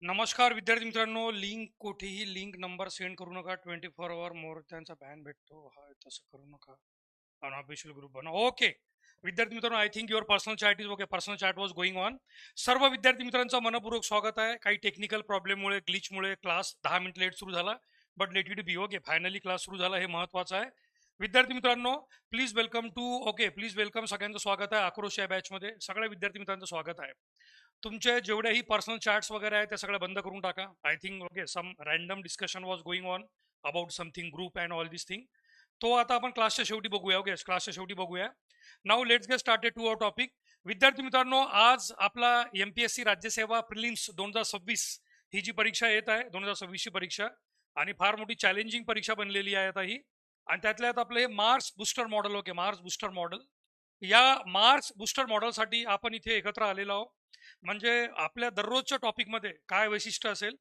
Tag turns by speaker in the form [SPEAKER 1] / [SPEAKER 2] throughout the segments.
[SPEAKER 1] नमस्कार विद्यार्थी मित्रांनो, लिंक कुठेही लिंक नंबर सेंड करू नका. 24 आवर मोर त्यांचा बॅन भेटतो. हा तसं करू नका. अनऑफिशियल ग्रुप बनवा. ओके विद्यार्थी मित्रांनो, I think your personal chat is okay. Personal chat was going on. सर्व विद्यार्थी मित्रांचं मनपूर्वक स्वागत आहे. काही टेक्निकल प्रॉब्लेममुळे ग्लिचमुळे क्लास 10 मिनिट लेट सुरू झाला, but let it be. Okay, finally class सुरू झाला, हे महत्वाचं आहे. विद्यार्थी मित्रांनो, please welcome to please welcome. सगळ्यांचं स्वागत आहे आक्रोश या बॅचमध्ये. सगळ्या विद्यार्थी मित्रांचं स्वागत आहे. तुमचे जेवढेही पर्सनल चॅट्स वगैरे आहेत ते सगळं बंद करून टाका. I think some random discussion was going on about something group and all this thing. तो आता आपण क्लासच्या शेवटी बघूया. क्लासच्या शेवटी बघूया. Now let's get started to our topic. विद्यार्थी मित्रांनो, आज आपला MPSC राज्यसेवा प्रिलिम्स 2026 ही जी परीक्षा येत आहे, 2026 ची परीक्षा, आणि फार मोठी चॅलेंजिंग परीक्षा बनलेली आहे आता ही. आणि त्यातल्यात आपलं हे Mars booster model. Mars booster model. या मार्स बुस्टर मॉडेलसाठी आपण इथे एकत्र आलेलो आहोत. म्हणजे आपल्या दररोजच्या टॉपिकमध्ये काय वैशिष्ट्य असेल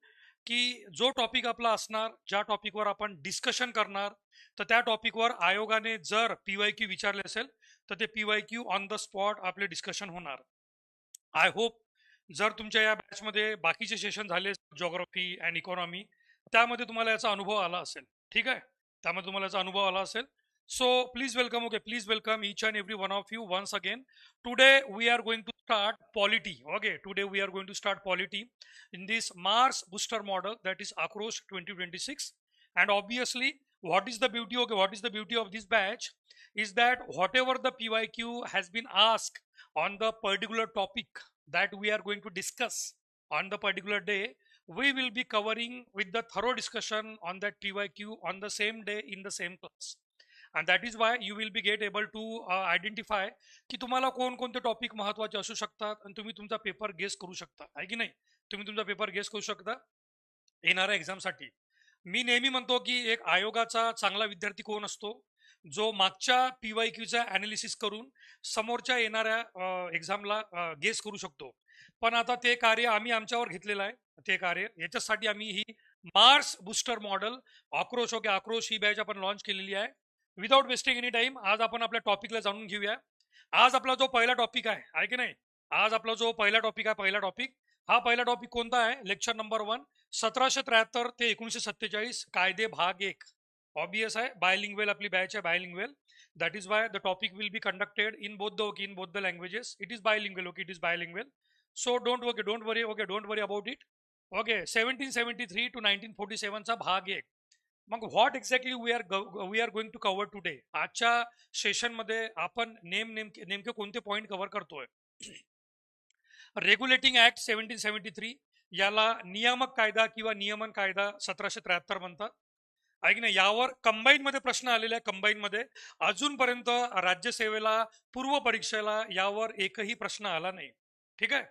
[SPEAKER 1] की जो टॉपिक आपला असणार, ज्या टॉपिकवर आपण डिस्कशन करणार, तर त्या टॉपिकवर आयोगाने जर PYQ विचारले असेल तर ते PYQ ऑन द स्पॉट आपले डिस्कशन होणार. आय होप जर तुमच्या या बॅचमध्ये बाकीचे सेशन झाले, जिओग्राफी अँड इकॉनॉमी, त्यामध्ये तुम्हाला याचा अनुभव आला असेल. ठीक आहे, त्यामध्ये तुम्हाला याचा अनुभव आला असेल. So please welcome, please welcome each and every one of you once again. Today we are going to start polity. Today we are going to start polity in this Mars booster model, that is Akrosh 2026. And obviously, what is the beauty? What is the beauty of this batch is that whatever the PYQ has been asked on the particular topic that we are going to discuss on the particular day, we will be covering with the thorough discussion on that PYQ on the same day in the same class. And that is why you will be get able to identify की तुम्हाला कोणकोणते topic महत्वाचे असू शकतात आणि तुम्ही तुमचा paper guess करू शकता, आहे की नाही. तुम्ही तुमचा पेपर गेस करू शकता येणाऱ्या एक्झामसाठी. मी नेहमी म्हणतो की एक आयोगाचा चांगला विद्यार्थी कोण असतो, जो मागच्या PYQचा अनालिसिस करून समोरच्या येणाऱ्या एक्झामला गेस करू शकतो. पण आता ते कार्य आम्ही आमच्यावर घेतलेलं आहे. ते कार्य याच्यासाठी आम्ही ही मार्स बुस्टर मॉडेल आक्रोश ही बॅच आपण लॉन्च केलेली आहे. विदाउट वेस्टिंग एनी टाइम आज आपण आपल्या टॉपिकला जाणून घेऊया. आज आपला जो पहिला टॉपिक आहे की नाही, आज आपला जो पहिला टॉपिक हा पहिला टॉपिक कोणता आहे? लेक्चर नंबर 1, 1773 ते 1947 कायदे भाग 1. ऑब्वियस आहे, बायलिंग्वेल आपली बॅच आहे, bilingual. That is why the topic will be conducted in both the languages. It is bilingual. It is bilingual. So don't worry about it. 1773 to 1947 चा भाग 1. मग what exactly we are going to cover today. आजच्या session मध्ये आपण नेमके कोणते point cover करतोय? Regulating act 1773, याला नियामक कायदा किंवा नियमन कायदा 1773 म्हणतात, आहे की नाही. यावर कंबाईन मध्ये प्रश्न आलेला आहे. कंबाईन मध्ये अजूनपर्यंत राज्यसेवेला पूर्व परीक्षेला यावर एकही प्रश्न आला नाही. ठीक आहे,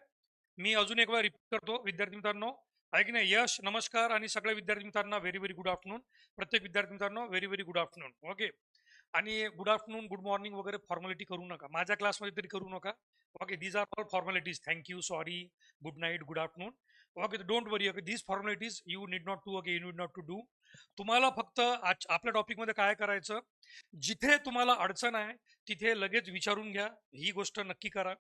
[SPEAKER 1] मी अजून एक वेळा रिपीट करतो विद्यार्थी मित्रांनो, आहे की नाही. यश, नमस्कार, आणि सगळ्या विद्यार्थी मित्रांना व्हेरी व्हेरी गुड आफ्टरनून. प्रत्येक विद्यार्थी मित्रांनो व्हेरी व्हेरी गुड आफ्टरनून. आणि गुड आफ्टरनून, गुड मॉर्निंग वगैरे फॉर्मॅलिटी करू नका, माझ्या क्लासमध्ये तरी करू नका. These are all formalities. Thank you, sorry, good night, good afternoon. Don't worry. These formalities you need not to do. तुम्हाला फक्त आपल्या टॉपिक मध्ये काय करायचं, जिथे तुम्हाला अडचण आहे तिथे लगेच विचारून घ्या, ही गोष्ट नक्की करा.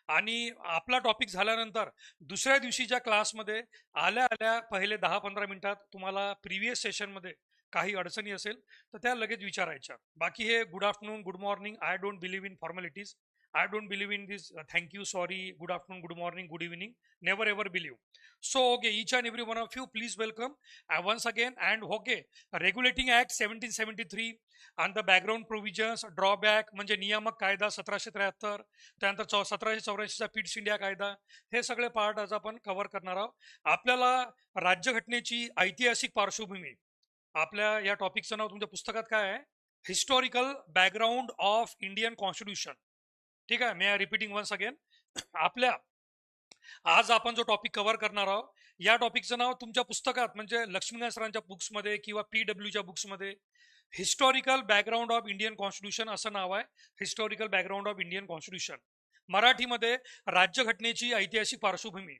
[SPEAKER 1] आणि आपला टॉपिक झाल्यानंतर दुसऱ्या दिवशीच्या क्लासमध्ये आल्या आल्या पहिले 10-15 मिनिटात तुम्हाला प्रिव्हियस सेशनमध्ये काही अडचणी असेल तर त्या लगेच विचारायच्या. बाकी हे good afternoon, good morning, I don't believe in formalities. I don't believe in this. Thank you, sorry, good afternoon, good morning, good evening. Never ever believe. So, each and every one of you, please welcome once again. And Regulating Act 1773 and the background provisions, drawback म्हणजे नियामक कायदा 1773, त्यानंतर 1784चा Pitt's India कायदा, हे सगळे part आज आपण cover करणार आहोत. आपल्याला राज्यघटनेची ऐतिहासिक पार्श्वभूमी, आपल्या या टॉपिकचं नाव तुमच्या पुस्तकात काय आहे? Historical background of Indian constitution. ठीक आहे, मे आय रिपीटिंग वन्स अगेन. आपल्या आज आपण जो टॉपिक कव्हर करणार आहोत, या टॉपिकचं नाव तुमच्या पुस्तकात म्हणजे लक्ष्मीनारायण सरांच्या बुक्समध्ये किंवा PWच्या बुक्समध्ये historical background of Indian constitution असं नाव आहे. Historical background of Indian constitution. मराठीमध्ये राज्यघटनेची ऐतिहासिक पार्श्वभूमी.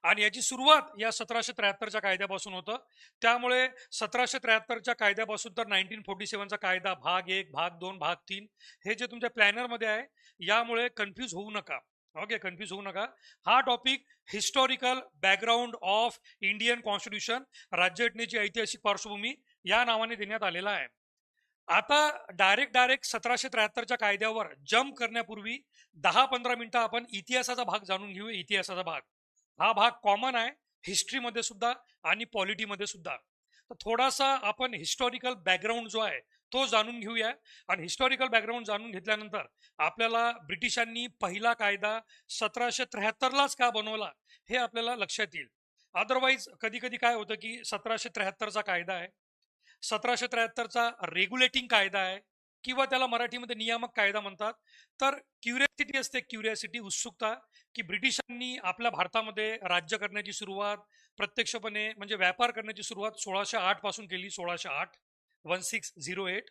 [SPEAKER 1] आणि याची सुरुवात या 1773च्या कायद्यापासून होतं. त्यामुळे 1773च्या कायद्यापासून तर 1947चा कायदा भाग 1, भाग 2, भाग 3 हे जे तुमच्या प्लॅनर मध्ये आहे, यामुळे कन्फ्यूज होऊ नका. ओके, कन्फ्यूज होऊ नका. हा topic historical background of Indian constitution, राज्यघटनेची ऐतिहासिक पार्श्वभूमी या नावाने देण्यात आलेला आहे. आता डायरेक्ट 1773च्या कायद्यावर जम्प करण्यापूर्वी 10-15 मिनिटं आपण इतिहासाचा भाग जाणून घेऊ. इतिहासाचा भाग हा भाग कॉमन आहे हिस्ट्रीमध्ये सुद्धा आणि पॉलिटीमध्ये सुद्धा. तर थोडासा आपण हिस्टॉरिकल बॅकग्राऊंड जो आहे तो जाणून घेऊया. आणि हिस्टॉरिकल बॅकग्राऊंड जाणून घेतल्यानंतर आपल्याला ब्रिटिशांनी पहिला कायदा 1773लाच का बनवला हे आपल्याला लक्षात येईल. अदरवाईज कधी कधी काय होतं की 1773चा कायदा आहे, 1773चा रेग्युलेटिंग कायदा आहे, किंवा त्याला मराठीमध्ये नियामक कायदा म्हणतात. तर क्युरियासिटी असते, क्युरियासिटी, उत्सुकता, की ब्रिटिशांनी आपल्या भारतामध्ये राज्य करण्याची सुरुवात प्रत्यक्षपणे म्हणजे व्यापार करण्याची सुरुवात 1608 पासून केली. 1608, 1608.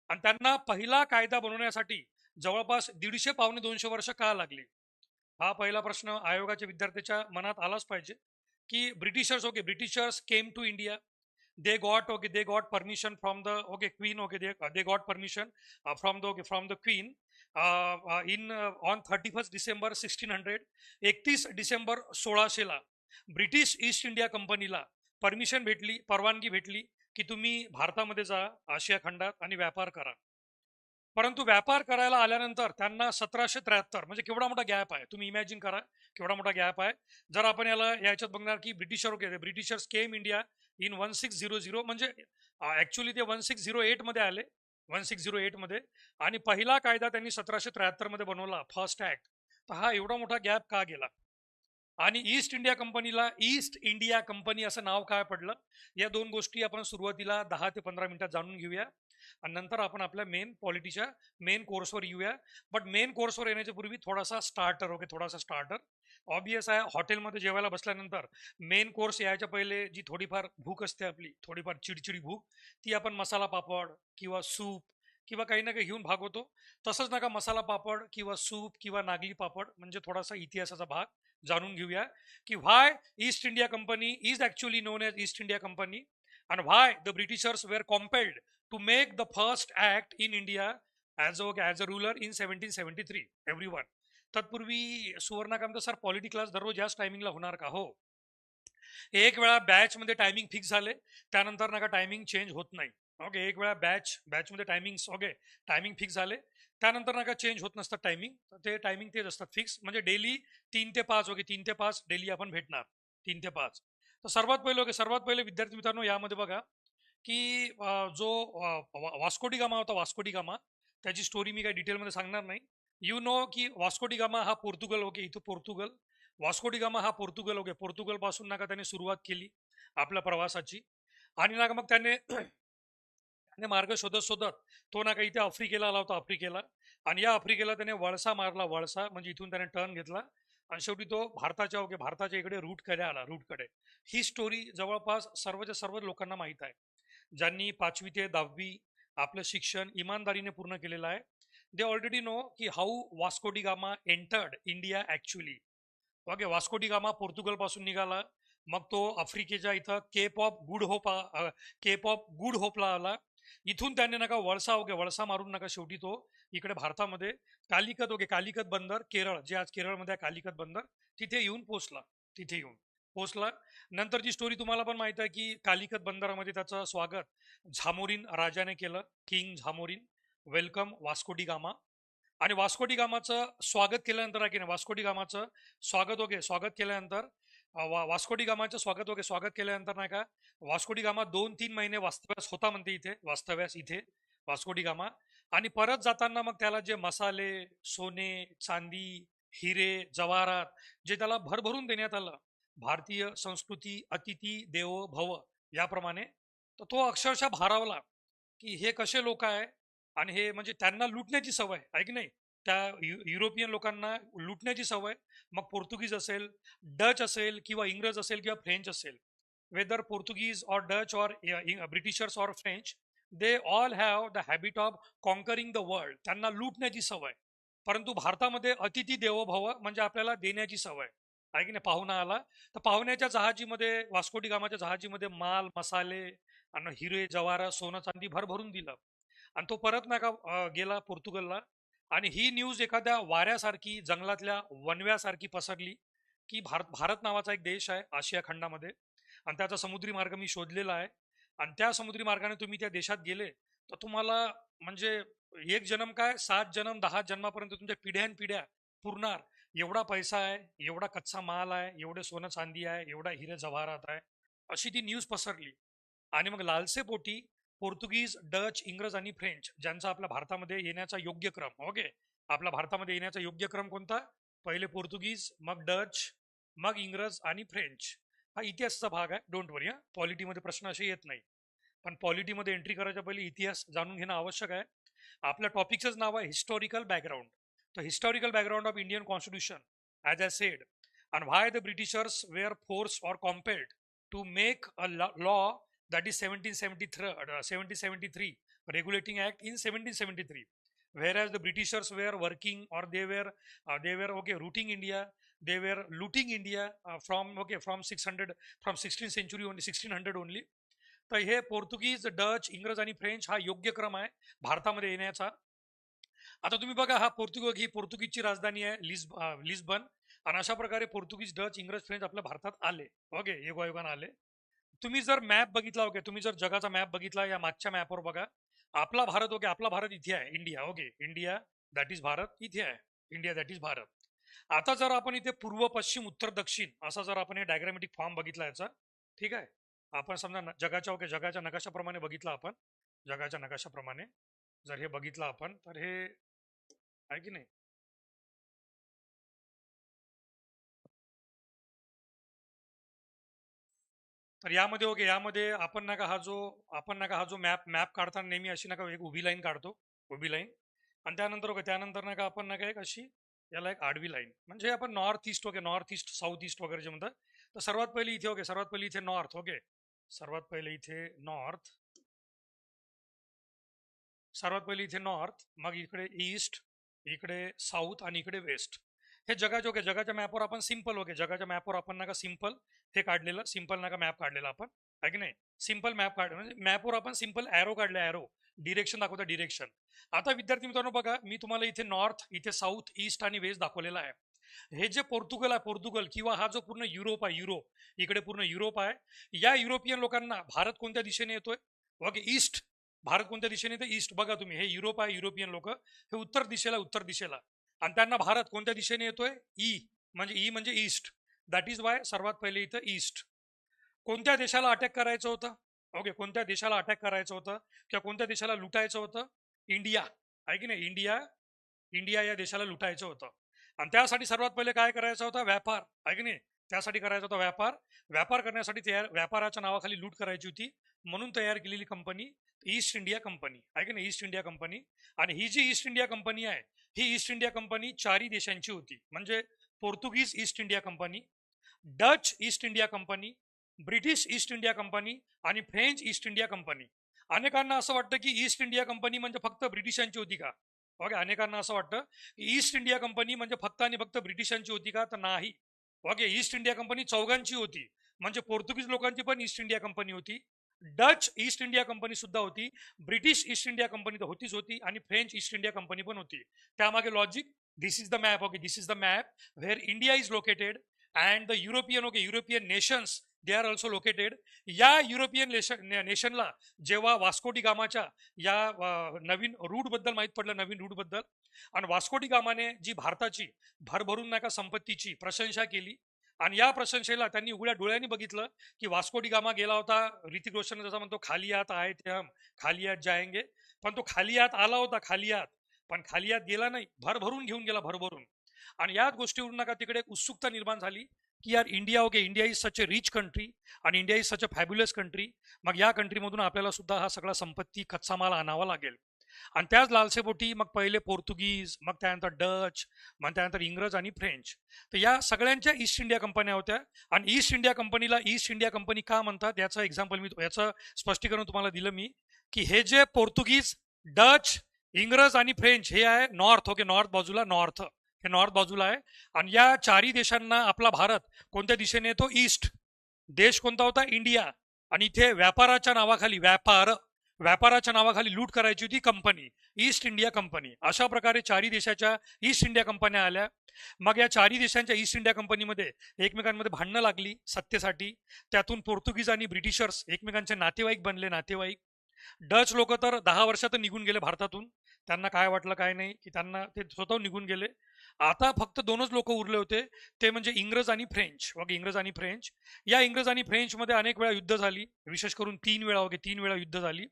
[SPEAKER 1] आणि त्यांना पहिला कायदा बनवण्यासाठी जवळपास 150-200 वर्ष का लागली. हा पहिला प्रश्न आयोगाच्या विद्यार्थ्याच्या मनात आलाच पाहिजे. की Britishers came to India, they got permission from the queen. They got permission from the queen on 31st December 1600. 31 December 1600 ला ब्रिटिश ईस्ट इंडिया कंपनीला परवानगी भेटली की तुम्ही भारतामध्ये जा, आशिया खंडात, आणि व्यापार करा. परंतु व्यापार करायला आल्यानंतर त्यांना 1773, म्हणजे केवढा मोठा गॅप आहे तुम्ही इमॅजिन करा, केवढा मोठा गॅप आहे. जर आपण याच्यात बघणार की ब्रिटिशर्स केम इंडिया इन 1600, म्हणजे ऍक्च्युली ते 1608 मध्ये आले, 1608 मध्ये. आणि पहिला कायदा त्यांनी 1773 मध्ये बनवला, फर्स्ट ऍक्ट. तर हा एवढा मोठा गॅप का गेला. आणि ईस्ट इंडिया कंपनी असं नाव काय पडलं, या दोन गोष्टी आपण सुरुवातीला 10 ते 15 मिनिटात जाणून घेऊया. आणि नंतर आपण आपल्या मेन कोर्सवर येऊया. बट मेन कोर्सवर येण्याच्या पूर्वी थोडासा स्टार्टर. ऑब्वियस आहे, हॉटेलमध्ये जेवायला बसल्यानंतर मेन कोर्स यायच्या पहिले जी थोडीफार भूक असते आपली, थोडीफार चिडचिडी भूक, ती आपण मसाला पापड किंवा सूप किंवा काही ना काही घेऊन भागवतो. तसंच नका मसाला पापड किंवा सूप किंवा नागली पापड, म्हणजे थोडासा इतिहासाचा भाग जाणून घेऊया की why East India company is actually known as East India company, and why the Britishers were compelled to make the first act in India as a ruler in 1773. Everyone. तत्पूर्वी सुवर्णकांत सर पॉलिटी क्लास दररोज याच टायमिंगला होणार का? हो, एक वेळा batch मध्ये टायमिंग फिक्स झाले, त्यानंतर नका टायमिंग चेंज होत नाही. ओके, एक वेळा बॅच मध्ये टायमिंग फिक्स झाले, त्यानंतर नका चेंज होत नसतात टायमिंग. ते टायमिंग तेच असतात फिक्स, म्हणजे डेली 3 ते 5. 3 ते 5 डेली आपण भेटणार, 3 ते 5. तर सर्वात पहिले विद्यार्थी मित्रांनो यामध्ये बघा की जो वास्को डी गामा होता, वास्को डी गामा, त्याची स्टोरी मी काही डिटेलमध्ये सांगणार नाही. यू नो की वास्को डी गामा हा पोर्तुगल, इथं पोर्तुगल, वास्को डी गामा हा पोर्तुगल, पोर्तुगल पासून नका त्याने सुरुवात केली आपल्या प्रवासाची. आणि नका मग त्याने मार्ग शोधत तो नका इथे आफ्रिकेला आला होता, आफ्रिकेला. आणि या आफ्रिकेला त्याने वळसा मारला, वळसा म्हणजे इथून त्याने टर्न घेतला, आणि शेवटी तो भारताच्या इकडे रूटकडे आला, रूटकडे. ही स्टोरी जवळपास सर्व लोकांना माहीत आहे. ज्यांनी 5वी ते 10वी आपलं शिक्षण इमानदारीने पूर्ण केलेलं आहे, दे ऑलरेडी नो की how Vasco D gamma entered India actually. Vasco D gamma Portugal पासून निघाला, मग तो आफ्रिकेच्या इथं केप ऑफ गुड होपला आला. इथून त्याने नका वळसा मारून नका शेवटी तो इकडे भारतामध्ये कालिकत बंदर, केरळ, जे आज केरळमध्ये आहे कालिकत बंदर, तिथे येऊन पोचला. नंतरची स्टोरी तुम्हाला पण माहित आहे की कालिकत बंदरामध्ये त्याचं स्वागत झामोरीन राजाने केलं, king Zamorin. Welcome Vasco D gamma. आणि वास्को डी गामाचं स्वागत केल्यानंतर आहे की नाही, वास्को डी गामाचं स्वागत केल्यानंतर स्वागत केल्यानंतर नाही का, वास्को डी गामा 2-3 महिने वास्तव्यास होता म्हणते इथे वास्को डी गामा. आणि परत जाताना मग त्याला जे मसाले, सोने, चांदी, हिरे, जवाहरात जे त्याला भरभरून देण्यात आलं, भारतीय संस्कृती अतिथी देवो भव याप्रमाणे, तर तो अक्षरशः भारावला की हे कसे लोक आहे. आणि हे म्हणजे त्यांना लुटण्याची सवय आहे की नाही, त्या युरोपियन लोकांना लुटण्याची सवय. मग पोर्तुगीज असेल, डच असेल, किंवा इंग्रज असेल, किंवा फ्रेंच असेल, whether Portuguese or Dutch or Britishers or French, they all have the habit of conquering the world. त्यांना लुटण्याची सवय. परंतु भारतामध्ये अतिथी देवो भव म्हणजे आपल्याला देण्याची सवय आहे की नाही. पाहुणा आला तर पाहुण्याच्या जहाजीमध्ये, वास्को डी गामाच्या जहाजीमध्ये माल, मसाले आणि हिरे, जवाहरात, सोनं, चांदी भरभरून दिलं. आणि तो परत नाही का गेला पोर्तुगलला. आणि ही न्यूज एखाद्या वाऱ्यासारखी जंगलातल्या वनव्यासारखी पसरली की भारत नावाचा एक देश आहे आशिया खंडामध्ये आणि त्याचा समुद्री मार्ग मी शोधलेला आहे आणि त्या समुद्री मार्गाने तुम्ही त्या देशात गेले तर तुम्हाला म्हणजे एक जन्म काय 7 जन्म 10 जन्मापर्यंत तुमच्या पिढ्यानपिढ्या पुरणार एवढा पैसा आहे, एवढा कच्चा माल आहे, एवढे सोनं चांदी आहे, एवढा हिरे जवाहरात आहे, अशी ती न्यूज पसरली. आणि मग लालसे पोटी पोर्तुगीज, डच, इंग्रज आणि फ्रेंच ज्यांचा आपल्या भारतामध्ये येण्याचा योग्य क्रम, ओके, आपल्या भारतामध्ये येण्याचा योग्य क्रम कोणता? पहिले पोर्तुगीज, मग डच, मग इंग्रज आणि फ्रेंच. हा इतिहासाचा भाग आहे, डोंट वरी. हा पॉलिटीमध्ये प्रश्न असे येत नाही, पण पॉलिटीमध्ये एंट्री करायच्या पहिले इतिहास जाणून घेणं आवश्यक आहे. आपल्या टॉपिकचंच नाव आहे हिस्टॉरिकल बॅकग्राऊंड. तर historical background of Indian constitution as I said and why the Britishers were forced or compelled to make a law that is 1773 regulating act in 1773, whereas the Britishers were working or they were okay rooting India, they were looting India from 600 from 16th century only 1600 only. तर हे पोर्तुगीज, Dutch, इंग्रज आणि French हा योग्य क्रम आहे भारतामध्ये येण्याचा. आता तुम्ही बघा, हा ही पोर्तुगीजची राजधानी आहे लिस्बन आणि अशा प्रकारे पोर्तुगीज, डच, इंग्रज, फ्रेंच आपल्या भारतात आले, ओके, योगायोगाने आले. तुम्ही जर मॅप बघितला, ओके, तुम्ही जर जगाचा मॅप बघितला या मागच्या मॅपवर बघा, आपला भारत, ओके, आपला भारत इथे आहे, India, okay, India that is Bharat इथे आहे, इंडिया दॅट इज भारत. आता जर आपण इथे पूर्व, पश्चिम, उत्तर, दक्षिण असा जर आपण हे डायग्रामॅटिक फॉर्म बघितला याचा, ठीक आहे, आपण समजा जगाच्या नकाशाप्रमाणे बघितला, आपण जगाच्या नकाशाप्रमाणे जर हे बघितलं आपण तर हे आहे की नाही. तर यामध्ये ओके, यामध्ये आपण हा जो मॅप काढताना नेहमी अशी एक उभी लाईन काढतो, उभी लाईन, आणि त्यानंतर आपण एक अशी याला एक आडवी लाईन, म्हणजे आपण north east, okay, north east, south east वगैरे जे म्हणतात. तर सर्वात पहिले इथे, ओके, सर्वात पहिले इथे नॉर्थ, ओके, सर्वात पहिले इथे नॉर्थ, मग इकडे ईस्ट, इकडे साऊथ आणि इकडे वेस्ट. हे जगाच्या मॅपवर आपण सिंपल, ओके, जगाच्या मॅपवर आपण सिंपल हे काढलेलं, सिंपल मॅप काढलेला आपण, आहे की नाही. सिंपल मॅप म्हणजे मॅपवर आपण सिंपल ॲरो काढले, ॲरो डिरेक्शन दाखवतं, डिरेक्शन. आता विद्यार्थी मित्रांनो बघा, मी तुम्हाला इथे नॉर्थ, इथे साऊथ, ईस्ट आणि वेस्ट दाखवलेला आहे. हे जे पोर्तुगल आहे, पोर्तुगल किंवा हा जो पूर्ण युरोप आहे, इकडे पूर्ण युरोप आहे. या युरोपियन लोकांना भारत कोणत्या दिशेने येतोय? Okay, east. भारत कोणत्या दिशेने येतो? ईस्ट. बघा तुम्ही, हे युरोप आहे, युरोपियन लोक हे उत्तर दिशेला, आणि त्यांना भारत कोणत्या दिशेने येतोय? ई म्हणजे ईस्ट. दॅट इज वाय सर्वात पहिले इथं ईस्ट. कोणत्या देशाला अटॅक करायचं होतं? ओके, कोणत्या देशाला अटॅक करायचं होतं किंवा कोणत्या देशाला लुटायचं होतं? इंडिया, आहे की नाही, इंडिया या देशाला लुटायचं होतं. आणि त्यासाठी सर्वात पहिले काय करायचं होतं? व्यापार, आहे की नाही, त्यासाठी करायचा होता व्यापार करण्यासाठी व्यापाराच्या नावाखाली लूट करायची होती, म्हणून तयार केलेली कंपनी ईस्ट इंडिया कंपनी, आहे की नाही, ईस्ट इंडिया कंपनी. आणि ही जी ईस्ट इंडिया कंपनी आहे, ही ईस्ट इंडिया कंपनी 4 देशांची होती, म्हणजे Portuguese East India company, Dutch East India company, British East India company आणि फ्रेंच ईस्ट इंडिया कंपनी. अनेकांना असं वाटतं की ईस्ट इंडिया कंपनी म्हणजे फक्त ब्रिटिशांची होती का? ओके, अनेकांना असं वाटतं की ईस्ट इंडिया कंपनी म्हणजे फक्त आणि फक्त ब्रिटिशांची होती का? तर नाही. ओके, ईस्ट इंडिया कंपनी चौघांची होती, म्हणजे पोर्तुगीज लोकांची पण ईस्ट इंडिया कंपनी होती, डच ईस्ट इंडिया कंपनी सुद्धा होती, ब्रिटिश ईस्ट इंडिया कंपनी तर होती आणि फ्रेंच ईस्ट इंडिया कंपनी पण होती. त्यामागे logic, this is the map, okay, this is the map where India is located and the European nations they are also located. या European नेशनला जेव्हा वास्कोडी गामाच्या या नवीन route बद्दल माहीत पडलं, नवीन रूट बद्दल, आणि वास्कोडी गामाने जी भारताची भरभरून संपत्तीची प्रशंसा केली, आणि या प्रशंसेला त्यांनी उघड्या डोळ्यांनी बघितलं की वास्कोडी गामा गेला होता, ऋतिक रोशन जसा म्हणतो खाली आत आहे ते हम खाली आत जाएंगे, पण तो खाली आत आला होता, पण खाली आत गेला नाही, भरभरून घेऊन गेला, भरभरून. आणि याच गोष्टीवरून तिकडे एक उत्सुकता निर्माण झाली की यार India, okay, India is such a rich country आणि India is such a fabulous country, मग या कंट्रीमधून आपल्याला सुद्धा हा सगळा संपत्ती, कच्चा माल आणावा लागेल. आणि त्याच लालसेपोटी मग पहिले पोर्तुगीज, मग त्यानंतर डच, मग त्यानंतर इंग्रज आणि फ्रेंच, तर या सगळ्यांच्या ईस्ट इंडिया कंपन्या होत्या. आणि ईस्ट इंडिया कंपनीला ईस्ट इंडिया कंपनी का म्हणतात याचं एक्झाम्पल मी, याचं स्पष्टीकरण तुम्हाला दिलं मी, की हे जे पोर्तुगीज, डच, इंग्रज आणि फ्रेंच हे आहे नॉर्थ, ओके, नॉर्थ बाजूला आहे. आणि या 4 देशांना आपला भारत कोणत्या दिशेने येतो? ईस्ट. देश कोणता होता? इंडिया. आणि इथे व्यापाराच्या नावाखाली व्यापाराच्या नावाखाली लूट करायची होती कंपनी, ईस्ट इंडिया कंपनी. अशा प्रकारे चारही देशाच्या ईस्ट इंडिया कंपन्या आल्या. मग या चारही देशांच्या ईस्ट इंडिया कंपनीमध्ये एकमेकांमध्ये भांडणं लागली सत्तेसाठी. त्यातून पोर्तुगीज आणि ब्रिटिशर्स एकमेकांचे नातेवाईक बनले, नातेवाईक. डच लोक तर 10 वर्षात निघून गेले भारतातून. त्यांना काय वाटलं काय नाही की त्यांना ते स्वतः निघून गेले. आता फक्त दोनच लोक उरले होते, ते म्हणजे इंग्रज आणि फ्रेंच. ओके, इंग्रज आणि फ्रेंच. या इंग्रज आणि फ्रेंचमध्ये अनेक वेळा युद्ध झाली, विशेष करून 3 वेळा. ओके, 3 वेळा युद्ध झाली.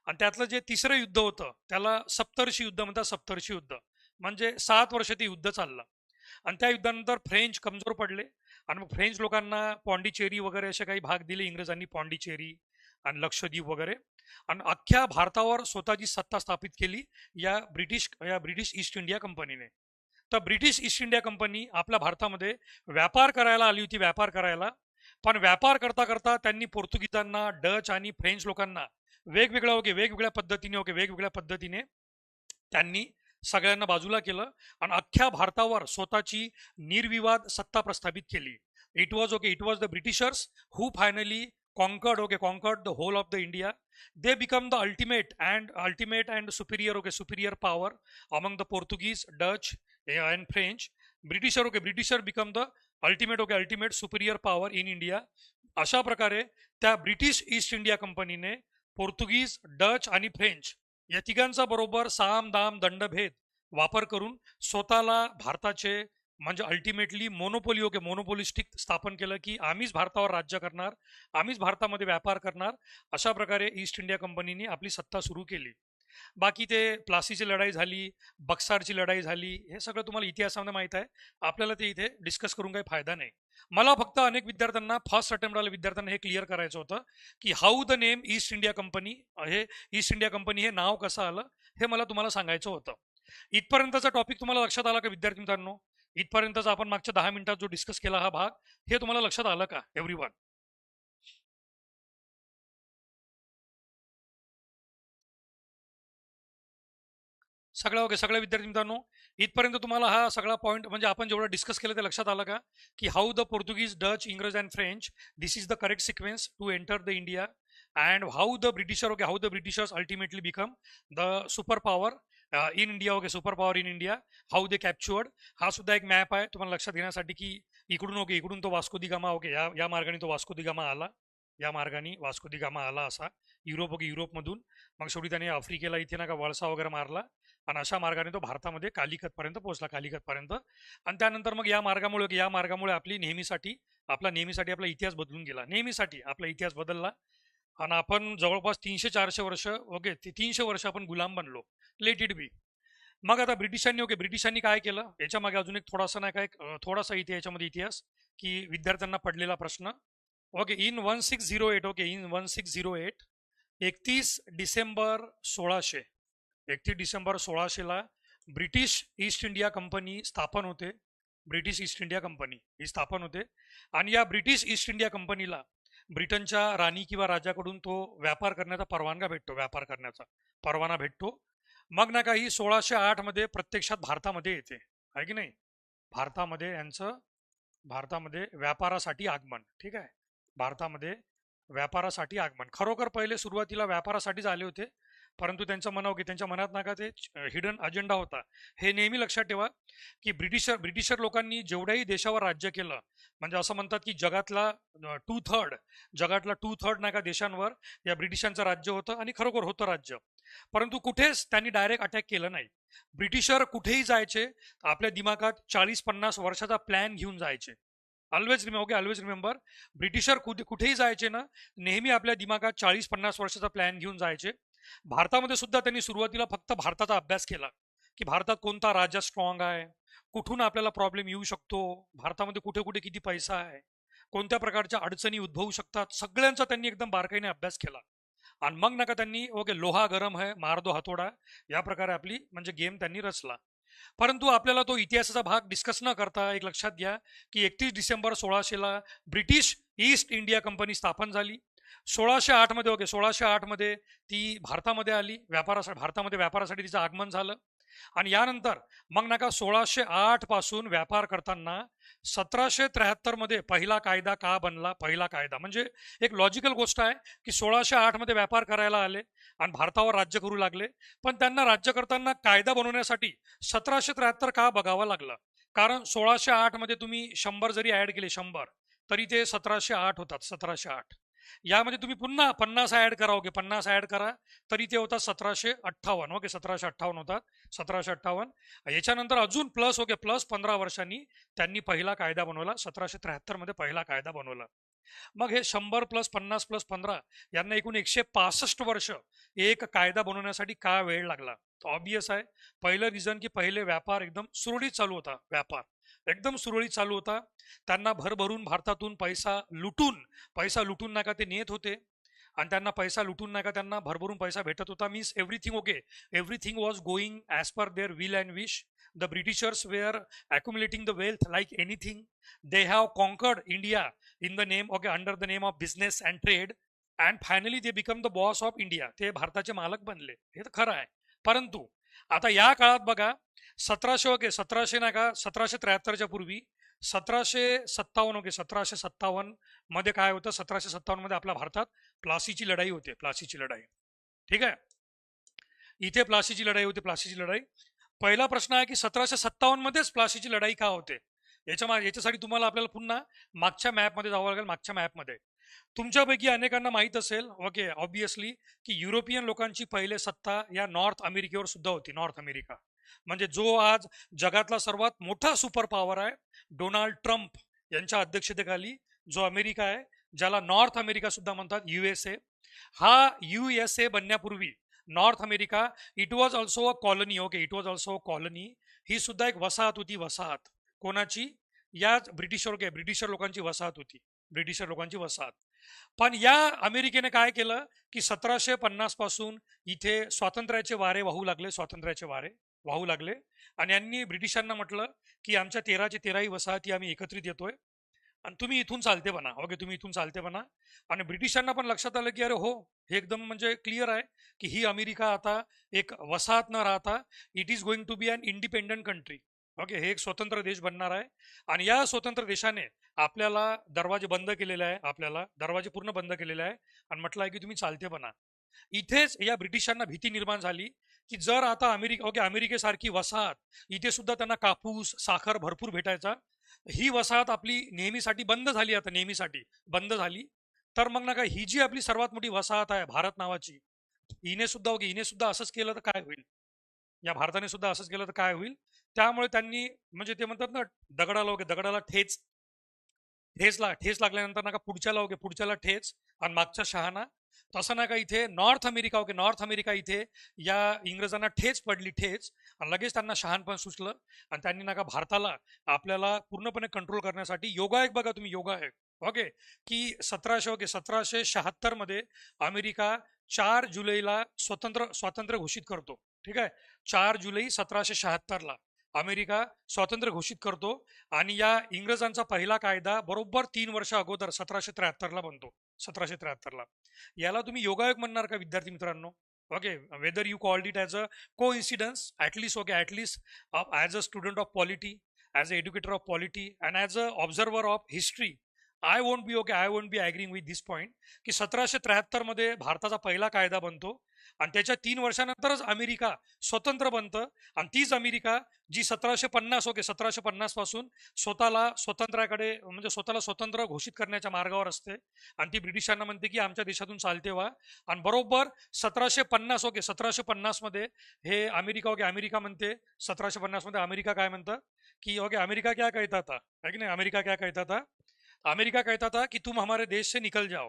[SPEAKER 1] आणि त्यातलं जे तिसरं युद्ध होतं त्याला सप्तर्षी युद्ध म्हणतात. सप्तर्षी युद्ध म्हणजे 7 वर्ष ते युद्ध चाललं. आणि त्या युद्धानंतर फ्रेंच कमजोर पडले आणि मग फ्रेंच लोकांना पॉंडिचेरी वगैरे असे काही भाग दिले इंग्रजांनी, पॉंडिचेरी आणि लक्षद्वीप वगैरे. आणि अख्ख्या भारतावर स्वतःची सत्ता स्थापित केली या ब्रिटिश ईस्ट इंडिया कंपनीने. तर ब्रिटिश ईस्ट इंडिया कंपनी आपल्या भारतामध्ये व्यापार करायला आली होती, व्यापार करायला. पण व्यापार करता करता त्यांनी पोर्तुगीजांना, डच आणि फ्रेंच लोकांना वेगवेगळ्या पद्धतीने त्यांनी सगळ्यांना बाजूला केलं आणि अख्ख्या भारतावर स्वतःची निर्विवाद सत्ता प्रस्थापित केली. It was the Britishers who finally conquered the whole of the India. They become the ultimate and superior power among the Portuguese, Dutch, and French. Britisher become the ultimate superior power in India. अशा प्रकारे त्या British East India कंपनीने पोर्तुगीज, Dutch आणि French या तिघांचा बरोबर साम दाम दंडभेद वापर करून स्वतःला भारताचे म्हणजे अल्टिमेटली मोनोपोलिस्टिक स्थापन केलं की आम्हीच भारतावर राज्य करणार, आम्हीच भारतामध्ये व्यापार करणार. अशा प्रकारे ईस्ट इंडिया कंपनीने आपली सत्ता सुरू केली. बाकी ते प्लासीची लढाई झाली, बक्सारची लढाई झाली, हे सगळं तुम्हाला इतिहासामध्ये माहित आहे. आपल्याला ते इथे डिस्कस करून काही फायदा नाही. मला फक्त अनेक विद्यार्थ्यांना फर्स्ट अटेम्प्ट आले विद्यार्थ्यांना हे क्लिअर करायचं होतं की how the name east India company, हे ईस्ट इंडिया कंपनी हे नाव कसं आलं हे मला तुम्हाला सांगायचं होतं. इथपर्यंतचा टॉपिक तुम्हाला लक्षात आला का विद्यार्थी मित्रांनो? इथपर्यंतचा आपण मागच्या 10 मिनिटात जो डिस्कस केला हा भाग, हे तुम्हाला लक्षात आलं का एव्हरीवन? सगळं ओके, सगळ्या विद्यार्थी मित्रांनो इथपर्यंत तुम्हाला हा सगळा पॉईंट म्हणजे आपण जेवढं डिस्कस केलं ते लक्षात आलं का? की हाऊ द पोर्तुगीज, डच, इंग्रज and French, this is the correct sequence to enter the India. And how the Britishers ultimately become the super power in India. Super power in India, how they captured. हा सुद्धा एक map आहे तुम्हाला लक्षात घेण्यासाठी की इकडून तो वास्को दी गामा या मार्गाने तो वास्को दी गामा आला, या मार्गाने वास्को दी गामा आला असा युरोपमधून. मग शेवटी त्याने आफ्रिकेला इथे ना का वळसा वगैरे मारला आणि अशा मार्गाने तो भारतामध्ये कालिकतपर्यंत पोहोचला, कालिकतपर्यंत. आणि त्यानंतर मग या मार्गामुळे आपला नेहमीसाठी आपला इतिहास बदलून गेला, नेहमीसाठी आपला इतिहास बदलला. आणि आपण जवळपास 300-400 वर्ष 300 वर्ष आपण गुलाम बनलो. लेट इट बी. मग आता ब्रिटिशांनी काय केलं याच्या मागे अजून एक थोडासा याच्यामध्ये इतिहास की विद्यार्थ्यांना पडलेला प्रश्न. In 1608 31 December 1600 British East India company स्थापन होते. आणि या ब्रिटिश ईस्ट इंडिया कंपनीला ब्रिटनच्या राणी किंवा राजाकडून तो व्यापार करण्याचा परवाना भेटतो. मग ना काही 1608 मध्ये प्रत्यक्षात भारतामध्ये येते, आहे की नाही? भारतामध्ये व्यापारासाठी आगमन. ठीक आहे, भारतामध्ये व्यापारासाठी आगमन. खरोखर पहिले सुरुवातीला व्यापारासाठीच आले होते, परंतु त्यांच्या मनात नाका ते हिडन अजेंडा होता. हे नेहमी लक्षात ठेवा की ब्रिटिशर लोकांनी जेवढ्याही देशावर राज्य केलं, म्हणजे असं म्हणतात की जगातला टू थर्ड नाका देशांवर या ब्रिटिशांचं राज्य होतं आणि खरोखर होतं राज्य. परंतु कुठेच त्यांनी डायरेक्ट अटॅक केलं नाही. ब्रिटिशर कुठेही जायचे आपल्या दिमागात 40-50 वर्षाचा प्लॅन घेऊन जायचे. ऑलवेज रिमेंबर, ब्रिटिशर कुठेही जायचे ना, नेहमी आपल्या दिमागात 40-50 वर्षाचा प्लॅन घेऊन जायचे. भारतामध्ये सुद्धा त्यांनी सुरुवातीला फक्त भारताचा अभ्यास केला की भारतात कोणता राजा स्ट्रॉंग आहे, कुठून आपल्याला प्रॉब्लेम येऊ शकतो, भारतामध्ये कुठे कुठे किती पैसा आहे, कोणत्या प्रकारच्या अडचणी उद्भवू शकतात, सगळ्यांचा त्यांनी एकदम बारकाईने अभ्यास केला. आणि मग नका त्यांनी लोहा गरम है मार दो हथोडा या प्रकारे आपली म्हणजे गेम त्यांनी रचला. परंतु आपल्याला तो इतिहासाचा भाग डिस्कस न करता एक लक्षात घ्या की 31 December 1600 British East India company स्थापन झाली. 1608 मध्ये ती भारतामध्ये आली, भारतामध्ये व्यापारासाठी तिचं आगमन झालं. आणि यानंतर मग नका 1608 पासून व्यापार करताना 1773 मध्ये पहिला कायदा का बनला? पहिला कायदा म्हणजे एक लॉजिकल गोष्ट आहे की 1608 मध्ये व्यापार करायला आले आणि भारतावर राज्य करू लागले, पण त्यांना राज्य करताना कायदा बनवण्यासाठी 1773 का बघावा लागला? कारण 1608 मध्ये तुम्ही 100 जरी ऍड केले 100 तरी ते 1708 होतात. 1708 यामध्ये तुम्ही पुन्हा 50 ऍड करा, ओके 50 ऍड करा तरी ते होतात 1758. ओके 1758 होतात. 1758 याच्यानंतर अजून प्लस, ओके प्लस 15 वर्षांनी त्यांनी पहिला कायदा बनवला. 1773 मध्ये पहिला कायदा बनवला. मग हे 100 प्लस 50 प्लस 15 यांना एकूण 165 वर्ष एक कायदा बनवण्यासाठी का वेळ लागला? ऑब्वियस आहे. पहिलं रिझन की पहिले व्यापार एकदम सुरळीत चालू होता. व्यापार एकदम सुरळीत चालू होता. त्यांना भरभरून भारतातून पैसा लुटून नका ते नेत होते आणि त्यांना पैसा लुटून नका त्यांना भरभरून पैसा भेटत होता. Means everything okay, everything was going as per their will and wish. The Britishers were accumulating the wealth like anything. They have conquered India in the name, okay, under the name of business and trade, and finally they become the boss of India. ते भारताचे मालक बनले, हे तर खरं आहे. परंतु आता या काळात बघा 1700 ओके 1700 नाही का 1773च्या पूर्वी 1757 ओके 1757 मध्ये काय होतं? 1757 मध्ये आपल्या भारतात प्लासीची लढाई होते. प्लासीची लढाई, ठीक आहे. इथे प्लासीची लढाई होते. प्लासीची लढाई पहिला प्रश्न आहे की 1757 मध्येच प्लासीची लढाई का होते? याच्यासाठी तुम्हाला आपल्याला पुन्हा मागच्या मॅपमध्ये जावं लागेल. मागच्या मॅपमध्ये तुमच्यापैकी अनेकांना माहीत असेल, ओके ऑब्विसली, की युरोपियन लोकांची पहिले सत्ता या नॉर्थ अमेरिकेवर सुद्धा होती. नॉर्थ अमेरिका म्हणजे जो आज जगातला सर्वात मोठा सुपर पॉवर आहे, डोनाल्ड ट्रम्प यांच्या अध्यक्षतेखाली जो अमेरिका आहे, ज्याला नॉर्थ अमेरिका सुद्धा म्हणतात, USA. हा USA बनण्यापूर्वी North America it was also a colony. Okay it was also a colony. ही सुद्धा एक वसाहत होती. वसाहत कोणाची? याच ब्रिटिशर लोकांची वसाहत होती. ब्रिटिशर लोकांची वसाहत. पण या अमेरिकेने काय केलं की 1750 पासून इथे स्वातंत्र्याचे वारे वाहू लागले. स्वातंत्र्याचे वारे वाहू लागले आणि यांनी ब्रिटिशांना म्हटलं की आमच्या 13च्या 13ही वसाहती आम्ही एकत्रित येतोय आणि तुम्ही इथून चालते बना. ओके तुम्ही इथून चालते बना. आणि ब्रिटिशांना पण लक्षात आलं की अरे हो, हे एकदम म्हणजे क्लिअर आहे की ही अमेरिका आता एक वसाहत न राहता it is going to be an independent country. Okay हे एक स्वतंत्र देश बनणार आहे. आणि या स्वतंत्र देशाने आपल्याला दरवाजे बंद केलेले आहे. आपल्याला दरवाजे पूर्ण बंद केलेले आहे आणि म्हटलं आहे की तुम्ही चालते बना. इथेच या ब्रिटिशांना भीती निर्माण झाली की जर आता अमेरिकेसारखी वसाहत इथे सुद्धा त्यांना कापूस साखर भरपूर भेटायचा, ही वसाहत आपली नेहमीसाठी बंद झाली, आता नेहमीसाठी बंद झाली, तर मग नका ही जी आपली सर्वात मोठी वसाहत आहे भारत नावाची, हिने सुद्धा असंच केलं तर काय होईल? या भारताने सुद्धा असंच केलं तर काय होईल? त्यामुळे त्यांनी म्हणजे ते म्हणतात ना, दगडाला ठेच लागल्यानंतर नका पुढच्याला ठेच आणि मागचा शहाणा. तसं नका इथे नॉर्थ अमेरिका इथे या इंग्रजांना ठेच पडली आणि लगेच त्यांना शहाणपण सुचलं आणि त्यांनी नका भारताला आपल्याला पूर्णपणे कंट्रोल करण्यासाठी योगायोग बघा तुम्ही, योगायोग ओके की 1776 मध्ये अमेरिका 4 जुलैला स्वातंत्र्य घोषित करतो. ठीक आहे, 4 जुलै 1776 ला अमेरिका स्वातंत्र्य घोषित करतो आणि या इंग्रजांचा पहिला कायदा बरोबर 3 वर्ष अगोदर 1773 ला बनतो. 1773 ला याला तुम्ही योगायोग म्हणणार का विद्यार्थी मित्रांनो? Okay whether you called it as a coincidence at least as a student of polity, as a educator of polity and as a observer of history, I won't be agreeing with this point की 1773 मध्ये भारताचा पहिला कायदा बनतो आणि त्याच्या 3 वर्षानंतरच America स्वतंत्र बनतं. आणि तीच अमेरिका जी 1750 पासून स्वतःला स्वतंत्र घोषित करण्याच्या मार्गावर असते आणि ती ब्रिटिशांना म्हणते की आमच्या देशातून चालते व्हा. आणि बरोबर 1750 मध्ये हे अमेरिका म्हणते, 1750 मध्ये अमेरिका काय म्हणतं की अमेरिका क्या कहता था, है की नाही, अमेरिका कहता था की तुम हमारे देश से निकल जाओ.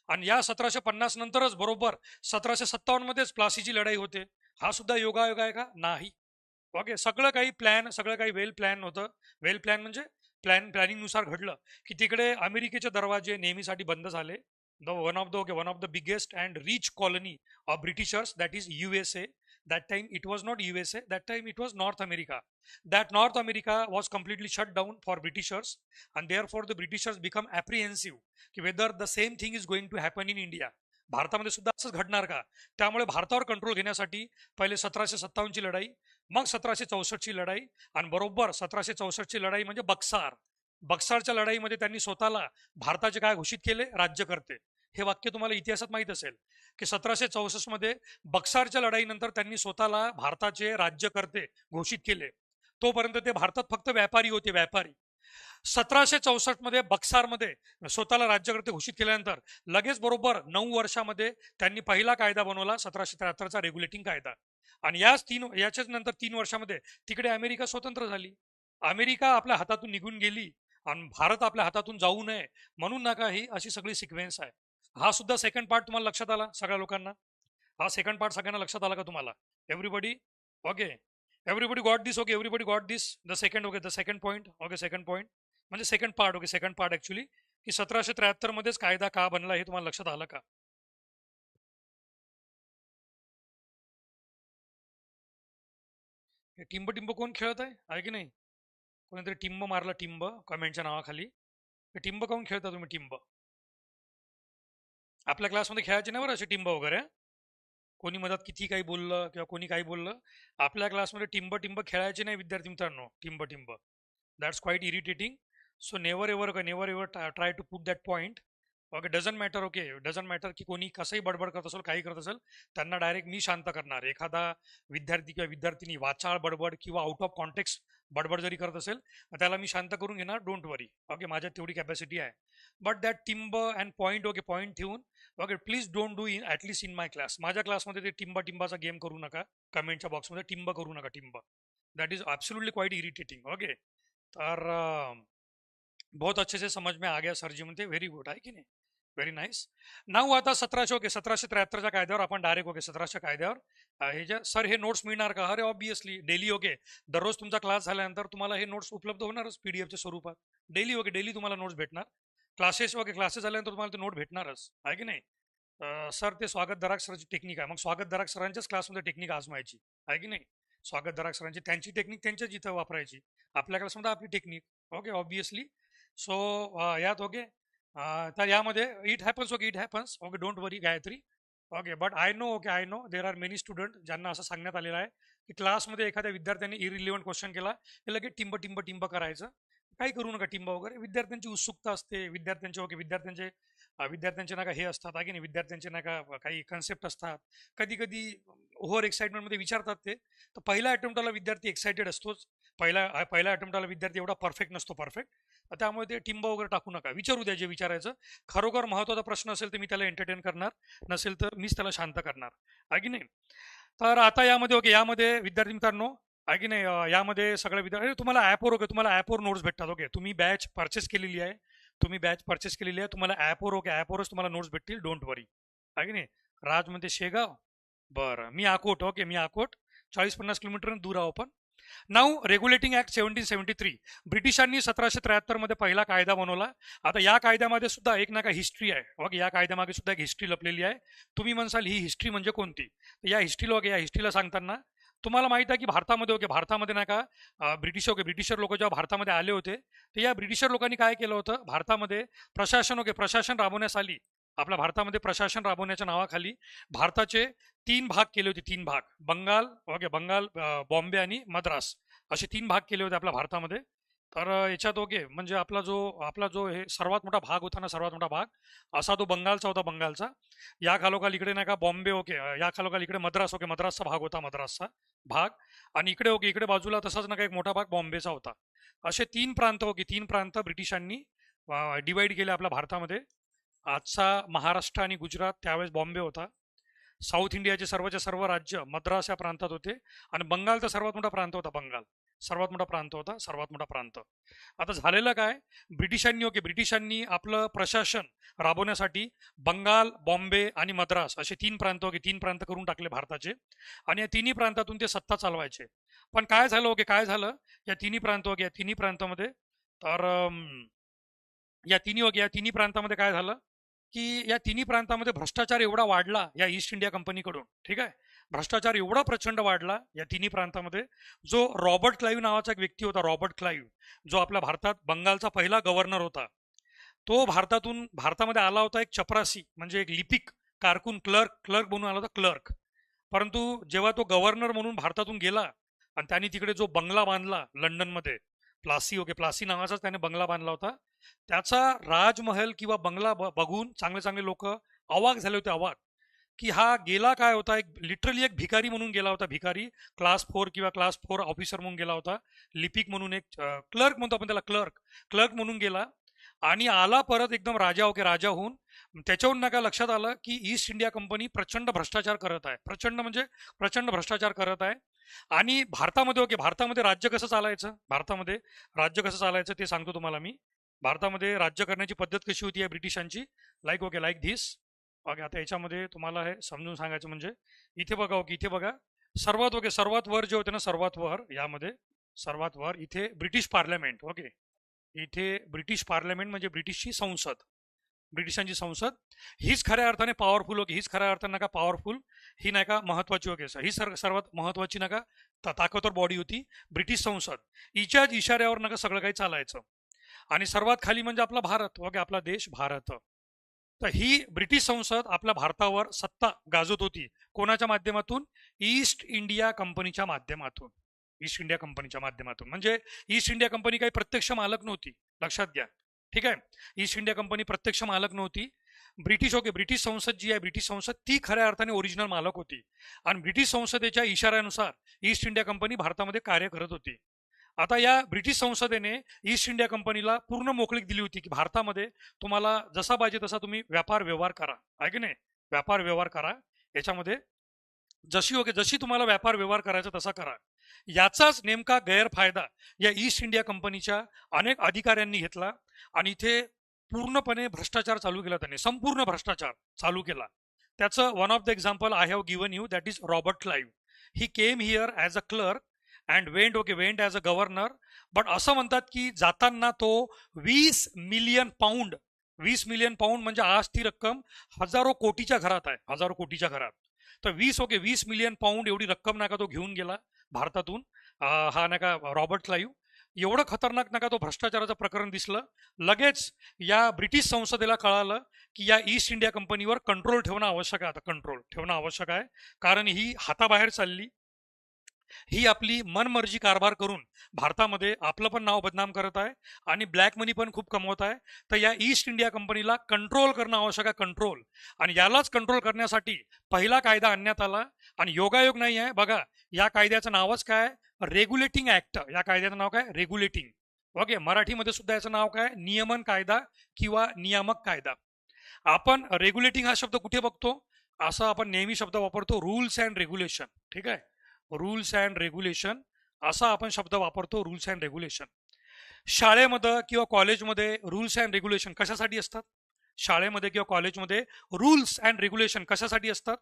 [SPEAKER 1] आणि या 1750 नंतरच बरोबर 1757 मध्येच प्लासीची लढाई होते. हा सुद्धा योगायोग आहे का? नाही. सगळं काही वेल प्लॅन होतं. वेल प्लॅन म्हणजे प्लॅनिंग नुसार घडलं की तिकडे अमेरिकेचे दरवाजे नेहमीसाठी बंद झाले. One of the biggest and rich colony of Britishers, that is USA. That time it was not USA, that time it was North America. That North America was completely shut down for Britishers and therefore the Britishers become apprehensive की whether the same thing is going to happen in India. भारतामध्ये सुद्धा असंच घडणार का? त्यामुळे भारतावर control घेण्यासाठी पहिले 1757 ची लढाई, मग 1764ची लढाई, आणि बरोबर 1764ची लढाई म्हणजे बक्सार. बक्सारच्या लढाईमध्ये त्यांनी स्वतःला भारताचे काय घोषित केले, राज्यकर्ते. हे वाक्य तुम्हाला इतिहासात माहित असेल की 1764 मध्ये बक्सारच्या लढाईनंतर त्यांनी स्वतःला भारताचे राज्यकर्ते घोषित केले. तोपर्यंत ते भारतात फक्त व्यापारी होते, व्यापारी. 1764 मध्ये बक्सारमध्ये स्वतःला राज्यकर्ते घोषित केल्यानंतर लगेच बरोबर 9 वर्षामध्ये त्यांनी पहिला कायदा बनवला, 1773चा रेग्युलेटिंग कायदा. आणि याच्याच नंतर 3 वर्षामध्ये तिकडे अमेरिका स्वतंत्र झाली. अमेरिका आपल्या हातातून निघून गेली आणि भारत आपल्या हातातून जाऊ नये म्हणून नका ही अशी सगळी सिक्वेन्स आहे. हा सुद्धा सेकंड पार्ट तुम्हाला लक्षात आला सगळ्या लोकांना? हा सेकंड पार्ट सगळ्यांना लक्षात आला का तुम्हाला? Everybody okay? Everybody got this? Okay, everybody got this? The second, okay, the second point, okay, second point म्हणजे second part, okay, second part actually की 1773 मध्येच कायदा का बनला हे तुम्हाला लक्षात आलं का? हे टिंब टिंब कोण खेळत आहे की नाही? कोणीतरी टिंब मारला, टिंब कमेंटच्या नावाखाली. हे टिंब काऊन खेळता तुम्ही टिंब? आपल्या क्लासमध्ये खेळायचे नाही बरं असे टिंब वगैरे. कोणी मधात किती काही बोललं किंवा कोणी काही बोललं, आपल्या क्लासमध्ये टिंब टिंब खेळायचे नाही विद्यार्थी मित्रांनो. टिंब टिंब, that's quite irritating. So never ever, never ever try to put that point. Okay, doesn't matter. Okay, doesn't matter की कोणी कसंही बडबड करत असेल, काही करत असेल, त्यांना डायरेक्ट मी शांत करणार. एखादा विद्यार्थी किंवा विद्यार्थिनी वाचाळ बडबड किंवा आउट ऑफ कॉन्टेक्स्ट बडबड जरी करत असेल त्याला मी शांत करून घेणार, डोंट वरी. ओके, माझ्यात तेवढी कॅपॅसिटी आहे. बट दॅट टिंब अँड पॉईंट, ओके, पॉईंट ठेवून, okay, please don't do in at least in my class. माझ्या क्लासमध्ये ते टिंबा टिंबाचा गेम करू नका. कमेंटच्या बॉक्समध्ये टिंब करू नका, टिंब. That is absolutely quite irritating. Okay, तर बहुत अच्छे से समझ में आ गया सर जी म्हणते. व्हेरी गुड, आहे की नाही? Very nice. नाऊ आता 1773च्या कायद्यावर आपण डायरेक्ट, ओके, 1700 कायद्यावर हे जे सर हे नोट्स मिळणार का? अरे ऑब्विसली डेली. ओके, दररोज तुमचा क्लास झाल्यानंतर तुम्हाला हे नोट्स उपलब्ध होणारच पीडीएफच्या स्वरूपात. डेली, ओके, डेली तुम्हाला नोट्स भेटणार. क्लासेस, ओके, क्लासेस झाल्यानंतर तुम्हाला ते नोट भेटणारच, आहे की नाही? सर ते स्वागत दराक सरांची टेक्निक आहे. मग स्वागत दराक सरांच्याच क्लासमध्ये टेक्निक आजमायची, आहे की नाही? स्वागत दराक सरांची त्यांची टेक्निक त्यांच्याच इथं वापरायची, आपल्या क्लासमध्ये आपली टेक्निक. Okay, obviously. सो यात, ओके, तर यामध्ये it happens, okay, it happens, okay, don't worry Gayatri. Okay, but I know, okay, I know there are many student ज्यांना असं सांगण्यात आलेलं आहे की क्लासमध्ये एखाद्या विद्यार्थ्यांनी इरिलिव्हंट क्वेश्चन केला की लगेच टिंब टिंब टिंब करायचं. काही करू नका टिंब वगैरे. विद्यार्थ्यांची उत्सुकता असते, विद्यार्थ्यांचे, ओके, विद्यार्थ्यांचे नका हे असतात, आहे की नाही? विद्यार्थ्यांचे नका काही कन्सेप्ट असतात, कधी कधी ओव्हर एक्साइटमेंटमध्ये विचारतात ते. तर पहिल्या अटेम्प्टला विद्यार्थी एक्साइटेड असतोच, पहिल्या अटेम्प्टला विद्यार्थी एवढा परफेक्ट नसतो, परफेक्ट. त्यामुळे ते टिंब वगैरे टाकू नका, विचारू द्या जे विचारायचं. खरोखर महत्त्वाचा प्रश्न असेल तर मी त्याला एंटरटेन करणार, नसेल तर मीच त्याला शांत करणार, आहे की नाही? तर आता यामध्ये, ओके, यामध्ये विद्यार्थी मित्रांनो, आहे की नाही, यामध्ये सगळे विद्यार्थी तुम्हाला ॲपवर, ओके, तुम्हाला ॲपवर नोट्स भेटतात. ओके, तुम्ही बॅच परचेस केलेली आहे, तुम्हाला ॲपवर, ओके, ॲपवरच तुम्हाला नोट्स भेटतील, डोंट वरी, आहे की नाही? राज म्हणते शेगाव, बरं, मी अकोट. ओके, मी अकोट, 40-50 किलोमीटर दूर आहो आपण. नाऊ रेग्युलेटिंग ऍक्ट 1773, ब्रिटिशांनी 1773 मध्ये पहिला कायदा बनवला. आता या कायद्यामध्ये सुद्धा एक ना का हिस्ट्री आहे. ओके, या कायद्यामागे सुद्धा एक हिस्ट्री लपलेली आहे. तुम्ही म्हणसाल ही हिस्ट्री म्हणजे कोणती? या हिस्ट्रीला, ओके, या हिस्ट्रीला सांगताना तुम्हाला माहित आहे की भारतामध्ये, ओके, भारतामध्ये ना का ब्रिटिशर लोक जेव्हा भारतामध्ये आले होते, तर या ब्रिटिशर लोकांनी काय केलं होतं, भारतामध्ये प्रशासन, ओके, प्रशासन राबवण्यास आली. आपल्या भारतामध्ये प्रशासन राबवण्याच्या नावाखाली भारताचे 3 भाग केले होते, 3 भाग. बंगाल, ओके, बंगाल, बॉम्बे आणि मद्रास, असे 3 भाग केले होते आपल्या भारतामध्ये. तर याच्यात, ओके, म्हणजे आपला जो हे सर्वात मोठा भाग होता ना, सर्वात मोठा भाग असा तो बंगालचा होता, बंगालचा. या खालोखाल इकडे नाही का बॉम्बे, ओके, या खालोखाल इकडे मद्रास, ओके, मद्रासचा भाग होता, मद्रासचा भाग. आणि इकडे, ओके, इकडे बाजूला तसाच ना का एक मोठा भाग बॉम्बेचा होता. असे 3 प्रांत, ओके, 3 प्रांत ब्रिटिशांनी डिवाइड केले आपल्या भारतामध्ये. आजचा महाराष्ट्र आणि गुजरात त्यावेळेस बॉम्बे होता. साऊथ इंडियाचे सर्वच्या सर्व राज्य मद्रास या प्रांतात होते. आणि बंगालचा सर्वात मोठा प्रांत होता, बंगाल सर्वात मोठा प्रांत होता, सर्वात मोठा प्रांत. आता झालेलं काय, ब्रिटिशांनी, ओके, ब्रिटिशांनी आपलं प्रशासन राबवण्यासाठी बंगाल, बॉम्बे आणि मद्रास असे 3 प्रांत, ओके, 3 प्रांत करून टाकले भारताचे. आणि या तिन्ही प्रांतातून ते सत्ता चालवायचे. पण काय झालं, ओके, काय झालं या तिन्ही प्रांत, ओके, या तिन्ही प्रांतामध्ये, तर या तिन्ही प्रांतामध्ये काय झालं की या तिन्ही प्रांतामध्ये भ्रष्टाचार एवढा वाढला या ईस्ट इंडिया कंपनीकडून. ठीक आहे, भ्रष्टाचार एवढा प्रचंड वाढला या तिन्ही प्रांतामध्ये. जो रॉबर्ट क्लाईव्ह नावाचा एक व्यक्ती होता, रॉबर्ट क्लाईव्ह, जो आपल्या भारतात बंगालचा पहिला गव्हर्नर होता, तो भारतामध्ये आला होता एक चपरासी, म्हणजे एक लिपिक, कारकून, क्लर्क बनून आला होता, क्लर्क. परंतु जेव्हा तो गव्हर्नर म्हणून भारतातून गेला, आणि त्यांनी तिकडे जो बंगला बांधला लंडनमध्ये, प्लासी, ओके, प्लासी नावाचाच त्याने बंगला बांधला होता. त्याचा राजमहल किंवा बंगला बघून चांगले चांगले लोक अवाक झाले होते, अवाक, की हा गेला काय होता, एक लिटरली एक भिकारी म्हणून गेला होता, भिकारी, क्लास 4 किंवा क्लास 4 ऑफिसर म्हणून गेला होता, लिपिक म्हणून, एक क्लर्क म्हणतो आपण त्याला, क्लर्क म्हणून गेला आणि आला परत एकदम राजा, ओके, राजा होऊन. त्याच्यावरून नका लक्षात आलं की ईस्ट इंडिया कंपनी प्रचंड भ्रष्टाचार करत आहे, प्रचंड म्हणजे प्रचंड भ्रष्टाचार करत आहे. आणि भारतामध्ये, ओके, भारतामध्ये राज्य कसं चालायचं, भारतामध्ये राज्य कसं चालायचं ते सांगतो तुम्हाला मी. भारतामध्ये राज्य करण्याची पद्धत कशी होती या ब्रिटिशांची, like, okay, like this, okay. आता याच्यामध्ये तुम्हाला हे समजून सांगायचं म्हणजे इथे बघा, ओके, इथे बघा, सर्वात, ओके, सर्वात वर जे होते ना, सर्वात वर, यामध्ये सर्वात वर इथे ब्रिटिश पार्लमेंट, ओके, इथे ब्रिटिश पार्लमेंट म्हणजे ब्रिटिशची संसद, ब्रिटिशांची संसद, हीच खऱ्या अर्थाने पॉवरफुल, ओके, हीच खऱ्या अर्थाने नका पॉवरफुल, ही नाही का महत्वाची, ओके, ही सर्वात महत्वाची नका ताकदवर बॉडी होती ब्रिटिश संसद, हिच्याच इशाऱ्यावर नका सगळं काही चालायचं. आणि सर्वात खाली म्हणजे आपला भारत, ओके, आपला देश भारत. तर ही ब्रिटिश संसद आपल्या भारतावर सत्ता गाजवत होती, कोणाच्या माध्यमातून, ईस्ट इंडिया कंपनीच्या माध्यमातून, ईस्ट इंडिया कंपनीच्या माध्यमातून. म्हणजे ईस्ट इंडिया कंपनी काही प्रत्यक्ष मालक नव्हती, लक्षात घ्या, ठीक आहे. ईस्ट इंडिया कंपनी प्रत्यक्ष मालक नव्हती, ब्रिटिश, ओके, ब्रिटिश संसद जी आहे, ब्रिटिश संसद, ती खऱ्या अर्थाने ओरिजिनल मालक होती. आणि ब्रिटिश संसदेच्या इशाऱ्यानुसार ईस्ट इंडिया कंपनी भारतामध्ये कार्य करत होती. आता या ब्रिटिश संसदेने ईस्ट इंडिया कंपनीला पूर्ण मोकळीक दिली होती की भारतामध्ये तुम्हाला जसा पाहिजे तसा तुम्ही व्यापार व्यवहार करा, आहे की नाही, व्यापार व्यवहार करा, याच्यामध्ये जशी, ओके, जशी तुम्हाला व्यापार व्यवहार करायचा तसा करा. याचाच नेमका गैरफायदा या ईस्ट इंडिया कंपनीच्या अनेक अधिकाऱ्यांनी घेतला आणि इथे पूर्णपणे भ्रष्टाचार चालू केला, त्यांनी संपूर्ण भ्रष्टाचार चालू केला. त्याचं one of the example I have given you, that is Robert Clive. He came here as a clerk and went, okay, went as a governor. But असं म्हणतात की जाताना तो 20 मिलियन पाऊंड, 20 मिलियन पाऊंड म्हणजे आज ती रक्कम हजारो कोटीच्या घरात आहे, हजारो कोटीच्या घरात. तर 20, ओके, 20 मिलियन पाऊंड एवढी रक्कम नका तो घेऊन गेला भारतातून, हा नका रॉबर्ट क्लाइव्ह. एवढं खतरनाक नका तो भ्रष्टाचाराचं प्रकरण दिसलं. लगेच या ब्रिटिश संसदेला कळालं की या ईस्ट इंडिया कंपनीवर कंट्रोल ठेवणं आवश्यक आहे, आता कंट्रोल ठेवणं आवश्यक आहे, कारण ही हाताबाहेर चालली, ही आपली मनमर्जी कारभार करून भारतामध्ये आपलं पण नाव बदनाम करत आहे आणि ब्लॅक मनी पण खूप कमवत आहे. तर या ईस्ट इंडिया कंपनीला कंट्रोल करणं आवश्यक आहे, कंट्रोल. आणि यालाच कंट्रोल करण्यासाठी पहिला कायदा आणण्यात आला आणि योगायोग नाही आहे बघा, या कायद्याचं नावच काय, रेग्युलेटिंग ऍक्ट. या कायद्याचं नाव काय, रेग्युलेटिंग, ओके. मराठीमध्ये सुद्धा याचं नाव काय, नियमन कायदा किंवा नियामक कायदा. आपण रेग्युलेटिंग हा शब्द कुठे बघतो, असं आपण नेहमी शब्द वापरतो, रूल्स अँड रेग्युलेशन, ठीक आहे, रूल्स अँड रेग्युलेशन असा आपण शब्द वापरतो, रूल्स अँड रेग्युलेशन. शाळेमध्ये किंवा कॉलेजमध्ये रूल्स अँड रेग्युलेशन कशासाठी असतात, शाळेमध्ये किंवा कॉलेजमध्ये रूल्स अँड रेग्युलेशन कशासाठी असतात,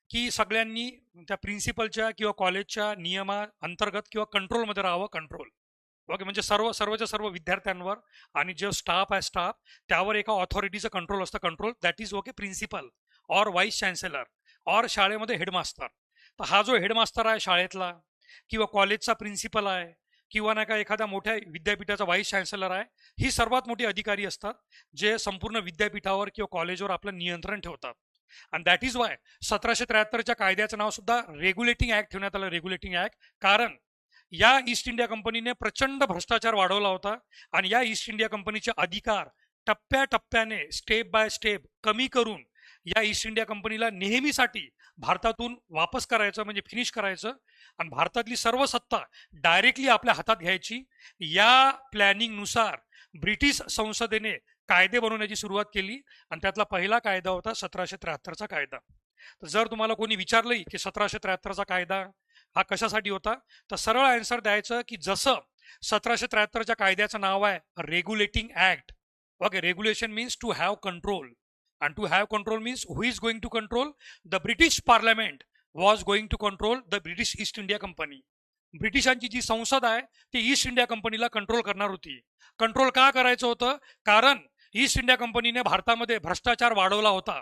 [SPEAKER 1] की सगळ्यांनी त्या प्रिन्सिपलच्या किंवा कॉलेजच्या नियमा अंतर्गत किंवा कंट्रोलमध्ये राहावं, कंट्रोल, ओके. म्हणजे सर्वच्या सर्व विद्यार्थ्यांवर आणि जो स्टाफ आहे, स्टाफ, त्यावर एका ऑथॉरिटीचं कंट्रोल असतं, control, that is, okay, principal or vice chancellor or शाळेमध्ये हेडमास्टर. तर हा जो हेडमास्टर आहे शाळेतला किंवा कॉलेजचा प्रिन्सिपल आहे किंवा नाही का एखाद्या मोठ्या विद्यापीठाचा व्हाईस चान्सलर आहे, ही सर्वात मोठी अधिकारी असतात जे संपूर्ण विद्यापीठावर किंवा कॉलेजवर आपलं नियंत्रण ठेवतात. आणि दॅट इज वाय 1773च्या कायद्याचं नाव सुद्धा रेग्युलेटिंग ऍक्ट ठेवण्यात आलं, रेग्युलेटिंग ऍक्ट. कारण या ईस्ट इंडिया कंपनीने प्रचंड भ्रष्टाचार वाढवला होता आणि या ईस्ट इंडिया कंपनीचे अधिकार टप्प्याटप्प्याने, स्टेप बाय स्टेप कमी करून या ईस्ट इंडिया कंपनीला नेहमीसाठी भारतातून वापस करायचं, म्हणजे फिनिश करायचं आणि भारतातली सर्व सत्ता डायरेक्टली आपल्या हातात घ्यायची. या प्लॅनिंगनुसार ब्रिटिश संसदेने कायदे बनवण्याची सुरुवात केली आणि त्यातला पहिला कायदा होता 1773चा कायदा. तर जर तुम्हाला कोणी विचारलंही की 1773चा कायदा हा कशासाठी होता, तर सरळ आन्सर द्यायचं की जसं 1773च्या कायद्याचं नाव आहे regulating act, okay. Regulation means to have control and to have control means who is going to control, the British Parliament was going to control the British East India Company. ब्रिटिशांची जी संसद आहे ती east India कंपनीला control करणार होती. Control का करायचं होतं, कारण ईस्ट इंडिया कंपनीने भारतामध्ये भ्रष्टाचार वाढवला होता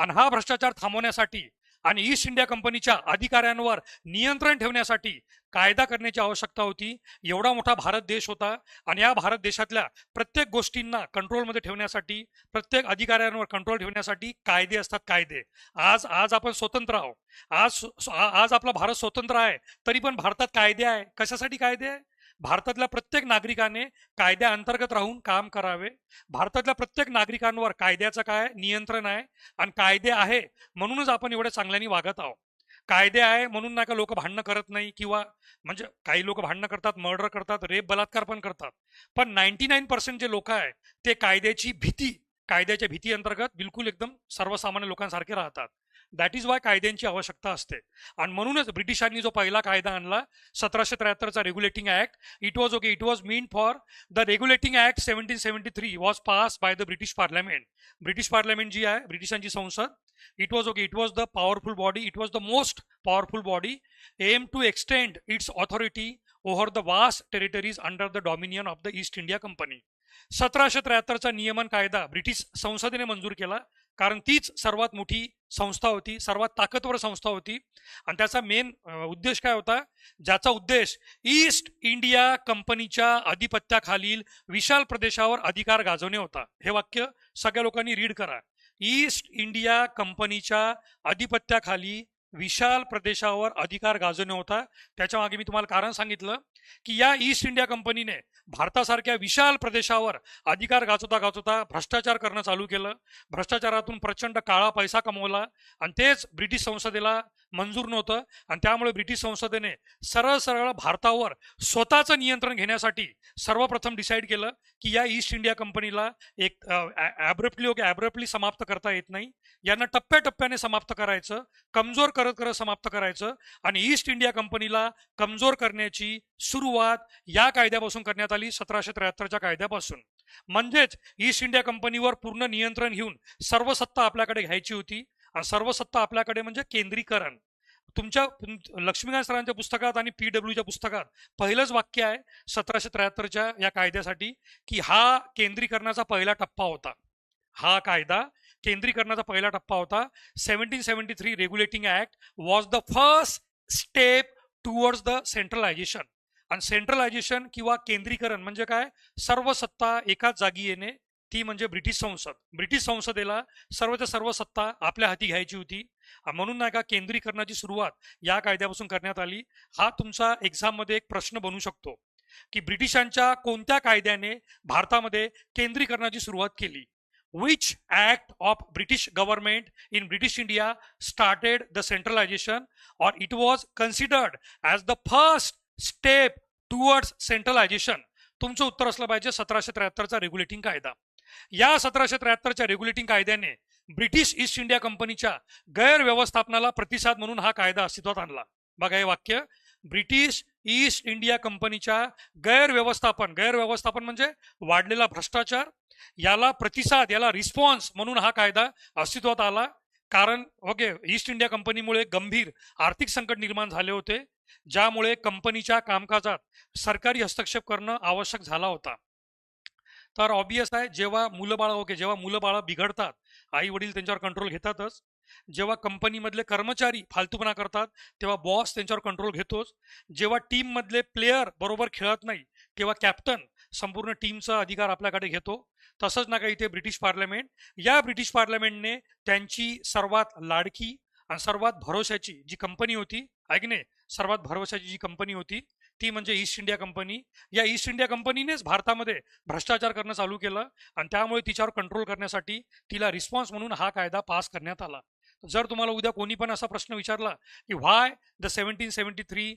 [SPEAKER 1] आणि हा भ्रष्टाचार थांबवण्यासाठी आणि ईस्ट इंडिया कंपनीच्या अधिकाऱ्यांवर नियंत्रण ठेवण्यासाठी कायदा करण्याची आवश्यकता होती. एवढा मोठा भारत देश होता आणि या भारत देशातल्या प्रत्येक गोष्टींना कंट्रोलमध्ये ठेवण्यासाठी, प्रत्येक अधिकाऱ्यांवर कंट्रोल ठेवण्यासाठी कायदे असतात, कायदे. आज आज आपण स्वतंत्र आहोत, आज आपला भारत स्वतंत्र आहे, तरी पण भारतात कायदे आहे. कशासाठी कायदे आहे? भारतातल्या प्रत्येक नागरिकाने कायद्याअंतर्गत राहून काम करावे. भारतातल्या प्रत्येक नागरिकांवर कायद्याचं काय नियंत्रण आहे आणि कायदे आहे म्हणूनच आपण एवढ्या चांगल्याने वागत आहोत. कायदे आहे म्हणून नाही का लोक भांडणं करत नाही, किंवा म्हणजे काही लोक भांडणं करतात, मर्डर करतात, रेप बलात्कार पण करतात, पण 99% जे लोक आहे ते कायद्याच्या भीती अंतर्गत बिलकुल एकदम सर्वसामान्य लोकांसारखे राहतात. दॅट इज वाय कायद्यांची आवश्यकता असते. आणि म्हणूनच ब्रिटिशांनी जो पहिला कायदा आणला 1773चा regulating act, it was mean for the regulating act 1773 was pass by the British Parliament. British Parliament जी आहे, ब्रिटिशांची संसद, it was the powerful body, it was the most powerful body aim to extend its authority over the vast territories under the dominion of the East India Company. 1773चा नियमन कायदा British संसदेने मंजूर केला, कारण तीच सर्वात मोठी संस्था होती, सर्वात ताकदवर संस्था होती. आणि त्याचा मेन उद्देश काय होता? ज्याचा उद्देश ईस्ट इंडिया कंपनीच्या अधिपत्याखालील विशाल प्रदेशावर अधिकार गाजवणे होता. हे वाक्य सगळ्या लोकांनी रीड करा. ईस्ट इंडिया कंपनीच्या अधिपत्याखाली विशाल प्रदेशावर अधिकार गाजवणे होता. त्याच्या मागे मी तुम्हाला कारण सांगितलं की या ईस्ट इंडिया कंपनीने भारतासारख्या विशाल प्रदेशावर अधिकार गाजवता गाजवता भ्रष्टाचार करणं चालू केलं. भ्रष्टाचारातून प्रचंड काळा पैसा कमवला आणि तेच ब्रिटिश संसदेला मंजूर नव्हतं. आणि त्यामुळे ब्रिटिश संसदेने सरळ सरळ भारतावर स्वतःचं नियंत्रण घेण्यासाठी सर्वप्रथम डिसाईड केलं की या ईस्ट इंडिया कंपनीला एक ॲब्रप्टली समाप्त करता येत नाही. यांना टप्प्याटप्प्याने समाप्त करायचं, कमजोर करत करत समाप्त करायचं. आणि ईस्ट इंडिया कंपनीला कमजोर करण्याची सुरुवात या कायद्यापासून करण्यात आली, 1773च्या कायद्यापासून. म्हणजेच ईस्ट इंडिया कंपनीवर पूर्ण नियंत्रण घेऊन सर्व सत्ता आपल्याकडे घ्यायची होती. आणि सर्व सत्ता आपल्याकडे म्हणजे केंद्रीकरण. तुमच्या लक्ष्मीकांत सरांच्या पुस्तकात आणि PWच्या पुस्तकात पहिलंच वाक्य आहे 1773च्या या कायद्यासाठी की हा केंद्रीकरणाचा पहिला टप्पा होता. हा कायदा केंद्रीकरणाचा पहिला टप्पा होता. 1773 regulating act was the first step towards the centralisation. आणि सेंट्रलायझेशन किंवा केंद्रीकरण म्हणजे काय? सर्व सत्ता एकाच जागी येणे, ती म्हणजे ब्रिटिश संसद. ब्रिटिश संसदेला सर्वच्या सर्व सत्ता आपल्या हाती घ्यायची होती. म्हणून नाही का केंद्रीकरणाची सुरुवात या कायद्यापासून करण्यात आली. हा तुमचा एक्झाम मध्ये एक प्रश्न बनू शकतो की ब्रिटिशांच्या कोणत्या कायद्याने भारतामध्ये केंद्रीकरणाची सुरुवात केली? Which act of British government in British India started the centralization, or it was considered as the first step towards centralization? तुमचं उत्तर असलं पाहिजे 1773चा रेग्युलेटिंग कायदा. या 1773च्या रेग्युलेटिंग कायद्याने ब्रिटिश ईस्ट इंडिया कंपनीच्या गैरव्यवस्थापनाला प्रतिसाद म्हणून हा कायदा अस्तित्वात आणला. बघा हे वाक्य, ब्रिटिश ईस्ट इंडिया कंपनीच्या गैरव्यवस्थापन म्हणजे वाढलेला भ्रष्टाचार, याला प्रतिसाद, याला रिस्पॉन्स म्हणून हा कायदा अस्तित्वात आला. कारण ईस्ट इंडिया कंपनीमुळे गंभीर आर्थिक संकट निर्माण झाले होते, ज्यामुळे कंपनीच्या कामकाजात सरकारी हस्तक्षेप करणं आवश्यक झाला होता. तर ऑब्वियस आहे, जेव्हा मुलं बाळ बिघडतात, आई वडील त्यांच्यावर कंट्रोल घेतातच. जेव्हा कंपनीमधले कर्मचारी फालतूपणा करतात तेव्हा बॉस त्यांच्यावर कंट्रोल घेतोच. जेव्हा टीम मधले प्लेयर बरोबर खेळत नाही तेव्हा कॅप्टन संपूर्ण टीमचा अधिकार आपल्याकडे घेतो. तसंच ना काही इथे ब्रिटिश पार्लमेंटने त्यांची सर्वात लाडकी आणि सर्वात भरोशाची जी कंपनी होती, ऐकणे, सर्वात भरोशाची जी कंपनी होती ती म्हणजे ईस्ट इंडिया कंपनी. या ईस्ट इंडिया कंपनीनेच भारतामध्ये भ्रष्टाचार करणं चालू केलं आणि त्यामुळे तिच्यावर कंट्रोल करण्यासाठी तिला रिस्पॉन्स म्हणून हा कायदा पास करण्यात आला. जर तुम्हाला उद्या कोणी पण असा प्रश्न विचारला की why the 1773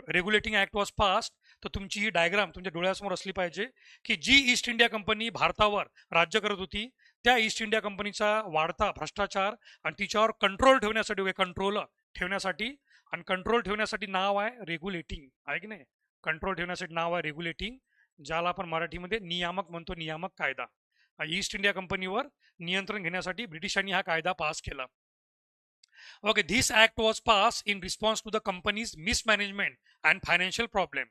[SPEAKER 1] regulating act was passed, तर तुमची ही डायग्राम तुमच्या डोळ्यासमोर असली पाहिजे की जी ईस्ट इंडिया कंपनी भारतावर राज्य करत होती त्या ईस्ट इंडिया कंपनीचा वाढता भ्रष्टाचार आणि तिच्यावर कंट्रोल ठेवण्यासाठी नाव आहे रेग्युलेटिंग. आहे की नाही? कंट्रोल ठेवण्यासाठी नाव आहे रेग्युलेटिंग, ज्याला आपण मराठीमध्ये नियामक म्हणतो, नियामक कायदा. ईस्ट इंडिया कंपनीवर नियंत्रण घेण्यासाठी ब्रिटिशांनी हा कायदा पास केला. This act was passed in response to the company's mismanagement and financial problem.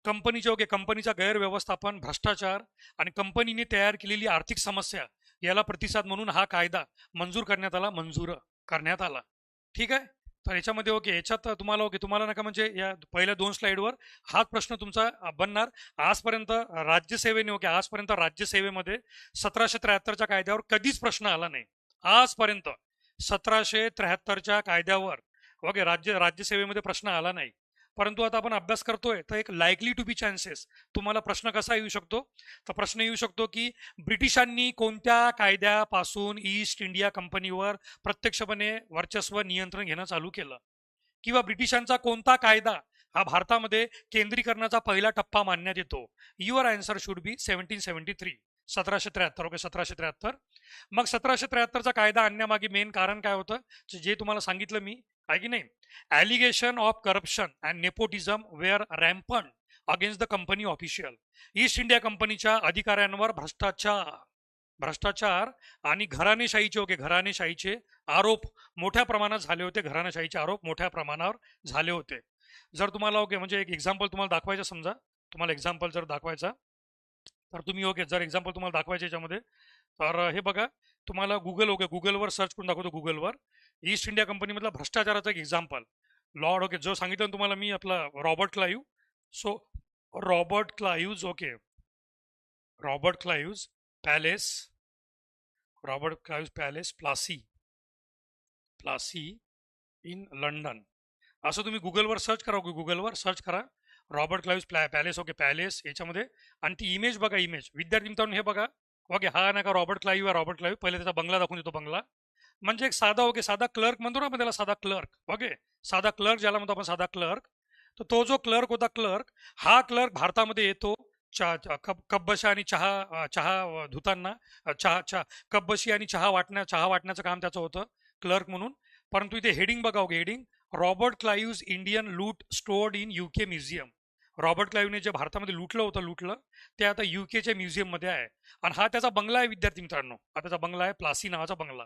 [SPEAKER 1] कंपनीचा गैरव्यवस्थापन, भ्रष्टाचार आणि कंपनीने तयार केलेली आर्थिक समस्या याला प्रतिसाद म्हणून हा कायदा मंजूर करण्यात आला. ठीक आहे. तर याच्यामध्ये ओके, याच्यात तुम्हाला ओके, तुम्हाला नका म्हणजे या पहिल्या 2 स्लाइडवर हाच प्रश्न तुमचा बनणार. आजपर्यंत राज्यसेवेने ओके, आजपर्यंत राज्यसेवेमध्ये 1773च्या कायद्यावर कधीच प्रश्न आला नाही. आजपर्यंत 1773च्या कायद्यावर ओके राज्यसेवेमध्ये प्रश्न आला नाही. परंतु आता आपण अभ्यास करतोय तर एक लाईकली टू बी चान्सेस तुम्हाला प्रश्न कसा येऊ शकतो, तर प्रश्न येऊ शकतो की ब्रिटिशांनी कोणत्या कायद्यापासून ईस्ट इंडिया कंपनीवर प्रत्यक्षपणे वर्चस्व नियंत्रण घेणं चालू केलं, किंवा ब्रिटिशांचा कोणता कायदा हा भारतामध्ये केंद्रीकरणाचा पहिला टप्पा मानण्यात येतो. Your answer should be 1773, 1773. Okay, 1773. मग 1773चा कायदा आणण्यामागे मेन कारण काय होतं, जे तुम्हाला सांगितलं मी, आहे की नाही. Allegation of corruption and nepotism were rampant against the company official. East India कंपनीच्या अधिकाऱ्यांवर भ्रष्टाचार आणि घराणेशाहीचे ओके घराणेशाहीचे आरोप मोठ्या प्रमाणात झाले होते. घराणेशाहीचे आरोप मोठ्या प्रमाणावर झाले होते. जर तुम्हाला ओके म्हणजे एक एक्झाम्पल तुम्हाला दाखवायचं, समजा तुम्हाला एक्झाम्पल जर दाखवायचा तर तुम्ही ओके जर एक्झाम्पल तुम्हाला दाखवायचे याच्यामध्ये, तर हे बघा, तुम्हाला गुगलवर सर्च करून दाखवतो. गुगलवर ईस्ट इंडिया कंपनीमधला भ्रष्टाचाराचा एक एक्झाम्पल, लॉर्ड ओके जो सांगितलं ना तुम्हाला मी, आपला Robert Clive. So Robert Clive okay, Robert Clive palace, Robert Clive palace Plassey in London, असं तुम्ही गुगलवर सर्च करा. गुगलवर सर्च करा Robert Clive palace okay palace याच्यामध्ये, आणि ती इमेज बघा. इमेज विद्यार्थी मित्रांनो हे बघा ओके, हा नाही का रॉबर्ट क्लाइव्ह आहे. रॉबर्ट क्लाइव्ह पहिले त्याचा बंगला दाखवून देतो. बंगला म्हणजे एक साधा ओके साधा क्लर्क म्हणतो ना आपण त्याला, साधा क्लर्क ओके, साधा क्लर्क ज्याला म्हणतो आपण साधा क्लर्क. तर तो जो क्लर्क होता क्लर्क, हा क्लर्क भारतामध्ये येतो कपबशी आणि चहा धुताना, चहा कपबशी आणि चहा वाटण्याचं काम त्याचं होतं क्लर्क म्हणून. परंतु इथे हेडिंग बघा, heading Robert Clive Indian loot stored in UK museum. Robert क्लाइव्हने जे भारतामध्ये लुटलं ते आता युकेच्या म्युझियममध्ये आहे. आणि हा त्याचा बंगला आहे विद्यार्थी मित्रांनो, हा त्याचा बंगला आहे, प्लासी नावाचा बंगला.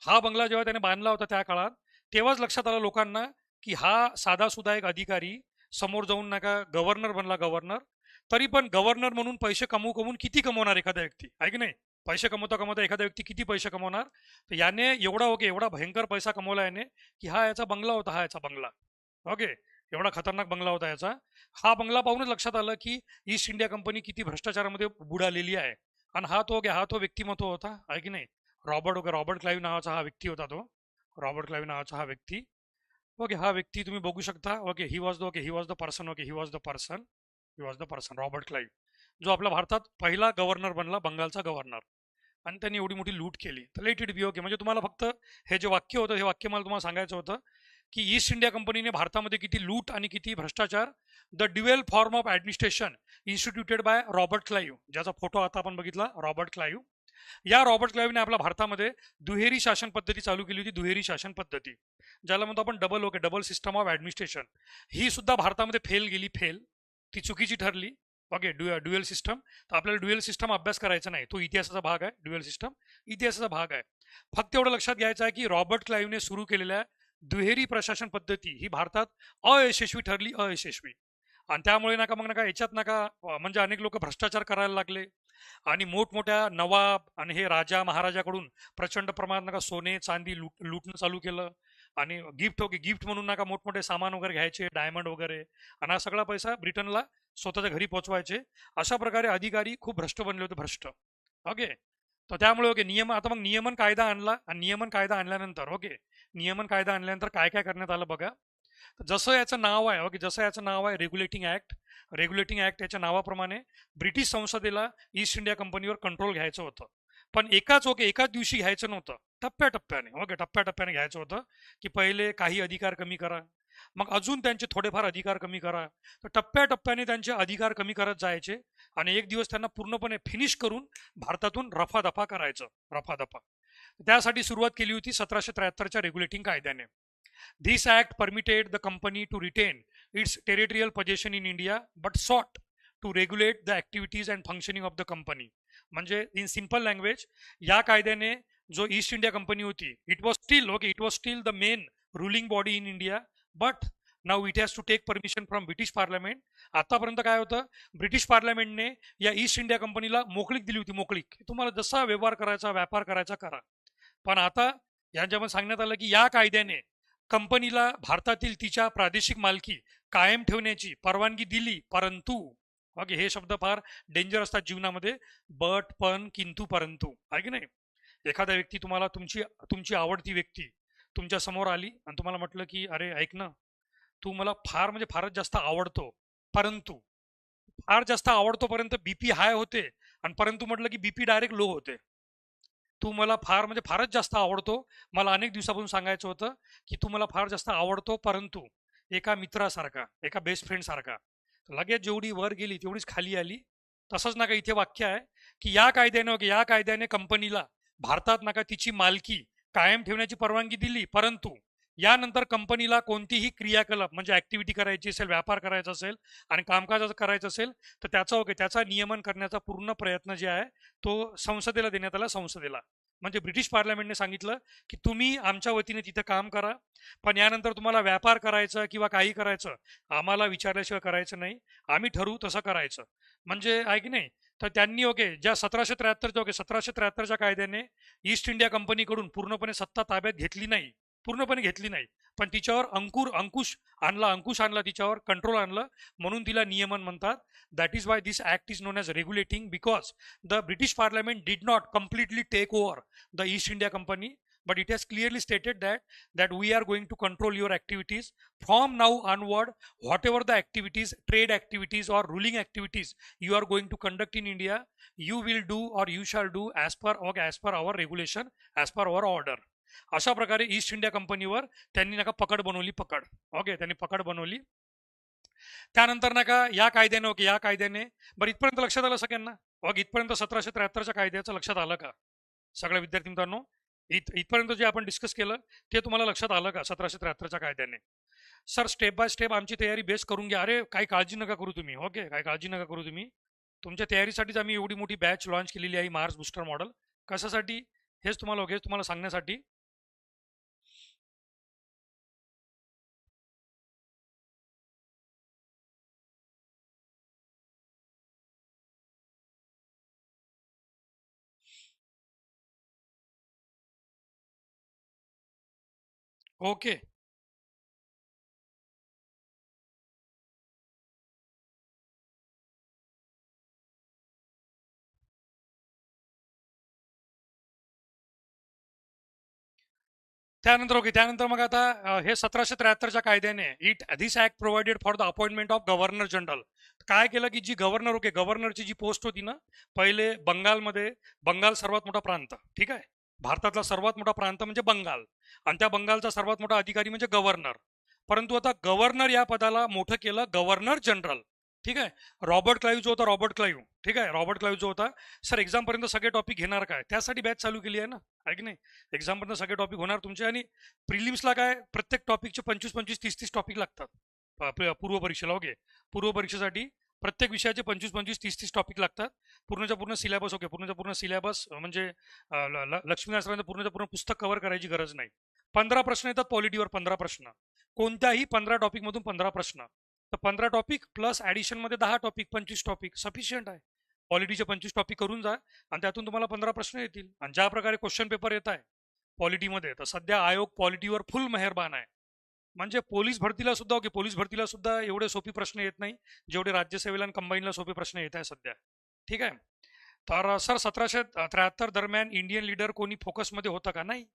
[SPEAKER 1] हा बंगला जेव्हा त्याने बांधला होता त्या काळात, तेव्हाच लक्षात आलं लोकांना की हा साधा सुद्धा एक अधिकारी समोर जाऊन नका गव्हर्नर बनला, गव्हर्नर. तरी पण गव्हर्नर म्हणून पैसे कमवून किती कमवणार एखादा व्यक्ती, आहे की नाही. पैसे कमवता एखादा व्यक्ती किती पैसे कमवणार. तर याने एवढा भयंकर पैसा कमवला याने, की हा याचा बंगला होता, हा याचा बंगला ओके, एवढा खतरनाक बंगला होता याचा. हा बंगला पाहूनच लक्षात आलं की ईस्ट इंडिया कंपनी किती भ्रष्टाचारामध्ये बुडालेली आहे. आणि हा तो व्यक्तिमत्व होता, आहे की नाही. रॉबर्ट क्लाइव्ह नावाचा हा व्यक्ती होता. तो रॉबर्ट क्लाइव्ह नावाचा हा व्यक्ती ओके, हा व्यक्ती तुम्ही बघू शकता. Okay he was the person okay, he was the person Robert Clive, जो आपल्या भारतात पहिला गव्हर्नर बनला, बंगालचा गव्हर्नर. आणि त्यांनी एवढी मोठी लूट केली. तर लेट इट बी ओके. म्हणजे तुम्हाला फक्त हे जे वाक्य होतं, हे वाक्य मला तुम्हाला सांगायचं होतं की ईस्ट इंडिया कंपनीने भारतामध्ये किती लूट आणि किती भ्रष्टाचार, the dual form of administration instituted by Robert Clive, ज्याचा फोटो आता आपण बघितला, रॉबर्ट क्लाइव्ह. या रॉबर्ट क्लाइव्हने आपल्या भारतामध्ये दुहेरी शासन पद्धती चालू केली होती. दुहेरी शासन पद्धती ज्याला म्हणतो आपण डबल सिस्टम ऑफ ऍडमिनिस्ट्रेशन, ही सुद्धा भारतामध्ये फेल, ती चुकीची ठरली ओके. ड्युएल सिस्टम, तर आपल्याला ड्युएल सिस्टम अभ्यास करायचा नाही, तो इतिहासाचा भाग आहे. ड्युएल सिस्टम इतिहासाचा भाग आहे. फक्त एवढं लक्षात घ्यायचं आहे की रॉबर्ट क्लाइव्हने सुरू केलेल्या दुहेरी प्रशासन पद्धती ही भारतात अयशस्वी ठरली, अयशस्वी. आणि त्यामुळे नका याच्यात म्हणजे अनेक लोक भ्रष्टाचार करायला लागले, आणि मोठमोठ्या नवाब आणि हे राजा महाराजाकडून प्रचंड प्रमाणात सोने चांदी लुटणं चालू केलं. आणि गिफ्ट म्हणून मोठमोठे सामान वगैरे घ्यायचे, डायमंड वगैरे, आणि हा सगळा पैसा ब्रिटनला स्वतःच्या घरी पोहोचवायचे. अशा प्रकारे अधिकारी खूप भ्रष्ट बनले होते, भ्रष्ट ओके. तर त्यामुळे ओके आता मग नियमन कायदा आणला, आणि नियमन कायदा आणल्यानंतर ओके, नियमन कायदा आणल्यानंतर काय काय करण्यात आलं बघा. जसं याचं नाव आहे ओके, जसं याचं नाव आहे रेग्युलेटिंग ऍक्ट, याच्या नावाप्रमाणे ब्रिटिश संसदेला ईस्ट इंडिया कंपनीवर कंट्रोल घ्यायचं होतं. पण एकाच दिवशी घ्यायचं नव्हतं, टप्प्याटप्प्याने घ्यायचं होतं. की पहिले काही अधिकार कमी करा, मग अजून त्यांचे थोडेफार अधिकार कमी करा. तर टप्प्याटप्प्याने त्यांचे अधिकार कमी करत जायचे, आणि एक दिवस त्यांना पूर्णपणे फिनिश करून भारतातून रफादफा करायचं, रफादफा. त्यासाठी सुरुवात केली होती 1773च्या रेग्युलेटिंग कायद्याने. This act permitted the company to retain its territorial possession in India, but sought to regulate the activities and functioning of the company. म्हणजे इन सिंपल लँग्वेज, या कायद्याने जो ईस्ट इंडिया कंपनी होती, it was still the main ruling body in India, but now it has to take permission from British parliament. आतापर्यंत काय होतं, British पार्लमेंटने या east India कंपनीला मोकळीक दिली होती, मोकळीक, तुम्हाला जसा व्यापार करायचा करा. पण आता यांच्यामध्ये सांगण्यात आलं की या कायद्याने कंपनीला भारतातील तिच्या प्रादेशिक मालकी कायम ठेवण्याची परवानगी दिली, परंतु ओके, हे शब्द फार डेंजर असतात जीवनामध्ये. बट, पण, किंतु, परंतु, आहे की नाही. एखादा व्यक्ती तुम्हाला तुमची तुमची आवडती व्यक्ती तुमच्या समोर आली आणि तुम्हाला म्हटलं की अरे ऐक ना, तू मला फार म्हणजे फारच जास्त आवडतो, परंतु फार जास्त आवडतो पर्यंत बीपी हाय होते, आणि परंतु म्हटलं की बीपी डायरेक्ट लो होते. तू मला फार म्हणजे फारच जास्त आवडतो, मला अनेक दिवसापासून सांगायचं होतं की तू मला फार जास्त आवडतो, परंतु एका मित्रासारखा, एका बेस्ट फ्रेंड सारखा. लगेच जेवढी वर गेली तेवढीच खाली आली. तसंच नका इथे वाक्य आहे की या कायद्याने कंपनीला भारतात नका तिची मालकी कायम ठेवण्याची परवानगी दिली, परंतु यानंतर कंपनीला कोणतीही क्रियाकलाप म्हणजे ऍक्टिव्हिटी करायची असेल, व्यापार करायचा असेल आणि कामकाज करायचं असेल तर त्याचा नियमन करण्याचा पूर्ण प्रयत्न जे आहे तो संसदेला देण्यात आला. संसदेला म्हणजे ब्रिटिश पार्लमेंटने सांगितलं की तुम्ही आमच्या वतीने तिथं काम करा, पण यानंतर तुम्हाला व्यापार करायचं किंवा काही करायचं आम्हाला विचारल्याशिवाय करायचं नाही, आम्ही ठरवू तसं करायचं. म्हणजे आहे की नाही. तर त्यांनी ओके ज्या 1773च्या कायद्याने ईस्ट इंडिया कंपनीकडून पूर्णपणे सत्ता ताब्यात घेतली नाही, पूर्णपणे घेतली नाही, पण तिच्यावर अंकुश आणला, तिच्यावर कंट्रोल आणलं, म्हणून तिला नियमन म्हणतात. That is why this act is known as regulating, because the British parliament did not completely take over the East India Company, but it has clearly stated that we are going to control your activities from now onward. Whatever the activities, trade activities or ruling activities you are going to conduct in India, you will do or you shall do as per our regulation, as per our order. अशा प्रकारे east India कंपनीवर त्यांनी नका पकड बनवली, त्यांनी पकड बनवली. त्यानंतर नका या कायद्याने बरं इथपर्यंत लक्षात आलं सगळ्यांना. इथपर्यंत 1773च्या कायद्याचं लक्षात आलं का सगळ्या विद्यार्थी मित्रांनो? इथपर्यंत जे आपण डिस्कस केलं ते तुम्हाला लक्षात आलं का 1773च्या कायद्याने? सर स्टेप बाय स्टेप आमची तयारी बेस करून घ्या. अरे काही काळजी नका करू तुम्ही, काही काळजी नका करू तुम्ही. तुमच्या तयारीसाठीच आम्ही एवढी मोठी बॅच लॉन्च केलेली आहे, मार्स बूस्टर मॉडेल. कशासाठी? हेच तुम्हाला सांगण्यासाठी. ओके, त्यानंतर मग आता हे 1773च्या कायद्याने this act provided for the appointment of governor general. काय केलं की जी गव्हर्नरची जी पोस्ट होती ना, पहिले बंगाल सर्वात मोठा प्रांत, ठीक आहे, भारतातला सर्वात मोठा प्रांत म्हणजे बंगाल, आणि त्या बंगालचा सर्वात मोठा अधिकारी म्हणजे गव्हर्नर. परंतु आता गव्हर्नर या पदाला मोठं केलं गव्हर्नर जनरल, ठीक आहे. रॉबर्ट क्लाईव्ह जो होता, रॉबर्ट क्लाईव्ह जो होता, सर एक्झाम पर्यंत सगळे टॉपिक घेणार काय, त्यासाठी बॅच चालू केली आहे ना, आहे की नाही. एक्झाम पर्यंत सगळे टॉपिक होणार तुमचे, आणि प्रिलिम्सला काय प्रत्येक टॉपिकचे 25-25, 30-30 टॉपिक लागतात. पूर्व परीक्षेला पूर्व परीक्षेसाठी प्रत्येक विषयाचे 25-25, 30-30 टॉपिक लागतात. पूर्णच्या पूर्ण सिलेबस म्हणजे लक्ष्मीनारायण सरांचं पूर्ण पुस्तक कव्हर करायची गरज नाही. 15 प्रश्न येतात पॉलिटीवर, 15 प्रश्न, कोणत्याही 15 टॉपिक मधून 15 प्रश्न, तर 15 टॉपिक प्लस ऍडिशन मध्ये 10 टॉपिक, 25 टॉपिक सफिशियंट आहे. पॉलिटीचे 25 टॉपिक करून जा आणि त्यातून तुम्हाला 15 प्रश्न येतील. आणि ज्या प्रकारे क्वेश्चन पेपर येत आहे पॉलिटीमध्ये, तर सध्या आयोग पॉलिटीवर फुल मेहरबान आहे. म्हणजे पोलीस भरतीला सुद्धा एवढे सोपी प्रश्न येत नाही जेवढे राज्यसेवेला आणि कंबाईनला सोपे प्रश्न येत आहे सध्या, ठीक आहे. तर सर 1773 दरम्यान इंडियन लीडर कोणी फोकसमध्ये होतं का? नाही.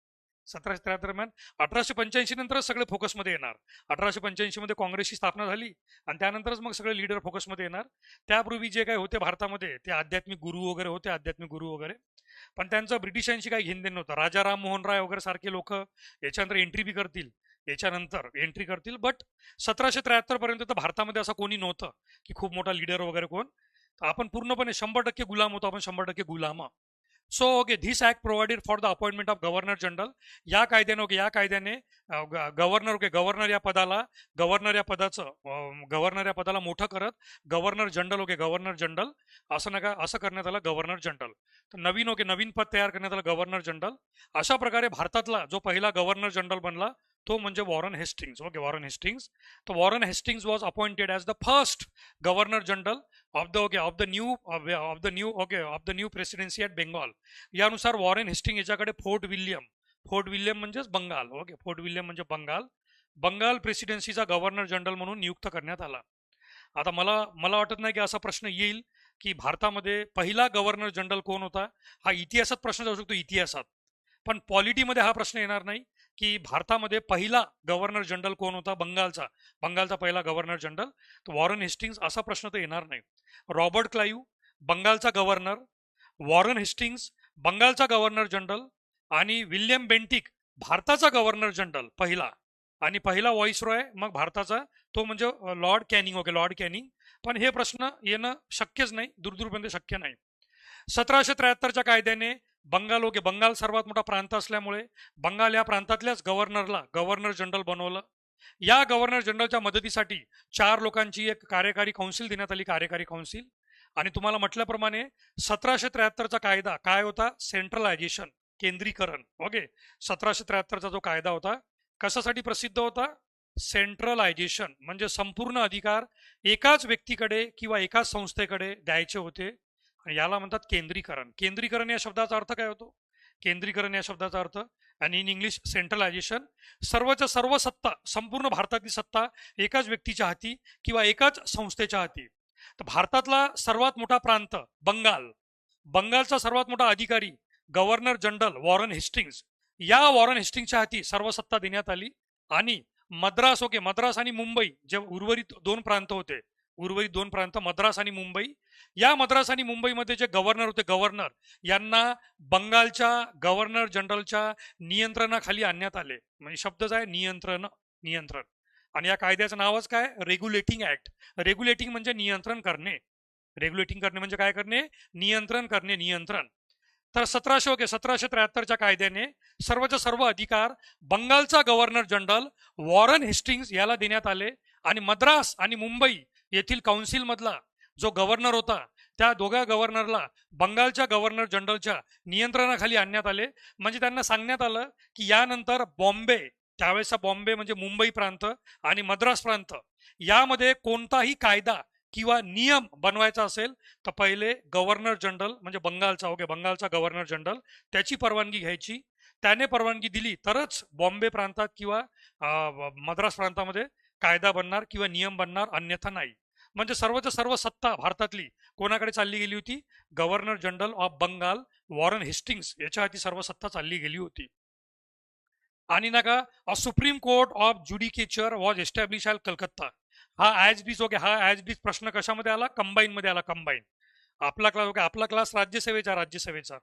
[SPEAKER 1] 1773 दरम्यान 1885 नंतरच सगळे फोकसमध्ये येणार. 1885 मध्ये काँग्रेसची स्थापना झाली आणि त्यानंतरच मग सगळे लीडर फोकसमध्ये येणार. त्यापूर्वी जे काही होते भारतामध्ये ते आध्यात्मिक गुरु वगैरे, पण त्यांचं ब्रिटिशांशी काही घेणदेण नव्हतं. राजा राम मोहन राय वगैरे सारखे लोक याच्यानंतर एंट्री करतील, बट 1773 पर्यंत तर भारतामध्ये असं कोणी नव्हतं की खूप मोठा लीडर वगैरे कोण. आपण पूर्णपणे 100% गुलाम होतो, आपण 100% गुलाम. So this act provided for the appointment of governor general. या कायद्याने गव्हर्नर या पदाला मोठं करत गव्हर्नर जनरल असं करण्यात आलं गव्हर्नर जनरल. तर नवीन पद तयार करण्यात आलं गव्हर्नर जनरल. अशा प्रकारे भारतातला जो पहिला गव्हर्नर जनरल बनला तो म्हणजे वॉरन हेस्टिंग्स. तर Warren Hastings was appointed as the first governor general of the new presidency at Bengal. यानुसार वॉरेन हेस्टिंग याच्याकडे फोर्ट विल्यम म्हणजेच बंगाल, फोर्ट विल्यम म्हणजे बंगाल, बंगाल प्रेसिडेन्सीचा गव्हर्नर जनरल म्हणून नियुक्त करण्यात आला. आता मला मला वाटत नाही की असा प्रश्न येईल की भारतामध्ये पहिला गव्हर्नर जनरल कोण होता. हा इतिहासात प्रश्न जाऊ शकतो, इतिहासात, पण पॉलिटीमध्ये हा प्रश्न येणार नाही की भारतामध्ये पहिला गव्हर्नर जनरल कोण होता बंगालचा. बंगालचा पहिला गव्हर्नर जनरल तर वॉरन हेस्टिंग्स, असा प्रश्न तर येणार नाही. रॉबर्ट क्लाइव्ह बंगालचा गव्हर्नर, वॉरन हेस्टिंग्स बंगालचा गव्हर्नर जनरल आणि विल्यम बेंटिक भारताचा गव्हर्नर जनरल पहिला, आणि पहिला व्हॉइस रॉय मग भारताचा तो म्हणजे Lord Canning. Okay, Lord Canning. पण हे प्रश्न येणं शक्यच नाही, दूरपर्यंत शक्य नाही. 1773च्या कायद्याने बंगाल, ओके, बंगाल सर्वात मोठा प्रांत असल्यामुळे बंगाल या प्रांतातल्याच गव्हर्नरला गव्हर्नर जनरल बनवलं. या गव्हर्नर जनरलच्या मदतीसाठी 4 लोकांची एक कार्यकारी कौन्सिल देण्यात आली, कार्यकारी कौन्सिल. आणि तुम्हाला म्हटल्याप्रमाणे 1773चा कायदा काय होता, सेंट्रलायझेशन, केंद्रीकरण. ओके, 1773चा जो कायदा होता कशासाठी प्रसिद्ध होता, सेंट्रलायझेशन, म्हणजे संपूर्ण अधिकार एकाच व्यक्तीकडे किंवा एकाच संस्थेकडे द्यायचे होते. याला म्हणतात केंद्रीकरण. केंद्रीकरण या शब्दाचा अर्थ काय होतो, केंद्रीकरण या शब्दाचा अर्थ, आणि इन इंग्लिश सेंट्रलायझेशन, सर्वच्या सर्व सत्ता, संपूर्ण भारतातली सत्ता एकाच व्यक्तीच्या हाती किंवा एकाच संस्थेच्या हाती. तर भारतातला सर्वात मोठा प्रांत बंगाल, बंगालचा सर्वात मोठा अधिकारी गव्हर्नर जनरल वॉरन हेस्टिंग्स, या वॉरन हेस्टिंग्सच्या हाती सर्व सत्ता देण्यात आली. आणि मद्रास, ओके, मद्रास आणि मुंबई जे उर्वरित 2 प्रांत होते, उर्वरित 2 प्रांत मद्रास आणि मुंबई, या मद्रास आणि मुंबईमध्ये जे गव्हर्नर होते, गव्हर्नर यांना बंगालच्या गव्हर्नर जनरलच्या नियंत्रणाखाली आणण्यात आले. म्हणजे शब्दच आहे नियंत्रण, नियंत्रण. आणि या कायद्याचं नावच काय, रेग्युलेटिंग ऍक्ट. रेग्युलेटिंग म्हणजे नियंत्रण करणे, रेग्युलेटिंग करणे म्हणजे काय करणे, नियंत्रण करणे, नियंत्रण. तर 1773च्या कायद्याने सर्वच्या सर्व अधिकार बंगालचा गव्हर्नर जनरल वॉरन हेस्टिंग्स याला देण्यात आले. आणि मद्रास आणि मुंबई येथील काउन्सिल मधला जो गव्हर्नर होता त्या दोघा गव्हर्नरला बंगालच्या गव्हर्नर जनरलच्या नियंत्रणाखाली आणण्यात आले. म्हणजे त्यांना सांगण्यात आलं की यानंतर बॉम्बे, त्यावेळेचा बॉम्बे म्हणजे मुंबई प्रांत आणि मद्रास प्रांत, यामध्ये कोणताही कायदा किंवा नियम बनवायचा असेल तर पहिले गव्हर्नर जनरल म्हणजे बंगालचा, ओके, बंगालचा गव्हर्नर जनरल त्याची परवानगी घ्यायची. त्याने परवानगी दिली तरच बॉम्बे प्रांतात किंवा मद्रास प्रांतामध्ये कायदा बनणार किंवा नियम बनणार, अन्यथा नाही. म्हणजे सर्वच्या सर्व सत्ता भारतातली कोणाकडे चालली गेली होती, governor general of Bengal Warren Hastings याच्या हाती सर्व सत्ता चालली गेली होती. आणि नका a supreme court of judicature was establish at Calcutta. हा ॲज बीज, ओके, हा ॲज बीज प्रश्न कशामध्ये आला, कंबाईन मध्ये आला, कंबाईन. आपला क्लास, ओके, आपला क्लास राज्यसेवेचा, राज्यसेवेचा.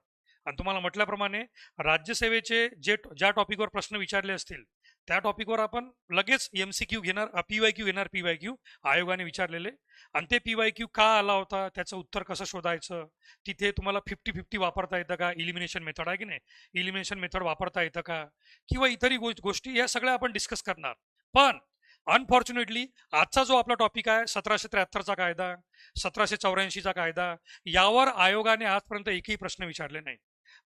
[SPEAKER 1] आणि तुम्हाला म्हटल्याप्रमाणे राज्यसेवेचे जे ज्या टॉपिकवर प्रश्न विचारले असतील त्या टॉपिकवर आपण लगेच MCQ घेणार, PYQ घेणार, PYQ आयोगाने विचारलेले. आणि ते PYQ का आला होता, त्याचं उत्तर कसं शोधायचं, तिथे तुम्हाला 50-50 वापरता येतं का, इलिमिनेशन मेथड आहे की नाही, इलिमिनेशन मेथड वापरता येतं का, किंवा इतरही गोष्टी, या सगळ्या आपण डिस्कस करणार. पण अनफॉर्च्युनेटली आजचा जो आपला टॉपिक आहे 1773चा कायदा, 1784चा कायदा, यावर आयोगाने आजपर्यंत एकही प्रश्न विचारले नाही.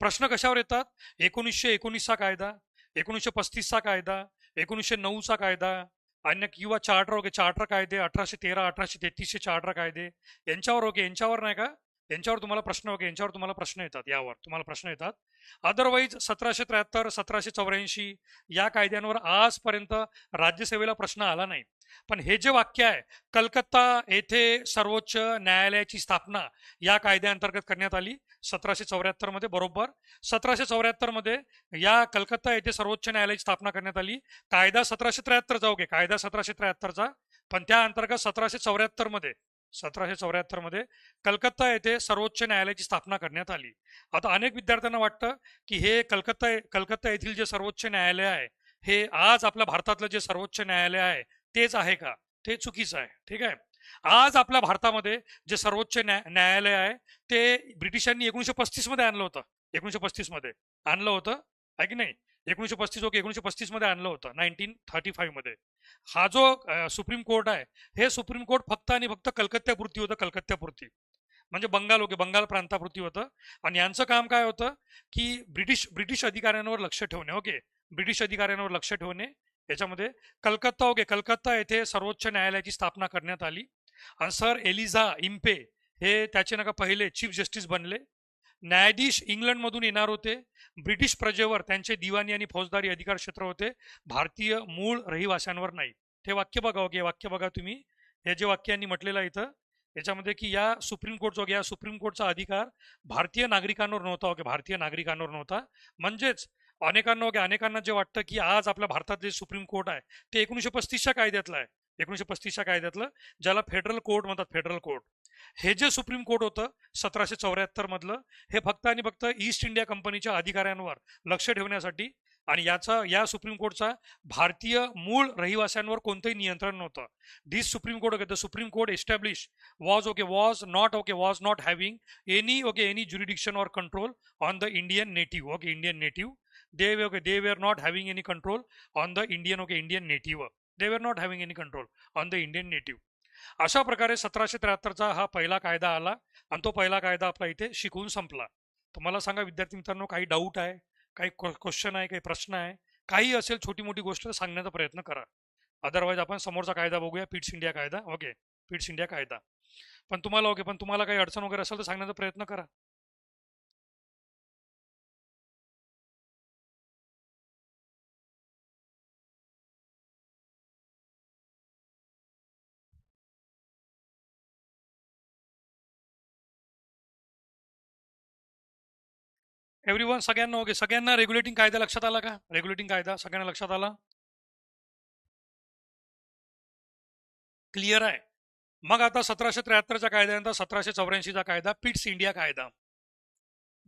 [SPEAKER 1] प्रश्न कशावर येतात, 1919चा कायदा, 1935चा कायदा, 1909चा कायदा, अन्य किंवा चार्टर, ओके, चार्टर कायदे 1813, 1833चे चार्टर कायदे, यांच्यावर, ओके, यांच्यावर नाही का, यांच्यावर तुम्हाला प्रश्न, ओके, यांच्यावर तुम्हाला प्रश्न येतात, यावर तुम्हाला प्रश्न येतात. अदरवाईज 1773, 1784 या कायद्यांवर आजपर्यंत राज्यसेवेला प्रश्न आला नाही. पण हे जे वाक्य आहे, कलकत्ता येथे सर्वोच्च न्यायालयाची स्थापना या कायद्याअंतर्गत करण्यात आली 1774 मध्ये, बरोबर 1774 मध्ये या कलकत्ता येथे सर्वोच्च न्यायालयाची स्थापना करण्यात आली. कायदा 1773चा, ओके, कायदा 1773चा, पण त्या अंतर्गत 1774 मध्ये कलकत्ता येथे सर्वोच्च न्यायालयाची स्थापना करण्यात आली. आता अनेक विद्यार्थ्यांना वाटतं की हे कलकत्ता येथील जे सर्वोच्च न्यायालय आहे हे आज आपल्या भारतातलं जे सर्वोच्च न्यायालय आहे तेच आहे का, ते चुकीचं आहे. ठीक आहे, आज आपल्या भारतामध्ये जे सर्वोच्च न्यायालय आहे ते ब्रिटिशांनी 1935 मध्ये आणलं होतं, 1935 मध्ये आणलं होतं आहे की नाही, 1935, ओके, 1935 मध्ये आणलं होतं, 1935 मध्ये. हा जो सुप्रीम कोर्ट आहे हे सुप्रीम कोर्ट फक्त आणि फक्त कलकत्त्यापुरती होतं, कलकत्त्यापुरती, म्हणजे बंगाल, ओके, बंगाल प्रांतापुरती होतं. आणि यांचं काम काय होतं की ब्रिटिश अधिकाऱ्यांवर लक्ष ठेवणे, ओके, ब्रिटिश अधिकाऱ्यांवर लक्ष ठेवणे. याच्यामध्ये कलकत्ता, ओके, कलकत्ता येथे सर्वोच्च न्यायालयाची स्थापना करण्यात आली. आणि सर एलिझा इम्पे हे त्याचे नका पहिले चीफ जस्टिस बनले. न्यायाधीश इंग्लंडमधून येणार होते. ब्रिटिश प्रजेवर त्यांचे दिवाणी आणि फौजदारी अधिकार क्षेत्र होते, भारतीय मूळ रहिवाशांवर नाही. हे वाक्य बघा, ओके, वाक्य बघा तुम्ही. हे जे वाक्य यांनी म्हटलेलं आहे इथं याच्यामध्ये की या सुप्रीम कोर्टचा या सुप्रीम कोर्टचा अधिकार भारतीय नागरिकांवर नव्हता, ओके, भारतीय नागरिकांवर नव्हता. म्हणजेच अनेकांना, ओके, अनेकांना जे वाटतं की आज आपल्या भारतात जे सुप्रीम कोर्ट आहे ते 1935च्या कायद्यातलं आहे, 1935च्या कायद्यातलं, ज्याला फेडरल कोर्ट म्हणतात, फेडरल कोर्ट. हे जे सुप्रीम कोर्ट होतं 1774 मधलं, हे फक्त आणि फक्त ईस्ट इंडिया कंपनीच्या अधिकाऱ्यांवर लक्ष ठेवण्यासाठी, आणि या सुप्रीम कोर्टचा भारतीय मूळ रहिवाशांवर कोणतंही नियंत्रण नव्हतं. This supreme court, okay, the supreme court establish was not having any jurisdiction or control on the Indian native, okay, Indian native. they were not having any control on the Indian, okay, Indian native. They were not having any control on the Indian native. अशा प्रकारे 1773चा हा पहिला कायदा आला आणि तो पहिला कायदा आपला इथे शिकवून संपला. तुम्हाला सांगा विद्यार्थी मित्रांनो, काही डाऊट आहे, काही क्वेश्चन आहे, काही प्रश्न आहे, काही असेल छोटी मोठी गोष्ट सांगण्याचा प्रयत्न करा. अदरवाईज आपण समोरचा कायदा बघूया, पिट्स इंडिया कायदा, ओके, पिट्स इंडिया कायदा. पण तुम्हाला काही अडचण वगैरे असेल तर सांगण्याचा प्रयत्न करा. एव्हरीवन, सगळ्यांना, ओके, सगळ्यांना रेग्युलेटिंग कायदा लक्षात आला का? रेग्युलेटिंग कायदा सगळ्यांना लक्षात आला? क्लिअर आहे. मग आता 1773च्या कायद्यानंतर 1784चा कायदा, पिट्स इंडिया कायदा.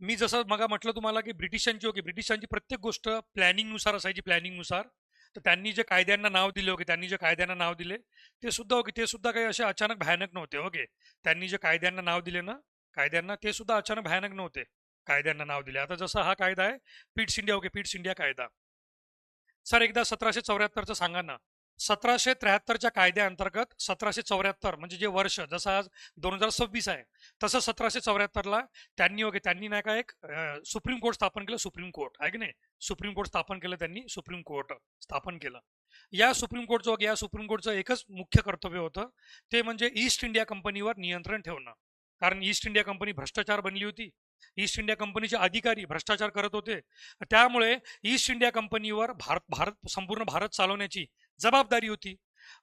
[SPEAKER 1] मी जसं मग म्हटलं तुम्हाला की ब्रिटिशांची, ओके, ब्रिटिशांची प्रत्येक गोष्ट प्लॅनिंगनुसार असायची, प्लॅनिंगनुसार. तर त्यांनी जे कायद्यांना नाव दिले, ओके, त्यांनी जे कायद्यांना नाव दिले ते सुद्धा, ओके, ते सुद्धा काही असे अचानक भयानक नव्हते, ओके. त्यांनी जे कायद्यांना नाव दिले ना, कायद्यांना, ते सुद्धा अचानक भयानक नव्हते. कायद्यांना नाव दिले. आता जसं हा कायदा आहे Pitt's India, okay, Pitt's India कायदा. सर एकदा 1774चं सांगा ना. 1773च्या कायद्याअंतर्गत 1774 म्हणजे जे वर्ष, जसं आज 2026 आहे तसं 1774ला त्यांनी, ओके, त्यांनी नाही का एक सुप्रीम कोर्ट स्थापन केलं. सुप्रीम कोर्ट आहे की नाही, सुप्रीम कोर्ट स्थापन केलं त्यांनी, सुप्रीम कोर्ट स्थापन केलं. या सुप्रीम कोर्टचं, ओके, या सुप्रीम कोर्टचं एकच मुख्य कर्तव्य होतं, ते म्हणजे ईस्ट इंडिया कंपनीवर नियंत्रण ठेवणं. कारण ईस्ट इंडिया कंपनी भ्रष्टाचार बनली होती, ईस्ट इंडिया कंपनीचे अधिकारी भ्रष्टाचार करत होते. त्यामुळे ईस्ट इंडिया कंपनीवर संपूर्ण भारत चालवण्याची जबाबदारी होती.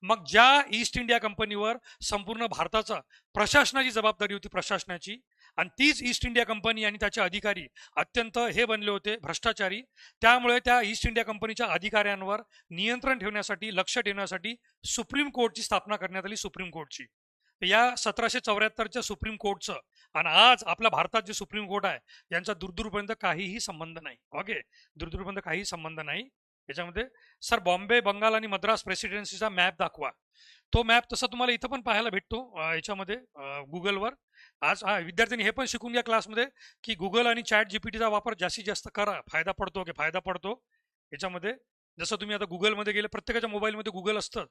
[SPEAKER 1] मग ज्या ईस्ट इंडिया कंपनीवर संपूर्ण भारताचा प्रशासनाची जबाबदारी होती, प्रशासनाची, आणि तीच ईस्ट इंडिया कंपनी आणि त्याचे अधिकारी अत्यंत हे बनले होते, भ्रष्टाचारी. त्यामुळे त्या ईस्ट इंडिया कंपनीच्या अधिकाऱ्यांवर नियंत्रण ठेवण्यासाठी, लक्ष ठेवण्यासाठी सुप्रीम कोर्टची स्थापना करण्यात आली, सुप्रीम कोर्टची. या 1774च्या सुप्रीम कोर्टचं आणि आज आपल्या भारतात जे सुप्रीम कोर्ट आहे यांचा दूरदूरपर्यंत काहीही संबंध नाही, ओके, दूरदूरपर्यंत काही संबंध नाही याच्यामध्ये. सर बॉम्बे, बंगाल आणि मद्रास प्रेसिडेन्सीचा मॅप दाखवा. तो मॅप तसा तुम्हाला इथं पण पाहायला भेटतो याच्यामध्ये, गुगलवर. आज विद्यार्थ्यांनी हे पण शिकून घ्या क्लासमध्ये की गुगल आणि चॅट जीपीटीचा वापर जास्तीत जास्त करा, फायदा पडतो, ओके, फायदा पडतो याच्यामध्ये. जसं तुम्ही आता गुगलमध्ये गेले, प्रत्येकाच्या मोबाईलमध्ये गुगल असतं,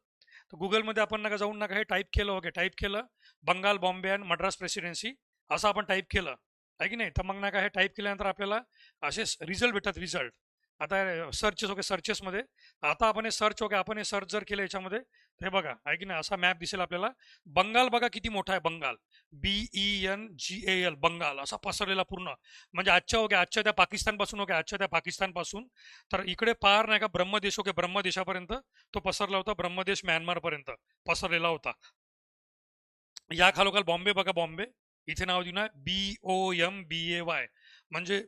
[SPEAKER 1] तर गुगलमध्ये आपण नका जाऊन नका हे टाईप केलं, ओके, टाईप केलं बंगाल, बॉम्बे अँड मद्रास प्रेसिडेन्सी असं आपण टाईप केलं आहे की नाही, तर मग नका हे टाईप केल्यानंतर आपल्याला असे रिझल्ट भेटतात, रिझल्ट. आता सर्चेस, ओके, सर्चेसमध्ये आता आपण हे सर्च, ओके, आपण हे सर्च जर केलं याच्यामध्ये, हे बघा आहे की नाही, असा मॅप दिसेल आपल्याला. बंगाल बघा किती मोठा आहे, बंगाल, BENGAL, बंगाल असा पसरलेला पूर्ण. म्हणजे आजच्या, ओके, आजच्या त्या पाकिस्तानपासून, ओके, आजच्या त्या पाकिस्तानपासून तर इकडे पार नाही का ब्रह्मदेश, ओके, ब्रह्मदेशापर्यंत तो पसरला होता, ब्रह्मदेश म्यानमारपर्यंत पसरलेला होता. या खालोखाल बॉम्बे बघा, बॉम्बे इथे नाव देऊ ना, BOMBAY, म्हणजे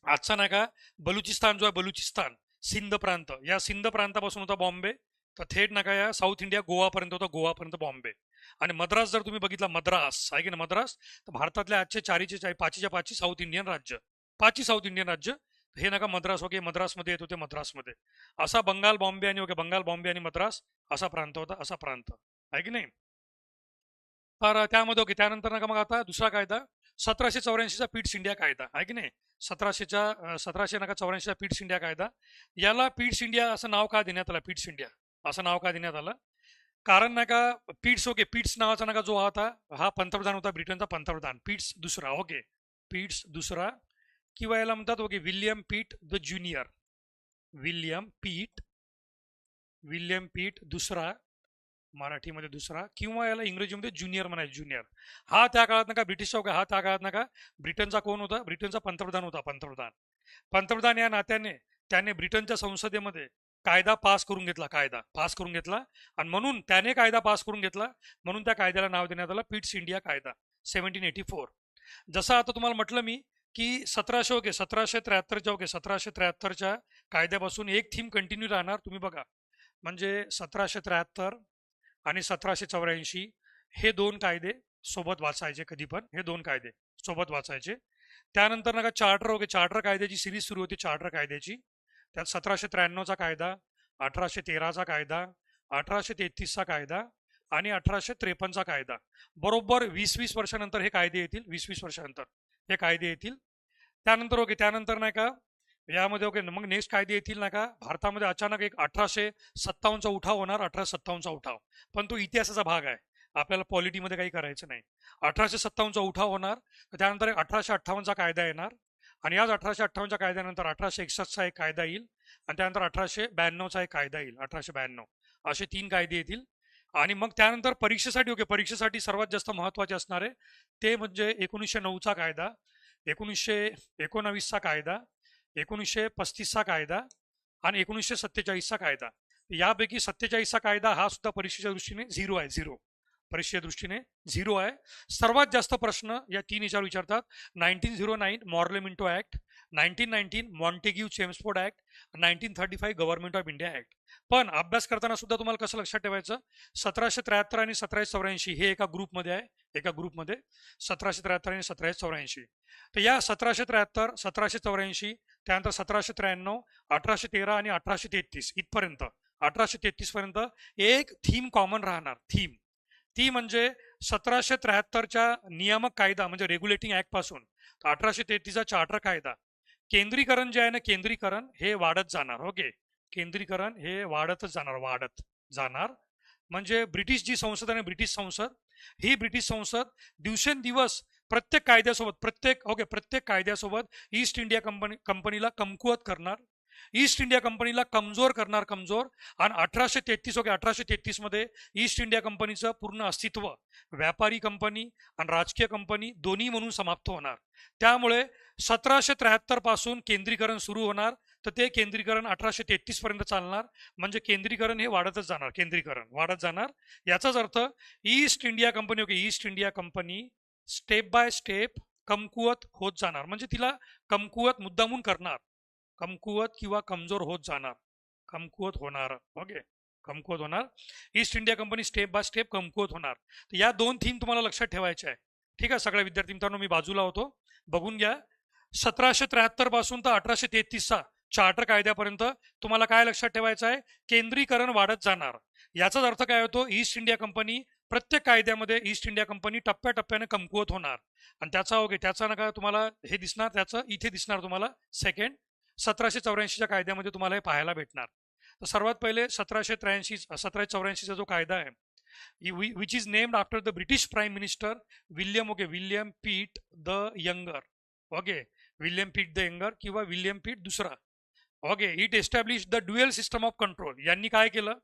[SPEAKER 1] आजचा नाही का बलुचिस्तान जो आहे, बलुचिस्तान, सिंध प्रांत, या सिंध प्रांतापासून होता बॉम्बे. तर थेट नका या साऊथ इंडिया गोवापर्यंत होता, गोवापर्यंत बॉम्बे. आणि मद्रास जर तुम्ही बघितला, मद्रास आहे की ना, मद्रास, तर भारतातल्या आजचे पाचीच्या पाची साऊथ इंडियन राज्य, पाची साऊथ इंडियन राज्य हे नका मद्रास, ओके, मद्रासमध्ये येत होते, मद्रासमध्ये. असा बंगाल, बॉम्बे आणि, ओके, बंगाल, बॉम्बे आणि मद्रास असा प्रांत होता, असा प्रांत आहे की नाही. तर त्यामध्ये, ओके, त्यानंतर नका मग आता दुसरा कायदा 1784चा पिट्स इंडिया कायदा आहे की नाही. 1784चा पिट्स इंडिया कायदा. याला पिट्स इंडिया असं नाव का देण्यात आलं, पिट्स इंडिया असं नाव का देण्यात आलं? कारण नाही का पिट्स, ओके, पिट्स नावाचा नका जो होता, हा पंतप्रधान होता, ब्रिटनचा पंतप्रधान, पिट्स दुसरा, ओके, पिट्स दुसरा, किंवा याला म्हणतात, ओके, विल्यम पीट द ज्युनियर, विल्यम पीट दुसरा मराठीमध्ये दुसरा, किंवा याला इंग्रजीमध्ये ज्युनियर म्हणायचं, ज्युनियर. हा त्या काळात नका ब्रिटिश चौक, हा त्या काळात नका ब्रिटनचा कोण होता, ब्रिटनचा पंतप्रधान होता. पंतप्रधान या नात्याने त्याने ब्रिटनच्या संसदेमध्ये कायदा पास करून घेतला, कायदा पास करून घेतला. आणि म्हणून त्याने कायदा पास करून घेतला, म्हणून त्या कायद्याला नाव देण्यात आलं पिट्स इंडिया कायदा 1784. जसं आता तुम्हाला म्हटलं मी की 1773च्या कायद्यापासून एक थीम कंटिन्यू राहणार. तुम्ही बघा, म्हणजे 1773 आणि 1784 हे दोन कायदे सोबत वाचायचे, कधी पण हे दोन कायदे सोबत वाचायचे. त्यानंतर नका चार्टर कायद्याची सिरीज सुरू होती, चार्टर कायद्याची. त्यात 1793चा कायदा, 1813चा कायदा, 1833चा कायदा आणि 1853चा कायदा. बरोबर 20-20 वर्षानंतर हे कायदे येतील, 20-20 वर्षानंतर हे कायदे येतील. त्यानंतर नाही का यामध्ये मग नेक्स्ट कायदे येतील ना का भारतामध्ये. अचानक एक 1857चा उठाव होणार, 1857चा उठाव. पण तो इतिहासाचा भाग आहे, आपल्याला पॉलिटीमध्ये काही करायचं नाही. 1857चा उठाव होणार, त्यानंतर 1858चा कायदा येणार, आणि याच 1858च्या कायद्यानंतर 1861चा एक कायदा येईल, आणि त्यानंतर 1892चा एक कायदा येईल, 1892. असे 3 कायदे येतील. आणि मग त्यानंतर परीक्षेसाठी सर्वात जास्त महत्वाचे असणारे ते म्हणजे 1909चा कायदा, 1919चा कायदा, 1935चा कायदा आणि 1947चा कायदा. यापैकी 47चा कायदा हा सुद्धा परीक्षेच्या दृष्टीने झिरो आहे, परीक्षेच्या दृष्टीने झिरो आहे. सर्वात जास्त प्रश्न या 3 याच्यावर विचारतात. 1909 Morley Minto act, 1919 Montagu Chelmsford act, 1935 government of India act. पण अभ्यास करताना सुद्धा तुम्हाला कसं लक्षात ठेवायचं, 1773 आणि 1784 हे एका ग्रुपमध्ये आहे, 1773 आणि 1784. तर या 1773, 1784, त्यानंतर 1793, 1813 आणि 1833 इथपर्यंत, 1833 पर्यंत एक थीम कॉमन राहणार. ती म्हणजे 1773च्या नियामक कायदा म्हणजे रेग्युलेटिंग ऍक्ट पासून 1833चा चार्टर कायदा. केंद्रीकरण जे आहे ना, केंद्रीकरण हे वाढत जाणार. ओके, केंद्रीकरण हे वाढत जाणार. म्हणजे ब्रिटिश जी संसद आहे, ब्रिटिश संसद दिवसेंदिवस प्रत्येक कायद्यासोबत ईस्ट इंडिया कंपनीला कमकुवत करणार, ईस्ट इंडिया कंपनीला कमजोर. आणि 1833 मध्ये ईस्ट इंडिया कंपनीचं पूर्ण अस्तित्व व्यापारी कंपनी आणि राजकीय कंपनी दोन्ही म्हणून समाप्त होणार. त्यामुळे 1773 पासून केंद्रीकरण सुरू होणार, तर ते केंद्रीकरण 1833 पर्यंत चालणार. म्हणजे केंद्रीकरण हे वाढतच जाणार. याचाच अर्थ east India company step by step कमकुवत होत जाणार. म्हणजे तिला कमकुवत मुद्दामून करणार, कमकुवत किंवा कमजोर होत जाणार, कमकुवत होणार. East India company step by step कमकुवत होणार. तर या 2 थीम तुम्हाला लक्षात ठेवायच्या आहे. ठीक आहे सगळ्या विद्यार्थी मित्रांनो, मी बाजूला होतो, बघून घ्या. 1773 पासून तर 1833चा चार्टर कायद्यापर्यंत तुम्हाला काय लक्षात ठेवायचं आहे, केंद्रीकरण वाढत जाणार. याचाच अर्थ काय होतो, ईस्ट इंडिया कंपनी प्रत्येक कायद्यामध्ये ईस्ट इंडिया कंपनी टप्प्याटप्प्याने कमकुवत होणार. आणि त्याचा नका तुम्हाला हे दिसणार, त्याचं इथे दिसणार तुम्हाला सेकंड 1784च्या कायद्यामध्ये तुम्हाला हे पाहायला भेटणार. तर सर्वात पहिले 1784चा जो कायदा आहे, which is named after the British prime minister William पीट द यंगर. विल्यम पीट द यंगर किंवा विल्यम पीट दुसरा. It establish the dual system of control. यांनी काय केलं,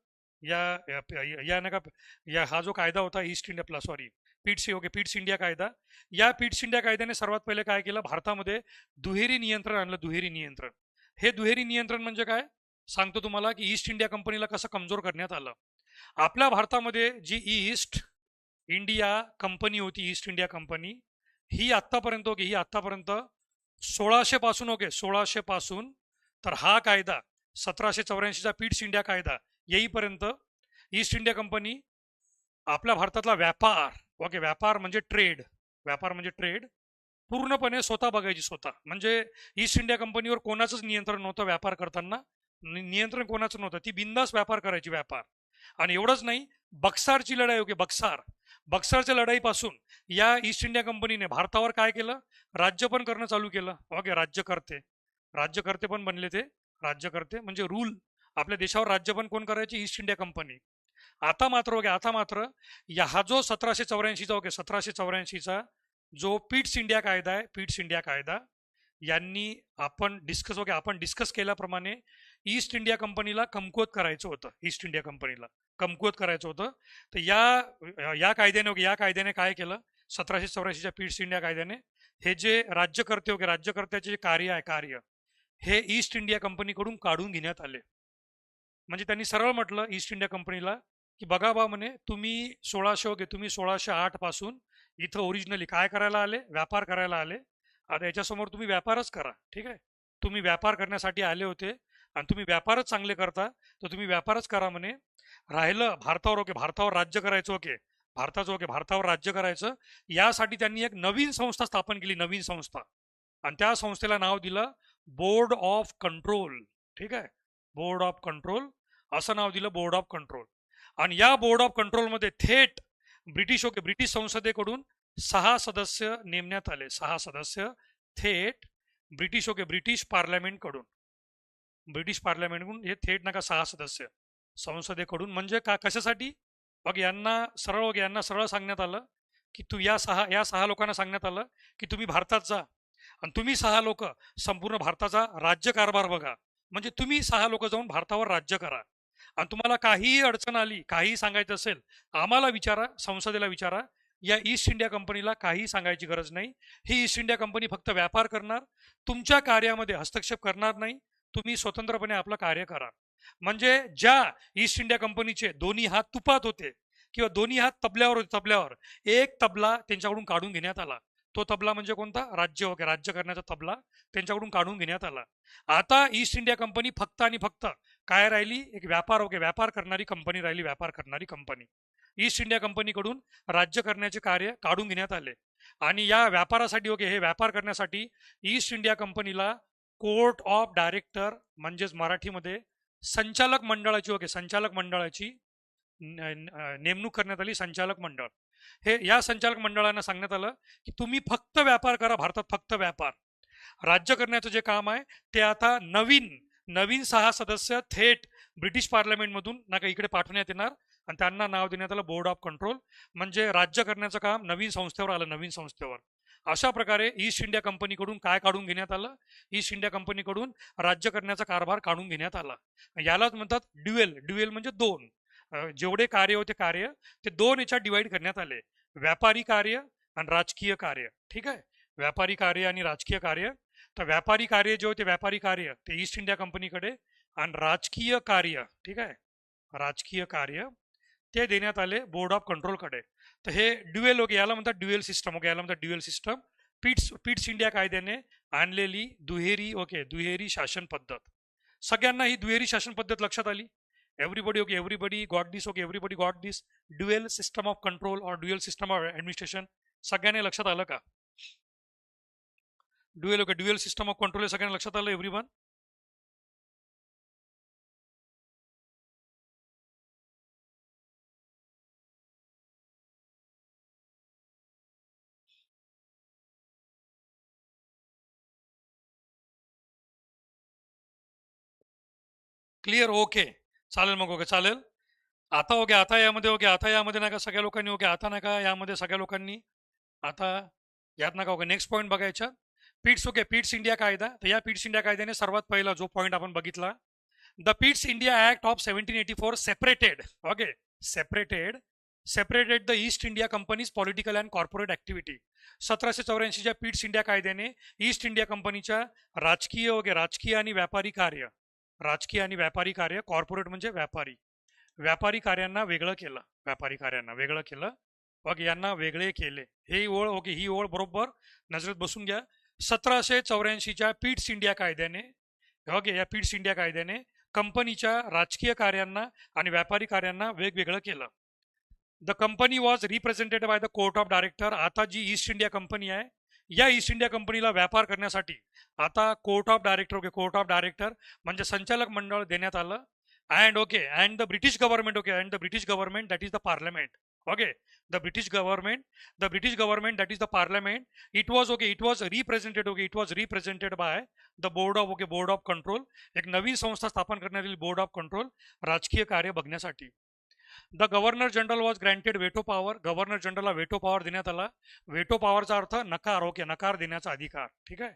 [SPEAKER 1] हा जो कायदा होता ईस्ट इंडिया पिट्स इंडिया कायदा, या पिट्स इंडिया कायद्याने सर्वात पहिले काय केलं, भारतामध्ये दुहेरी नियंत्रण आणलं. हे दुहेरी नियंत्रण म्हणजे काय सांगतो तुम्हाला, की ईस्ट इंडिया कंपनीला कसं कमजोर करण्यात आलं. आपल्या भारतामध्ये जी ईस्ट इंडिया कंपनी होती, ईस्ट इंडिया कंपनी ही आतापर्यंत 1600 पासून तर हा कायदा 1784चा पिट्स इंडिया कायदा येईपर्यंत ईस्ट इंडिया कंपनी आपल्या भारतातला व्यापार म्हणजे ट्रेड पूर्णपणे स्वतः बघायची, स्वतः. म्हणजे ईस्ट इंडिया कंपनीवर कोणाचंच नियंत्रण नव्हतं, व्यापार करताना नियंत्रण कोणाचं नव्हतं. ती बिंदास व्यापार करायची, आणि एवढंच नाही, बक्सारची लढाई बक्सारच्या लढाईपासून या ईस्ट इंडिया कंपनीने भारतावर काय केलं, राज्य पण करणं चालू केलं. राज्यकर्ते पण बनले ते, राज्यकर्ते म्हणजे रूल. आपल्या देशावर राज्य पण कोण करायची, ईस्ट इंडिया कंपनी. आता मात्र हा जो 1784चा जो पिट्स इंडिया कायदा आहे, यांनी आपण डिस्कस केल्याप्रमाणे ईस्ट इंडिया कंपनीला कमकुवत करायचं होतं. ईस्ट इंडिया कंपनीला कमकुवत करायचं होतं. तर या कायद्याने काय केलं, 1784च्या ईस्ट इंडिया कायद्याने हे जे राज्यकर्ते होते, राज्यकर्त्याचे जे कार्य हे ईस्ट इंडिया कंपनीकडून काढून घेण्यात आले. म्हणजे त्यांनी सरळ म्हटलं ईस्ट इंडिया कंपनीला की बघा बा म्हणे, तुम्ही 1608 पासून इथं ओरिजिनली काय करायला आले, व्यापार करायला आले. आता याच्यासमोर तुम्ही व्यापारच करा. ठीक आहे, तुम्ही व्यापार करण्यासाठी आले होते आणि तुम्ही व्यापारच चांगले करता, तर तुम्ही व्यापारच करा म्हणे. राहिलं भारतावर राज्य करायचं भारतावर राज्य करायचं, यासाठी त्यांनी एक नवीन संस्था स्थापन केली, नवीन संस्था. आणि त्या संस्थेला नाव दिलं बोर्ड ऑफ कंट्रोल. ठीक आहे, बोर्ड ऑफ कंट्रोल असं नाव दिलं, बोर्ड ऑफ कंट्रोल. आणि या बोर्ड ऑफ कंट्रोलमध्ये थेट ब्रिटिश संसदेकडून 6 सदस्य नेमण्यात आले. 6 सदस्य थेट ब्रिटिश पार्लमेंटकडून हे थेट नका 6 सदस्य संसदेकडून. म्हणजे कशासाठी? यांना सरळ सांगण्यात आलं की तू या सहा लोकांना सांगण्यात आलं की तुम्ही भारतात जा आणि तुम्ही 6 लोक संपूर्ण भारताचा राज्यकारभार बघा. म्हणजे तुम्ही 6 लोक जाऊन भारतावर राज्य करा. आणि तुम्हाला काहीही अडचण आली, काही सांगायचं असेल, आम्हाला विचारा, संसदेला विचारा. या ईस्ट इंडिया कंपनीला काही सांगायची गरज नाही. ही ईस्ट इंडिया कंपनी फक्त व्यापार करणार, तुमच्या कार्यामध्ये हस्तक्षेप करणार नाही. तुम्ही स्वतंत्रपणे आपलं कार्य करा. म्हणजे ज्या ईस्ट इंडिया कंपनीचे दोन्ही हात तुपात होते किंवा दोन्ही हात तबल्यावर एक तबला त्यांच्याकडून काढून घेण्यात आला. तो तबला म्हणजे कोणता? राज्य करण्याचा तबला त्यांच्याकडून काढून घेण्यात आला. आता ईस्ट इंडिया कंपनी फक्त आणि फक्त काय राहिली? एक व्यापार करणारी कंपनी राहिली, व्यापार करणारी कंपनी. ईस्ट इंडिया कंपनीकडून राज्य करण्याचे कार्य काढून घेण्यात आले. आणि या व्यापारासाठी हे व्यापार करण्यासाठी ईस्ट इंडिया कंपनीला कोर्ट ऑफ डायरेक्टर म्हणजेच मराठीमध्ये संचालक मंडळाची नेमणूक करण्यात आली. संचालक मंडळ, या संचालक मंडळांना सांगण्यात आलं की तुम्ही फक्त व्यापार करा, भारतात फक्त व्यापार. राज्य करण्याचं जे काम आहे ते आता नवीन 6 सदस्य थेट ब्रिटिश पार्लमेंटमधून नका इकडे पाठवण्यात येणार आणि त्यांना नाव देण्यात आलं बोर्ड ऑफ कंट्रोल. म्हणजे राज्य करण्याचं काम नवीन संस्थेवर आलं, नवीन संस्थेवर. अशा प्रकारे ईस्ट इंडिया कंपनीकडून काय काढून घेण्यात आलं? ईस्ट इंडिया कंपनीकडून राज्य करण्याचा कारभार काढून घेण्यात आला. यालाच म्हणतात ड्युएल म्हणजे दोन. जेवढे कार्य होते ते 2 याच्यात डिवाइड करण्यात आले, व्यापारी कार्य आणि राजकीय कार्य. ठीक आहे, व्यापारी कार्य आणि राजकीय कार्य. तर व्यापारी कार्य जे होते ते ईस्ट इंडिया कंपनीकडे आणि राजकीय कार्य, ठीक आहे, राजकीय कार्य ते देण्यात आले बोर्ड ऑफ कंट्रोलकडे. तर हे याला म्हणतात ड्युएल सिस्टम. पीट्स इंडिया कायद्याने आणलेली दुहेरी शासन पद्धत. सगळ्यांना ही दुहेरी शासन पद्धत लक्षात आली? Everybody got this dual system of control और ड्युएल सिस्टम ऑफ ऍडमिनिस्ट्रेशन. सगळ्यांना लक्षात आलं का? ड्युएल सिस्टम ऑफ कंट्रोल हे सगळ्यांना लक्षात आलं? Everyone clear? ओके, चालेल मग. चालेल. आता यामध्ये नका सगळ्या लोकांनी आता नका यामध्ये सगळ्या लोकांनी आता यात नका. नेक्स्ट पॉईंट बघायचा. पीट्स इंडिया कायदा. तर या पीट्स इंडिया कायद्याने सर्वात पहिला जो पॉईंट आपण बघितला, the Pitts India act of 1784 separated the East India company's political and corporate activity. 1784च्या पीट्स इंडिया कायद्याने ईस्ट इंडिया कंपनीच्या राजकीय आणि व्यापारी कार्य, कॉर्पोरेट म्हणजे व्यापारी कार्यांना वेगळं केलं. यांना वेगळे केले. ही ओळ बरोबर नजरेत बसून घ्या. 1784च्या पीट्स इंडिया कायद्याने कंपनीच्या राजकीय कार्यांना आणि व्यापारी कार्यांना वेगवेगळं केलं. The company was represented by the court of director. आता जी ईस्ट इंडिया कंपनी आहे, या ईस्ट इंडिया कंपनीला व्यापार करण्यासाठी आता कोर्ट ऑफ डायरेक्टर म्हणजे संचालक मंडळ देण्यात आलं. and the British government that is the parliament. The British government that is the parliament, it was represented by the board of control. एक नवीन संस्था स्थापन करण्यात बोर्ड ऑफ कंट्रोल राजकीय कार्य बघण्यासाठी. The governor general was granted veto power. Governor जनरलला veto power देण्यात आला. वेटो पॉवरचा अर्थ नकार. नकार देण्याचा अधिकार. ठीक आहे,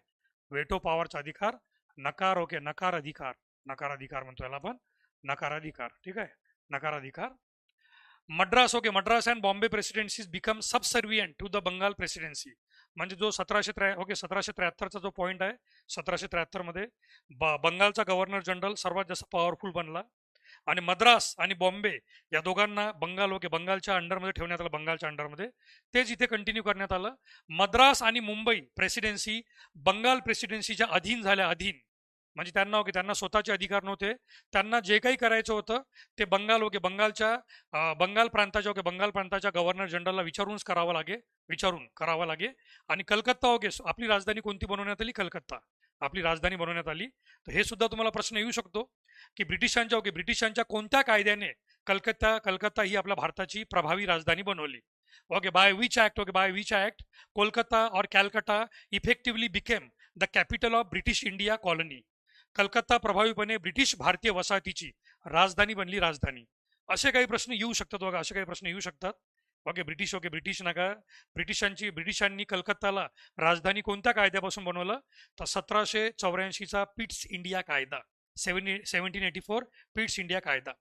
[SPEAKER 1] वेटो पॉवरचा अधिकार, नकार अधिकार. नकाराधिकार म्हणतो याला आपण, नकाराधिकार. ठीक आहे, नकाराधिकार. Madras, okay, Madras and Bombay presidencies become subservient to the Bengal presidency. म्हणजे जो 1773चा जो पॉइंट आहे, 1773 मध्ये बंगालचा गव्हर्नर जनरल सर्वात जास्त पॉवरफुल बनला, आणि मद्रास आणि बॉम्बे या दोघांना बंगाल, ओके, बंगालच्या अंडरमध्ये ठेवण्यात आलं, बंगालच्या अंडरमध्ये. तेच इथे कंटिन्यू करण्यात आलं. मद्रास आणि मुंबई प्रेसिडेन्सी बंगाल प्रेसिडेन्सीच्या अधीन झाल्या, अधीन. म्हणजे त्यांना, ओके, त्यांना स्वतःचे अधिकार नव्हते. त्यांना जे काही करायचं होतं ते बंगाल, ओके, बंगाल प्रांताच्या, ओके, बंगाल प्रांताच्या गव्हर्नर जनरलला विचारूनच करावं लागे, विचारून करावं लागे. आणि कलकत्ता, ओके, आपली राजधानी कोणती बनवण्यात आली? कलकत्ता आपली राजधानी बनवण्यात आली. तर हे सुद्धा तुम्हाला प्रश्न येऊ शकतो की ब्रिटिशांच्या, ओके, ब्रिटिशांच्या कोणत्या कायद्याने कलकत्ता कलकत्ता ही आपल्या भारताची प्रभावी राजधानी बनवली? Okay, by which act, okay, by which act Kolkata or Calcutta effectively became the capital of British India colony. Calcutta प्रभावीपणे ब्रिटिश भारतीय वसाहतीची राजधानी बनली, राजधानी. असे काही प्रश्न येऊ शकतात बघा, असे काही प्रश्न येऊ शकतात. ओके, ब्रिटिश, ओके, ब्रिटिश नका, ब्रिटिशांनी कलकत्ताला राजधानी कोणत्या कायद्यापासून बनवलं? तर 1784चा पिट्स इंडिया कायदा, 1784 पिट्स इंडिया कायदा.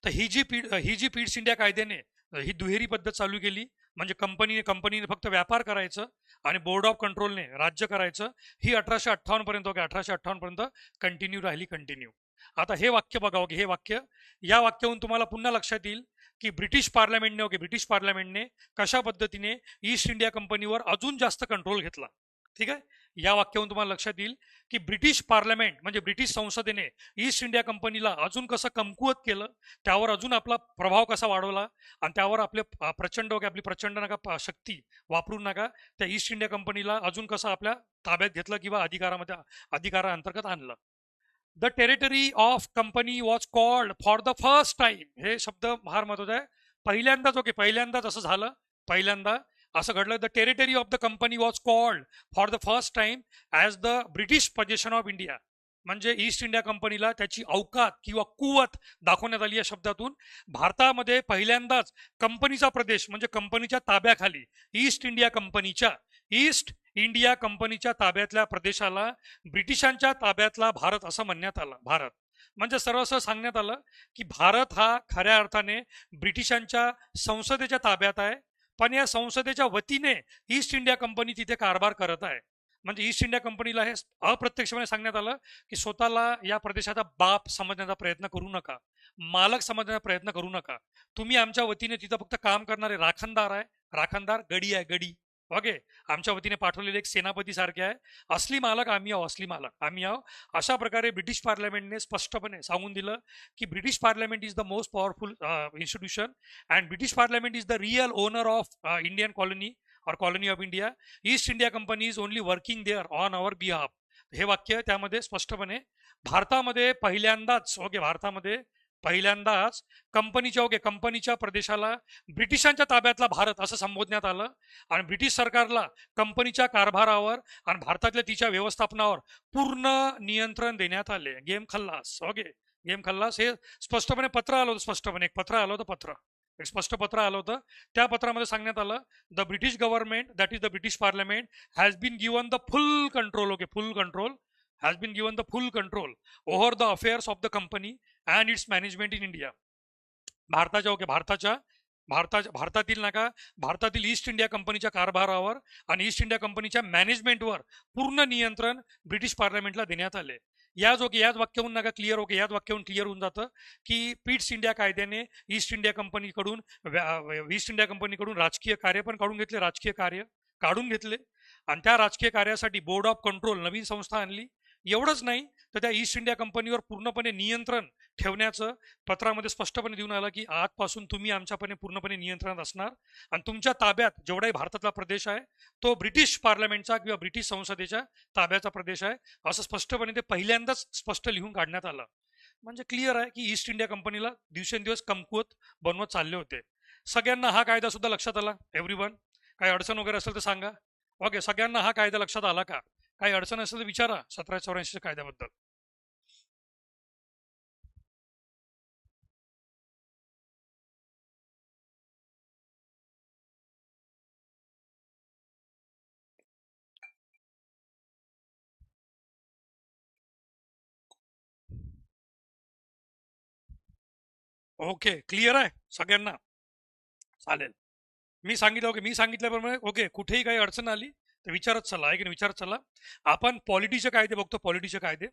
[SPEAKER 1] तर ही जी पिट्स इंडिया कायद्याने ही दुहेरी पद्धत चालू केली. म्हणजे कंपनीने फक्त व्यापार करायचं आणि बोर्ड ऑफ कंट्रोलने राज्य करायचं. ही 1858 पर्यंत, ओके, 1858 पर्यंत कंटिन्यू राहिली, कंटिन्यू. आता हे वाक्य बघा, ओके, हे वाक्य, या वाक्यावरून तुम्हाला पुन्हा लक्षात येईल की ब्रिटिश पार्लमेंटने, ओके, ब्रिटिश पार्लमेंटने कशा पद्धतीने ईस्ट इंडिया कंपनीवर अजून जास्त कंट्रोल घेतला. ठीक आहे, या वाक्यावरून तुम्हाला लक्षात येईल की ब्रिटिश पार्लमेंट म्हणजे ब्रिटिश संसदेने ईस्ट इंडिया कंपनीला अजून कसं कमकुवत केलं, त्यावर अजून आपला प्रभाव कसा वाढवला, आणि त्यावर आपले प्रचंड, ओके, आपली प्रचंड नका शक्ती वापरून नका त्या ईस्ट इंडिया कंपनीला अजून कसं आपल्या ताब्यात घेतलं किंवा अधिकाराअंतर्गत आणलं. The territory of company was called for the first time. हे शब्द फार महत्वाचा आहे. पहिल्यांदाच, ओके, पहिल्यांदाच असं झालं, पहिल्यांदा असं घडलं. The territory of the company was called for the first time as the British possession of India. म्हणजे ईस्ट इंडिया कंपनीला त्याची अवकात किंवा कुवत दाखवण्यात आली या शब्दातून. भारतामध्ये पहिल्यांदाच कंपनीचा प्रदेश म्हणजे कंपनीच्या ताब्याखाली ईस्ट इंडिया कंपनीच्या ताब्यातल्या प्रदेशाला ब्रिटिशांच्या ताब्यातला भारत असं म्हणण्यात आलं. भारत म्हणजे सरळ सांगण्यात आलं की भारत हा खऱ्या अर्थाने ब्रिटिशांच्या संसदेच्या ताब्यात आहे, पण या संसदेच्या वतीने ईस्ट इंडिया कंपनी तिथे कारभार करत आहे. म्हणजे ईस्ट इंडिया कंपनीला हे अप्रत्यक्षपणे सांगण्यात आलं की स्वतःला या प्रदेशाचा बाप समजण्याचा प्रयत्न करू नका, मालक समजण्याचा प्रयत्न करू नका. तुम्ही आमच्या वतीने तिथं फक्त काम करणारे राखणदार आहे, राखणदार, गडी आहे, गडी. ओके, आमच्या वतीने पाठवलेले एक सेनापती सारखे आहे. असली मालक आम्ही आहो, असली मालक आम्ही आहो. अशा प्रकारे ब्रिटिश पार्लमेंटने स्पष्टपणे सांगून दिलं की British Parliament is the most powerful institution and British Parliament is the real owner of Indian colony or colony of India. East India company is only working there on our behalf. हे वाक्य त्यामध्ये स्पष्टपणे भारतामध्ये पहिल्यांदाच, okay, भारतामध्ये पहिल्यांदाच कंपनीच्या प्रदेशाला ब्रिटिशांच्या ताब्यातला भारत असं संबोधण्यात आलं. आणि ब्रिटिश सरकारला कंपनीच्या कारभारावर आणि भारतातल्या तिच्या व्यवस्थापनावर पूर्ण नियंत्रण देण्यात आले. गेम खल्लास, ओके, गेम खल्लास. हे स्पष्टपणे पत्र आलं होतं, स्पष्टपणे एक पत्र आलं होतं, एक स्पष्ट पत्र आलं होतं. त्या पत्रामध्ये सांगण्यात आलं the British government, that is the British parliament, has been given the full control, okay, full control, has been given the full control over the affairs of the company and its management in India. भारताच्या, okay, भारतातील east India कंपनीच्या कारभारावर आणि east India कंपनीच्या मॅनेजमेंटवर पूर्ण नियंत्रण British पार्लमेंटला देण्यात आले. याच वाक्यावरून नका क्लिअर, ओके, याच वाक्यावरून क्लिअर होऊन जातं की पिट्स इंडिया कायद्याने ईस्ट इंडिया कंपनीकडून राजकीय कार्य पण काढून घेतले आणि त्या राजकीय कार्यासाठी बोर्ड ऑफ कंट्रोल नवीन संस्था आणली. एवढंच नाही तर त्या ईस्ट इंडिया कंपनीवर पूर्णपणे नियंत्रण ठेवण्याचं पत्रामध्ये स्पष्टपणे देऊन आलं की आजपासून तुम्ही आमच्यापणे पूर्णपणे नियंत्रणात असणार आणि तुमच्या ताब्यात जेवढाही भारतातला प्रदेश आहे तो ब्रिटिश पार्लमेंटचा किंवा ब्रिटिश संसदेच्या ताब्याचा प्रदेश आहे, असं स्पष्टपणे ते पहिल्यांदाच स्पष्ट लिहून काढण्यात आलं. म्हणजे क्लिअर आहे की ईस्ट इंडिया कंपनीला दिवसेंदिवस कमकुवत बनवत चालले होते. सगळ्यांना हा कायदा सुद्धा लक्षात आला? एव्हरीवन, काही अडचण वगैरे असेल तर सांगा. ओके, सगळ्यांना हा कायदा लक्षात आला का? काही अडचण असेल तर विचारा 1784 कायद्याबद्दल. ओके, क्लिअर आहे सगळ्यांना? चालेल. मी सांगितल्याप्रमाणे ओके, कुठेही काही अडचण आली तर विचारत चला, आहे की नाही, विचारत चला. आपण पॉलिटीचे कायदे बघतो, पॉलिटीचे कायदे.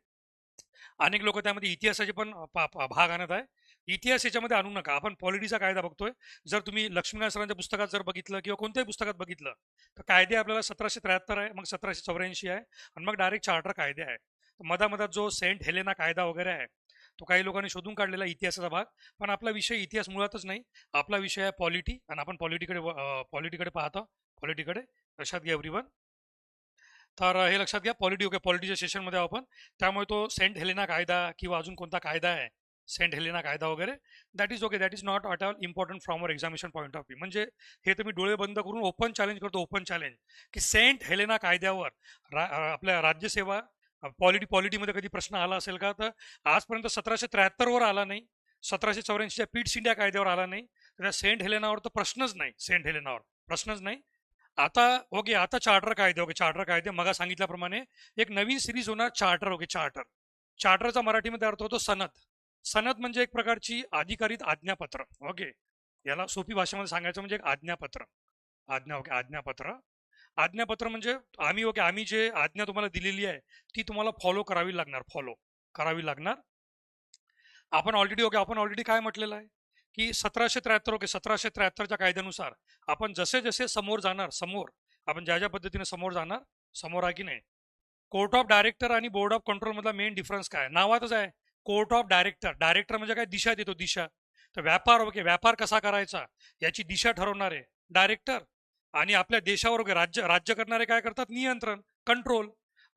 [SPEAKER 1] अनेक लोक त्यामध्ये इतिहासाचे पण भाग आणत आहे. इतिहास याच्यामध्ये आणू नका, आपण पॉलिटीचा कायदा बघतोय. जर तुम्ही लक्ष्मीनारायण सरांच्या पुस्तकात जर बघितलं किंवा कोणत्याही पुस्तकात बघितलं तर कायदे आपल्याला 1773 आहे, मग 1784 आहे, आणि मग डायरेक्ट चार्टर कायदे आहे. मधामधात जो सेंट हेलेना कायदा वगैरे आहे तो काही लोकांनी शोधून काढलेला इतिहासाचा भाग. पण आपला विषय इतिहास मुळातच नाही, आपला विषय आहे पॉलिटी, आणि आपण पॉलिटीकडे पाहतो. पॉलिटीकडे लक्षात घ्या एव्हरीवन. तर हे लक्षात घ्या, पॉलिटीच्या सेशनमध्ये आपण. त्यामुळे तो सेंट हेलेना कायदा किंवा अजून कोणता कायदा आहे, सेंट हेलेना कायदा वगैरे, that is okay, that is not at all important from our examination point of view. म्हणजे हे तर मी डोळे बंद करून ओपन चॅलेंज करतो, ओपन चॅलेंज, की सेंट हेलेना कायद्यावर आपल्या राज्यसेवा पॉलिटीमध्ये कधी प्रश्न आला असेल का? तर आजपर्यंत 1773 आला नाही, 1784च्या पीट्स इंडिया कायद्यावर आला नाही, तर त्या सेंट हेलेनावर तर प्रश्नच नाही, सेंट हेलेनावर प्रश्नच नाही. आता ओके, आता चार्टर कायदे, ओके चार्टर कायदे मगा सांगितल्याप्रमाणे एक नवीन सिरीज होणार, चार्टर. Okay, charter. चार्टरचा मराठीमध्ये अर्थ होतो सनद. सनद म्हणजे एक प्रकारची अधिकारित आज्ञापत्र. ओके, याला सोपी भाषेमध्ये सांगायचं म्हणजे एक आज्ञापत्र. ओके, आज्ञापत्र. आज्ञापत्र म्हणजे आम्ही जे आज्ञा तुम्हाला दिलेली आहे ती तुम्हाला फॉलो करावी लागणार, फॉलो करावी लागणार. आपण ऑलरेडी काय म्हटलेलं आहे की 1773, ओके 1773च्या कायद्यानुसार आपण जसे जसे समोर जाणार, समोर आपण ज्या ज्या पद्धतीने समोर जाणार, समोर आहे की नाही. कोर्ट ऑफ डायरेक्टर आणि बोर्ड ऑफ कंट्रोल मधला मेन डिफरन्स काय? नावातच आहे कोर्ट ऑफ डायरेक्टर. डायरेक्टर म्हणजे काय? दिशा देतो, दिशा. तर व्यापार, ओके व्यापार कसा करायचा याची दिशा ठरवणारे डायरेक्टर. आणि आपल्या देशावर ओके राज्य करणारे काय करतात? नियंत्रण, control.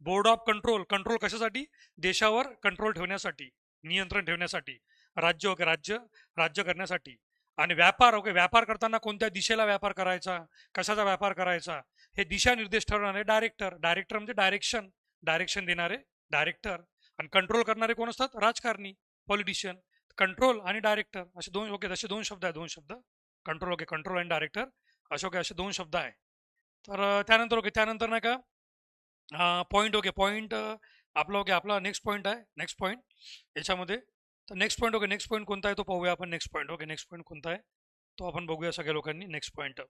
[SPEAKER 1] Board of control, control कशासाठी? देशावर कंट्रोल ठेवण्यासाठी, नियंत्रण ठेवण्यासाठी. राज्य, ओके राज्य करण्यासाठी. आणि व्यापार, ओके व्यापार करताना कोणत्या दिशेला व्यापार करायचा, कशाचा व्यापार करायचा, हे दिशा निर्देश ठरवणारे डायरेक्टर. डायरेक्टर म्हणजे डायरेक्शन देणारे डायरेक्टर. आणि कंट्रोल करणारे कोण असतात? राजकारणी, पॉलिटिशियन. कंट्रोल आणि डायरेक्टर असे दोन, ओके असे दोन शब्द आहे, दोन शब्द. कंट्रोल, ओके कंट्रोल आणि डायरेक्टर असे, ओके असे दोन शब्द आहे. तर त्यानंतर, ओके त्यानंतर नाही का पॉईंट, ओके पॉईंट आपला, ओके आपला नेक्स्ट पॉईंट आहे, नेक्स्ट पॉईंट याच्यामध्ये. तर next point, okay next point कोणता आहे तो पाहूया आपण. Next point, okay next point कोणता आहे तो आपण बघूया सगळ्या लोकांनी. नेक्स्ट पॉईंट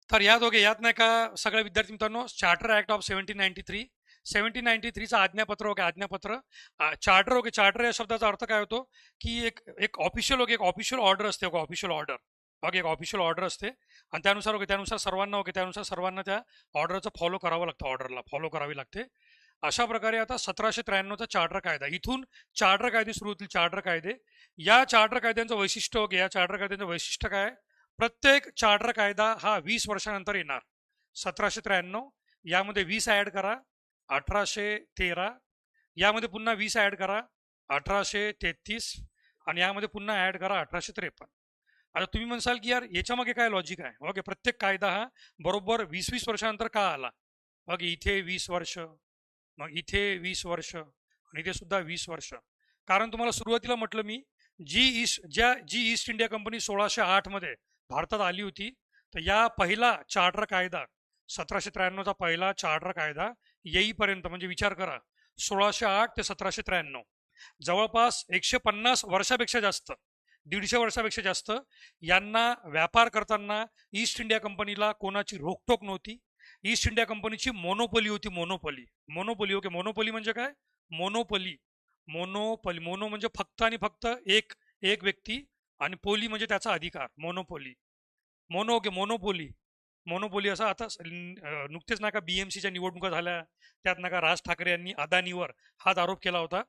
[SPEAKER 1] तर यात, ओके यात नाही का सगळ्या विद्यार्थी मित्रांनो, चार्टर ऍक्ट ऑफ 1793चा आज्ञापत्र, ओके आज्ञापत्र. चार्टर, ओके चार्टर या शब्दाचा अर्थ काय होतो की एक एक ऑफिशियल, ओके एक ऑफिशियल ऑर्डर असते, ओके ऑफिशियल ऑर्डर, ओके एक ऑफिशियल ऑर्डर असते. आणि त्यानुसार, ओके त्यानुसार सर्वांना, ओके त्यानुसार सर्वांना त्या ऑर्डरचं फॉलो करावं लागतं, ऑर्डरला फॉलो करावी लागते. अशा प्रकारे आता 1793चा चार्टर कायदा, इथून चार्टर कायदे सुरू होतील, चार्टर कायदे. या चार्टर कायद्यांचं वैशिष्ट्य, ओके या चार्टर कायद्यांचं वैशिष्ट्य काय? प्रत्येक चार्टर कायदा हा 20 वर्षानंतर येणार. 1793 यामध्ये 20 ऍड करा, 1813 यामध्ये पुन्हा 20 ऍड करा, 1833 आणि यामध्ये पुन्हा ऍड करा 1853. आता तुम्ही म्हणसाल की यार याच्या मागे काय लॉजिक आहे? ओके प्रत्येक कायदा हा बरोबर 20-20 वर्षानंतर का आला? ओके इथे 20 वर्ष, मग इथे 20 वर्ष, आणि इथे सुद्धा 20 वर्ष. कारण तुम्हाला सुरुवातीला म्हटलं मी, जी ईस्ट इंडिया कंपनी 1608 मध्ये भारतात आली होती, तर या पहिला चार्टर कायदा 1793चा पहिला चार्टर कायदा येईपर्यंत, म्हणजे विचार करा 1608 ते 1793, जवळपास 150 वर्षापेक्षा जास्त, 150 वर्षापेक्षा जास्त यांना व्यापार करताना ईस्ट इंडिया कंपनीला कोणाची रोकटोक नव्हती. ईस्ट इंडिया कंपनीची मोनोपोली होती, मोनोपोली. मोनोपोली, ओके मोनोपोली म्हणजे काय? मोनोपोली, मोनो म्हणजे फक्त आणि फक्त एक एक व्यक्ती, आणि पोली म्हणजे त्याचा अधिकार, मोनोपोली. ओके मोनोपोली, मोनोपोली असं. आता नुकतेच नाही का BMCच्या निवडणुका झाल्या, त्यात नाही का राज ठाकरे यांनी अदानीवर हाच आरोप केला होता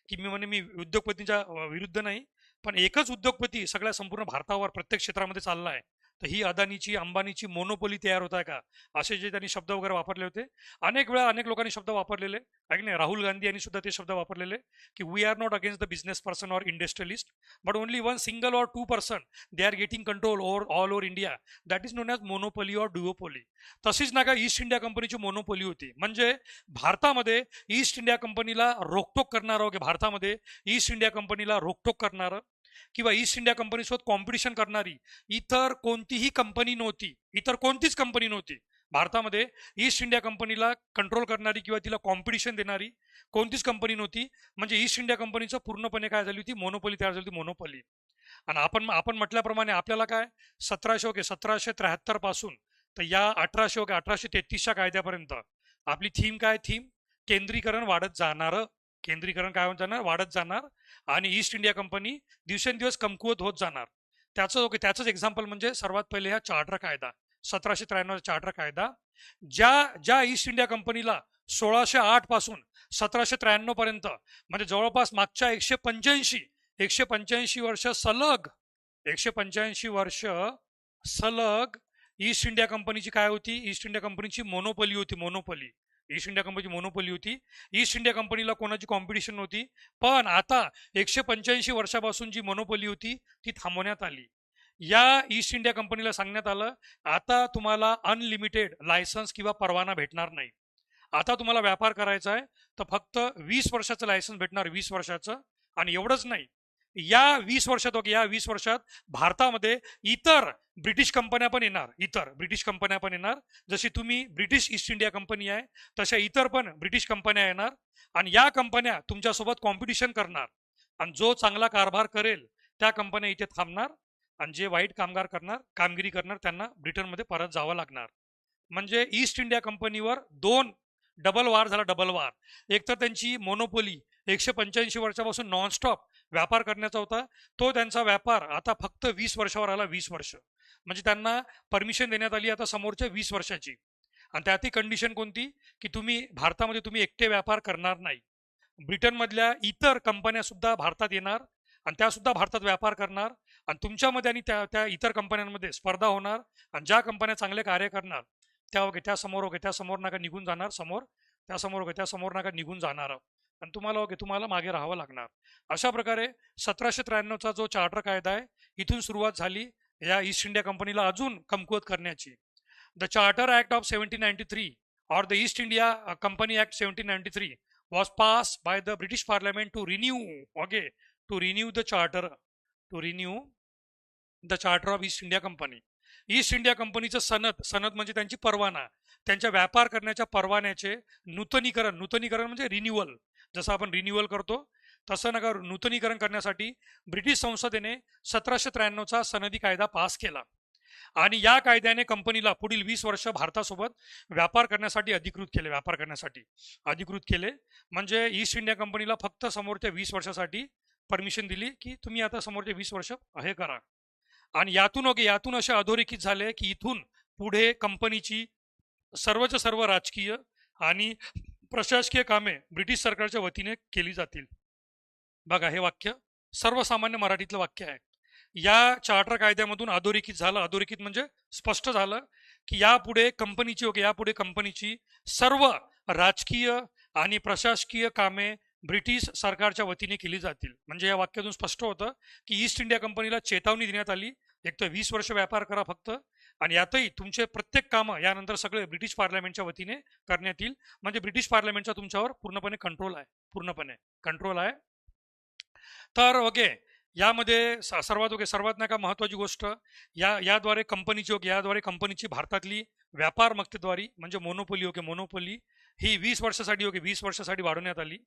[SPEAKER 1] की मी उद्योगपतींच्या विरुद्ध नाही, पण एकच उद्योगपती सगळ्या संपूर्ण भारतावर प्रत्येक क्षेत्रामध्ये चालला आहे, तर ही अदानीची, अंबानीची मोनोपोली तयार होत आहे का? असे जे त्यांनी शब्द वगैरे वापरले होते. अनेक वेळा अनेक लोकांनी शब्द वापरलेले आहे की नाही. राहुल गांधी यांनी सुद्धा ते शब्द वापरलेले की we are not against the business person or industrialist, but only 1 single or 2% they are getting control all over India, that is known as monopoly or duopoly. तशीच ना का ईस्ट इंडिया कंपनीची मोनोपोली होती. म्हणजे भारतामध्ये ईस्ट इंडिया कंपनीला रोकटोक करणारं, ओके भारतामध्ये ईस्ट इंडिया कंपनीला रोकटोक करणारं किंवा ईस्ट इंडिया कंपनीसोबत कॉम्पिटिशन करणारी इतर कोणतीही कंपनी नव्हती, इतर कोणतीच कंपनी नव्हती भारतामध्ये ईस्ट इंडिया कंपनीला कंट्रोल करणारी किंवा तिला कॉम्पिटिशन देणारी कोणतीच कंपनी नव्हती. म्हणजे ईस्ट इंडिया कंपनीचं पूर्णपणे काय झाली होती, मोनोपोली तयार झाली होती, मोनोपोली. आणि आपण म्हटल्याप्रमाणे आपल्याला काय 1773 पासून तर या 1833च्या कायद्यापर्यंत आपली थीम काय, थीम केंद्रीकरण वाढत जाणार, केंद्रीकरण काय होत जाणार, वाढत जाणार. आणि ईस्ट इंडिया कंपनी दिवसेंदिवस कमकुवत होत जाणार. त्याचंच एक्झाम्पल म्हणजे सर्वात पहिले हा चार्टर कायदा, 1793 चार्टर कायदा. ज्या ईस्ट इंडिया कंपनीला 1608 पासून 1793 पर्यंत म्हणजे जवळपास मागच्या 185 वर्ष सलग, 185 वर्ष सलग ईस्ट इंडिया कंपनीची काय होती, ईस्ट इंडिया कंपनीची मोनोपोली होती, मोनोपोली. ईस्ट इंडिया कंपनीची मोनोपोली होती. ईस्ट इंडिया कंपनीला कोणाची कॉम्पिटिशन नव्हती. पण आता 185 वर्षापासून जी मोनोपोली होती ती थांबवण्यात आली. या ईस्ट इंडिया कंपनीला सांगण्यात आलं, आता तुम्हाला अनलिमिटेड लायसन्स किंवा परवाना भेटणार नाही. आता तुम्हाला व्यापार करायचा आहे तर फक्त 20 वर्षाचं लायसन्स भेटणार, 20 वर्षाचं. आणि एवढंच नाही, या 20 वर्षात भारतामध्ये इतर ब्रिटिश कंपन्या पण येणार, इतर ब्रिटिश कंपन्या पण येणार. जशी तुम्ही ब्रिटिश ईस्ट इंडिया कंपनी आहे तशा इतर पण ब्रिटिश कंपन्या येणार. आणि या कंपन्या तुमच्यासोबत कॉम्पिटिशन करणार. आणि जो चांगला कारभार करेल त्या कंपन्या इथे थांबणार, आणि जे वाईट कामगिरी करणार त्यांना ब्रिटनमध्ये परत जावं लागणार. म्हणजे ईस्ट इंडिया कंपनीवर दोन डबल वार झाला, डबल वार. एक तर त्यांची मोनोपोली 185 वर्षापासून नॉनस्टॉप व्यापार करण्याचा होता, तो त्यांचा व्यापार आता फक्त 20 वर्षावर आला, 20 वर्ष. म्हणजे त्यांना परमिशन देण्यात आली आता समोरच्या 20 वर्षाची. आणि त्यातही कंडिशन कोणती, की भारतामध्ये एकटे व्यापार करणार नाही, ब्रिटनमधल्या इतर कंपन्या सुद्धा भारतात येणार आणि त्या सुद्धा भारतात व्यापार करणार. आणि तुमच्यामध्ये आणि त्या इतर कंपन्यांमध्ये स्पर्धा होणार. आणि ज्या कंपन्या चांगले कार्य करणार त्या समोर नका निघून जाणार, समोर नका निघून जाणार. आणि तुम्हाला मागे राहावं लागणार. अशा प्रकारे 1793चा जो चार्टर कायदा आहे, इथून सुरुवात झाली या ईस्ट इंडिया कंपनीला अजून कमकुवत करण्याची. The charter act of 1793 or the East India Company Act 1793 was passed by the British Parliament to renew the charter of East India Company. East India कंपनीचं सनद म्हणजे त्यांची परवाना, त्यांच्या व्यापार करण्याच्या परवान्याचे नूतनीकरण म्हणजे रिन्युअल. जसं आपण रिन्युअल करतो तसं नका, नूतनीकरण करण्यासाठी ब्रिटिश संसदेने 1793चा सनदी कायदा पास केला. आणि या कायद्याने कंपनीला पुढील 20 वर्ष भारतासोबत व्यापार करण्यासाठी अधिकृत केले. म्हणजे ईस्ट इंडिया कंपनीला फक्त समोरच्या 20 वर्षासाठी परमिशन दिली की तुम्ही आता समोरचे 20 वर्ष हे करा. आणि यातून असे अधोरेखित झाले की इथून पुढे कंपनीची सर्व राजकीय आणि प्रशासकीय कामे ब्रिटिश सरकारच्या वतीने केली जातील. बघा, हे वाक्य सर्वसामान्य मराठीतलं वाक्य आहे. या चार्टर कायद्यामधून अधोरेखित म्हणजे स्पष्ट झालं की यापुढे कंपनीची सर्व राजकीय आणि प्रशासकीय कामे ब्रिटिश सरकारच्या वतीने केली जातील. म्हणजे या वाक्यातून स्पष्ट होतं की ईस्ट इंडिया कंपनीला चेतावणी देण्यात आली, एक तर 20 वर्ष व्यापार करा फक्त, आणि यातही तुमचे प्रत्येक कामं यानंतर सगळे ब्रिटिश पार्लमेंटच्या वतीने करण्यात येईल. म्हणजे ब्रिटिश पार्लमेंटचा तुमच्यावर पूर्णपणे कंट्रोल आहे. तर यामध्ये सर्वात नाही का महत्वाची गोष्ट, याद्वारे कंपनीची भारतातली व्यापार मक्तेदारी म्हणजे मोनोपोली ही 20 वर्षासाठी वाढवण्यात आली.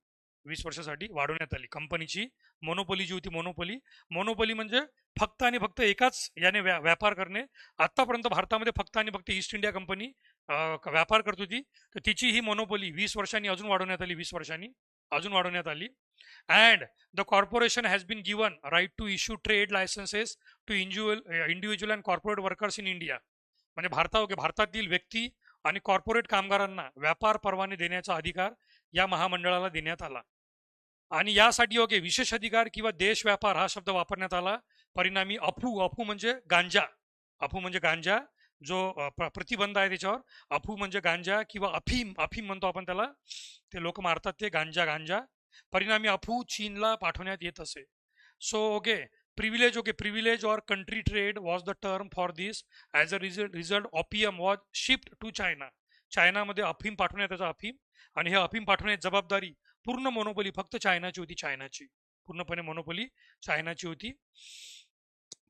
[SPEAKER 1] 20 वर्षासाठी वाढवण्यात आली कंपनीची मोनोपोली जी होती. मोनोपोली म्हणजे फक्त आणि फक्त एकाच याने व्यापार करणे. आतापर्यंत भारतामध्ये फक्त आणि फक्त ईस्ट इंडिया कंपनी व्यापार करत होती, तर तिची ही मोनोपोली 20 वर्षांनी अजून वाढवण्यात आली. And the corporation has been given right to issue trade licenses to individual and corporate workers in India. म्हणजे भारतातील व्यक्ती आणि कॉर्पोरेट कामगारांना व्यापार परवाने देण्याचा अधिकार या महामंडळाला देण्यात आला. आणि यासाठी विशेष अधिकार किंवा देश व्यापार हा शब्द वापरण्यात आला. परिणामी अफू म्हणजे गांजा जो प्रतिबंध आहे त्याच्यावर. अफू म्हणजे गांजा किंवा अफीम म्हणतो आपण त्याला, ते लोक मारतात ते गांजा. परिणामी अफू चीनला पाठवण्यात येत असे. So privilege or country trade was the term for this. As a result opium was shift to चायनामध्ये अफीम पाठवण्यात याचा अफीम. आणि हे अफीम पाठवण्याची जबाबदारी पूर्ण मोनोपोली फक्त चायनाची होती. पूर्णपणे मोनोपोली चायनाची होती.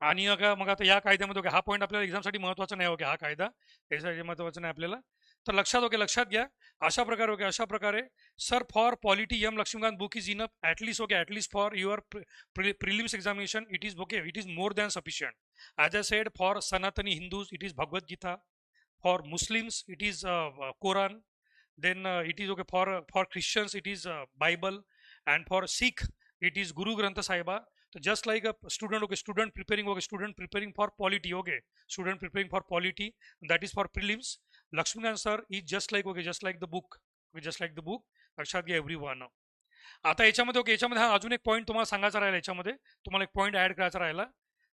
[SPEAKER 1] आणि मग आता या कायद्यामध्ये ओके हा पॉईंट आपल्याला एक्झामसाठी महत्वाचा नाही ओके हा कायदा यासाठी महत्वाचा नाही आपल्याला तर लक्षात ओके लक्षात घ्या अशा प्रकारे ओके अशा प्रकारे sir for polity M Laxmikanth book is in at least okay at least for your prelims examination it is okay it is more than sufficient as a said for Sanatani Hindus it is Bhagavad Gita for Muslims it is Quran then it is okay for Christians it is Bible and for Sikh it is Guru Granth Sahiba so just like a student okay student preparing for polity okay student preparing for polity that is for prelims Lakshminarayan sir is just like the book okay, just like the book लक्षात घ्या everyone आता याच्यामध्ये okay याच्यामध्ये हा अजून एक point तुम्हाला सांगायचा राहिला याच्यामध्ये तुम्हाला एक पॉईंट ऍड करायचा राहिला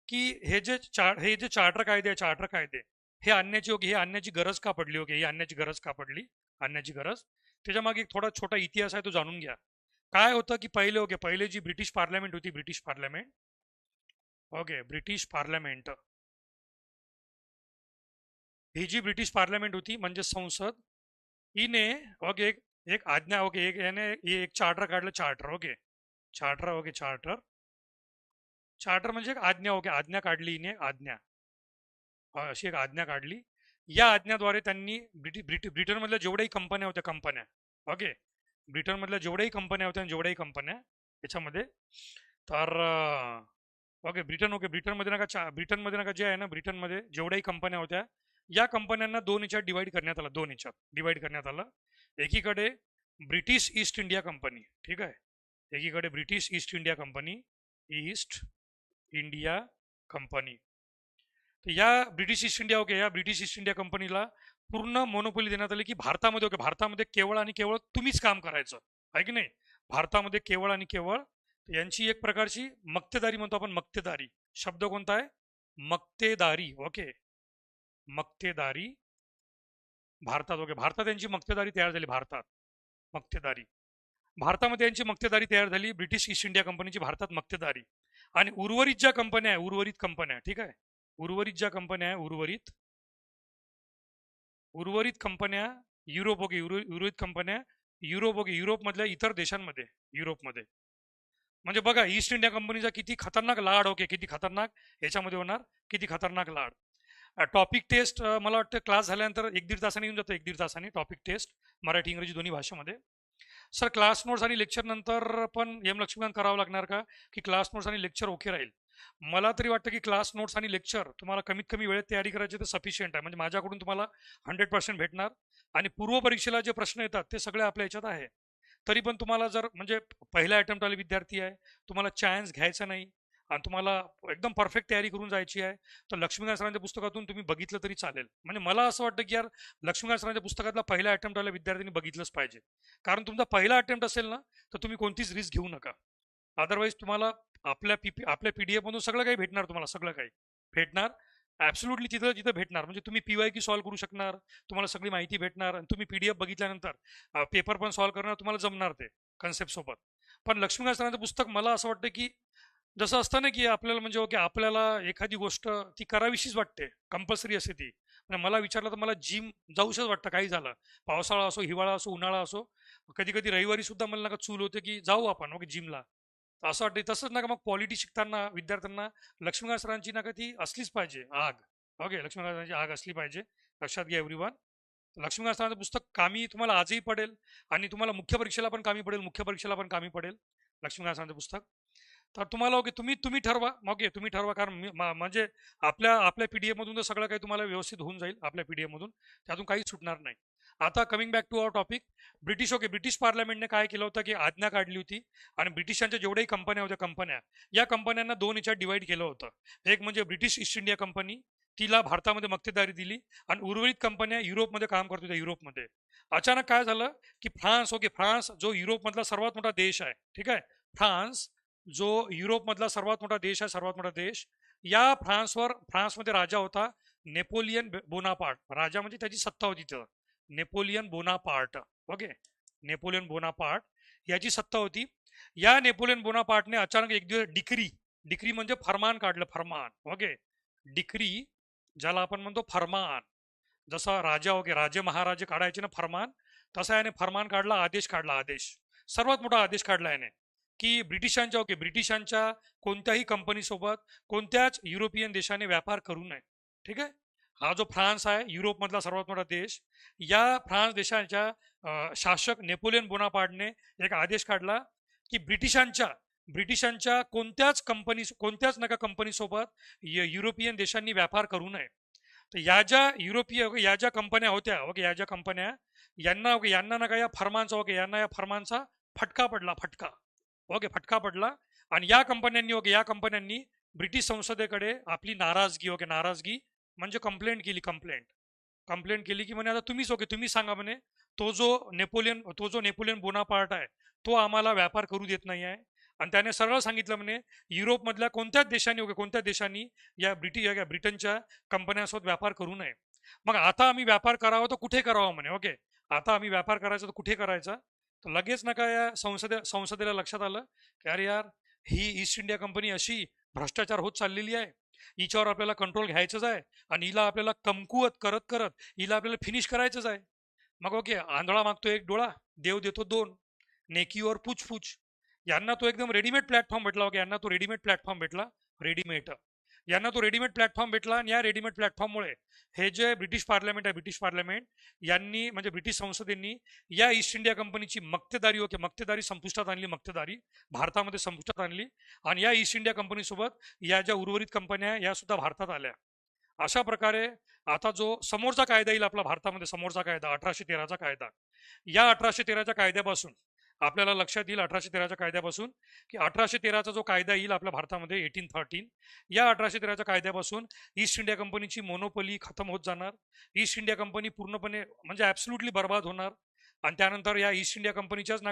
[SPEAKER 1] की हे जे चार्टर कायदे हे आणण्याची ओके हे आणण्याची गरज का पडली ओके ही आणण्याची गरज का पडली आणण्याची गरज त्याच्या मागे एक थोडा छोटा इतिहास आहे तो जाणून घ्या काय होतं की पहिले ओके पहिले जी ब्रिटिश पार्लमेंट होती British Parliament okay British Parliament ही जी ब्रिटिश पार्लमेंट होती म्हणजे संसद हिने ओके एक आज्ञा ओके एक चार्टर काढलं चार्टर ओके चार्टर म्हणजे एक आज्ञा ओके आज्ञा काढली हिने आज्ञा अशी एक आज्ञा काढली या आज्ञाद्वारे त्यांनी ब्रिटनमधल्या जेवढ्याही कंपन्या होत्या कंपन्या ओके ब्रिटनमधल्या जेवढ्याही कंपन्या होत्या जेवढ्याही कंपन्या याच्यामध्ये तर ओके ब्रिटनमध्ये नका जे आहे ना ब्रिटनमध्ये जेवढ्याही कंपन्या होत्या या कंपन्यांना दोन याच्यात डिवाइड करण्यात आलं एकीकडे ब्रिटिश ईस्ट इंडिया कंपनी ठीक आहे एकीकडे ब्रिटिश ईस्ट इंडिया कंपनी तर या ब्रिटिश ईस्ट इंडिया ओके या ब्रिटिश ईस्ट इंडिया कंपनीला पूर्ण मोनोपोली देण्यात आली की भारतामध्ये ओके भारतामध्ये केवळ आणि केवळ तुम्हीच काम करायचं आहे की नाही भारतामध्ये केवळ आणि केवळ यांची एक प्रकारची मक्तेदारी म्हणतो आपण मक्तेदारी शब्द कोणता आहे मक्तेदारी ओके मक्तेदारी भारतात ओके भारतात यांची मक्तेदारी तयार झाली भारतामध्ये यांची मक्तेदारी तयार झाली ब्रिटिश ईस्ट इंडिया कंपनीची भारतात मक्तेदारी आणि उर्वरित ज्या कंपन्या आहे ठीक आहे उर्वरित ज्या कंपन्या आहे उर्वरित कंपन्या युरोप ओके उर्वरित कंपन्या युरोपमधल्या इतर देशांमध्ये युरोपमध्ये म्हणजे बघा ईस्ट इंडिया कंपनीचा किती खतरनाक लाड ओके किती खतरनाक याच्यामध्ये होणार किती खतरनाक लाड टॉपिक टेस्ट मला वाटतं क्लास झाल्यानंतर 1-1.5 तासाने येऊन जातो 1-1.5 तासाने टॉपिक टेस्ट मराठी इंग्रजी दोन्ही भाषेमध्ये सर क्लास नोट्स आणि लेक्चर नंतर पण एम लक्ष्मीकांत करावं लागणार का की क्लास नोट्स आणि लेक्चर ओके राहील मला तरी वाटतं की क्लास नोट्स आणि लेक्चर तुम्हाला कमीत कमी वेळेत तयारी करायची तर सफिशियंट आहे म्हणजे माझ्याकडून तुम्हाला 100% भेटणार आणि पूर्व परीक्षेला जे प्रश्न येतात ते सगळे आपल्या याच्यात आहे तरी पण तुम्हाला जर म्हणजे पहिल्या अटेम्प्ट आले विद्यार्थी आहे तुम्हाला चान्स घ्यायचा नाही आणि तुम्हाला एकदम परफेक्ट तयारी करून जायची आहे तर लक्ष्मीकांत सरांच्या पुस्तकातून तुम्ही बघितलं तरी चालेल म्हणजे मला असं वाटतं की यार लक्ष्मीकांत सरांच्या पुस्तकातला पहिला अटेम्प्ट आल्या विद्यार्थ्यांनी बघितलंच पाहिजे कारण तुमचा पहिला अटेम्प्ट असेल ना तर तुम्ही कोणतीच रिस्क घेऊ नका अदरवाईज तुम्हाला आपल्या पीडीएफ मधून सगळं काही भेटणार तुम्हाला सगळं काही भेटणार ऍब्सोल्युटली तिथं भेटणार म्हणजे तुम्ही PYQ सॉल्व्ह करू शकणार तुम्हाला सगळी माहिती भेटणार आणि तुम्ही PDF बघितल्यानंतर पेपर पण सॉल्व्ह करणार तुम्हाला जमणार ते कन्सेप्ट सोबत पण लक्ष्मीकांत सरांचं पुस्तक मला असं वाटतं की जसं असतं ना की आपल्याला म्हणजे ओके आपल्याला एखादी गोष्ट ती करावीशीच वाटते कंपल्सरी असते ती म्हणजे मला विचारलं तर मला जिम जाऊशच वाटतं काही झालं पावसाळा असो हिवाळा असो उन्हाळा असो कधी कधी रविवारी सुद्धा मला नका चूल होते की जाऊ आपण ओके जिमला असं वाटतं तसंच नका मग पॉलिटी शिकताना विद्यार्थ्यांना लक्ष्मीकांत सरांची नका ती असलीच पाहिजे आग ओके लक्ष्मीकांत सरांची आग असली पाहिजे लक्षात घ्या एव्हरीवन लक्ष्मीकांत सरांचं पुस्तक कामी तुम्हाला आजही पडेल आणि तुम्हाला मुख्य परीक्षेला पण कामी पडेल लक्ष्मीकांत सरांचं पुस्तक तर तुम्हाला ओके तुम्ही ठरवा ओके तुम्ही ठरवा कारण म्हणजे आपल्या PDF मधून तर सगळं काही तुम्हाला व्यवस्थित होऊन जाईल आपल्या PDF मधून त्यातून काहीच सुटणार नाही आता coming back to our topic British पार्लमेंटने काय केलं होतं की आज्ञा काढली होती आणि ब्रिटिशांच्या जेवढ्याही कंपन्या होत्या या कंपन्यांना दोन याच्यात डिवाइड केलं होतं एक म्हणजे ब्रिटिश ईस्ट इंडिया कंपनी तिला भारतामध्ये मक्तेदारी दिली आणि उर्वरित कंपन्या युरोपमध्ये काम करत होत्या युरोपमध्ये अचानक काय झालं की फ्रान्स जो युरोपमधला सर्वात मोठा देश आहे ठीक आहे फ्रान्स जो युरोपमधला सर्वात मोठा देश या फ्रान्समध्ये राजा होता नेपोलियन बोनापार्ट राजा म्हणजे त्याची सत्ता होती तिथं नेपोलियन बोनापार्ट याची सत्ता होती या नेपोलियन बोनापार्टने अचानक एक दिवस डिक्री म्हणजे फरमान काढलं ओके डिक्री ज्याला आपण म्हणतो फरमान जसा राजे महाराजे काढायचे ना फरमान तसा याने फरमान काढला आदेश सर्वात मोठा आदेश काढला याने की ब्रिटिशांच्या कोणत्याही कंपनीसोबत कोणत्याच युरोपियन देशाने व्यापार करू नये. ठीक आहे. हा जो फ्रान्स आहे युरोपमधला सर्वात मोठा देश, या फ्रान्स देशाच्या शासक नेपोलियन बोनापार्टने एक आदेश काढला की ब्रिटिशांच्या कोणत्याच नका कंपनीसोबत युरोपियन देशांनी व्यापार करू नये. तर या ज्या कंपन्या होत्या ओके, या ज्या कंपन्या यांना नका या फरमानचा फटका पडला. आणि या कंपन्यांनी ब्रिटिश संसदेकडे आपली नाराजगी म्हणजे कंप्लेंट केली की म्हणे आता तुम्ही सांगा म्हणे, तो जो नेपोलियन बोनापार्ट आहे तो आम्हाला व्यापार करू देत नाही आहे. आणि त्याने सरळ सांगितलं म्हणे युरोपमधल्या कोणत्याच देशांनी या ब्रिटनच्या कंपन्यांसोबत व्यापार करू नये. मग आता आम्ही व्यापार करावा तर कुठे करावा म्हणे. ओके, आता आम्ही व्यापार करायचा तर कुठे करायचा. तर लगेच नका या संसदेला लक्षात आलं की अरे यार, ही ईस्ट इंडिया कंपनी अशी भ्रष्टाचार होत चाललेली आहे, हिच्यावर आपल्याला कंट्रोल घ्यायचंच आहे आणि हिला आपल्याला कमकुवत करत करत हिला आपल्याला फिनिश करायचंच आहे. मग ओके, आंधळा मागतो एक डोळा, देव देतो दोन, नेकीवर पूछ. यांना तो एकदम रेडीमेड प्लॅटफॉर्म भेटला. ओके, यांना तो रेडीमेड प्लॅटफॉर्म भेटला. आणि या रेडीमेड प्लॅटफॉर्ममुळे हे जे ब्रिटिश पार्लमेंट यांनी म्हणजे ब्रिटिश संसदेनी या ईस्ट इंडिया कंपनीची मक्तेदारी संपुष्टात आणली, भारतामध्ये संपुष्टात आणली. आणि या ईस्ट इंडिया कंपनीसोबत या ज्या उर्वरित कंपन्या या सुद्धा भारतात आल्या. अशा प्रकारे आता जो समोरचा कायदा येईल आपला भारतामध्ये, समोरचा कायदा 1813चा कायदा, या 1813च्या कायद्यापासून आपल्याला लक्षात येईल 1813च्या कायद्यापासून की 1813चा जो कायदा येईल आपल्या भारतामध्ये 1813, या 1813च्या कायद्यापासून ईस्ट इंडिया कंपनीची मोनोपोली खतम होत जाणार. ईस्ट इंडिया कंपनी पूर्णपणे म्हणजे ऍब्सोल्युटली बर्बाद होणार. आणि त्यानंतर या ईस्ट इंडिया कंपनीच्याच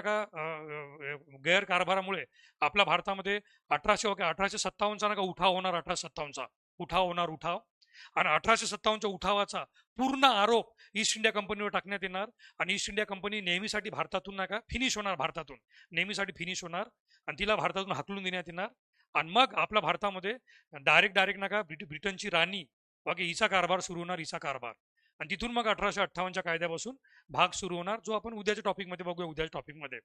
[SPEAKER 1] गैरकारभारामुळे आपल्या भारतामध्ये 1857चा उठाव होणार. 1857चा उठाव आणि 1857च्या उठावाचा पूर्ण आरोप ईस्ट इंडिया कंपनीवर टाकण्यात येणार. आणि ईस्ट इंडिया कंपनी नेहमीसाठी भारतातून फिनिश होणार आणि तिला भारतातून हाकलून देण्यात येणार. आणि मग आपल्या भारतामध्ये डायरेक्ट ब्रिटनची राणी हिचा कारभार सुरू होणार. आणि तिथून मग 1858च्या कायद्यापासून भाग सुरू होणार, जो आपण उद्याच्या टॉपिकमध्ये बघूया.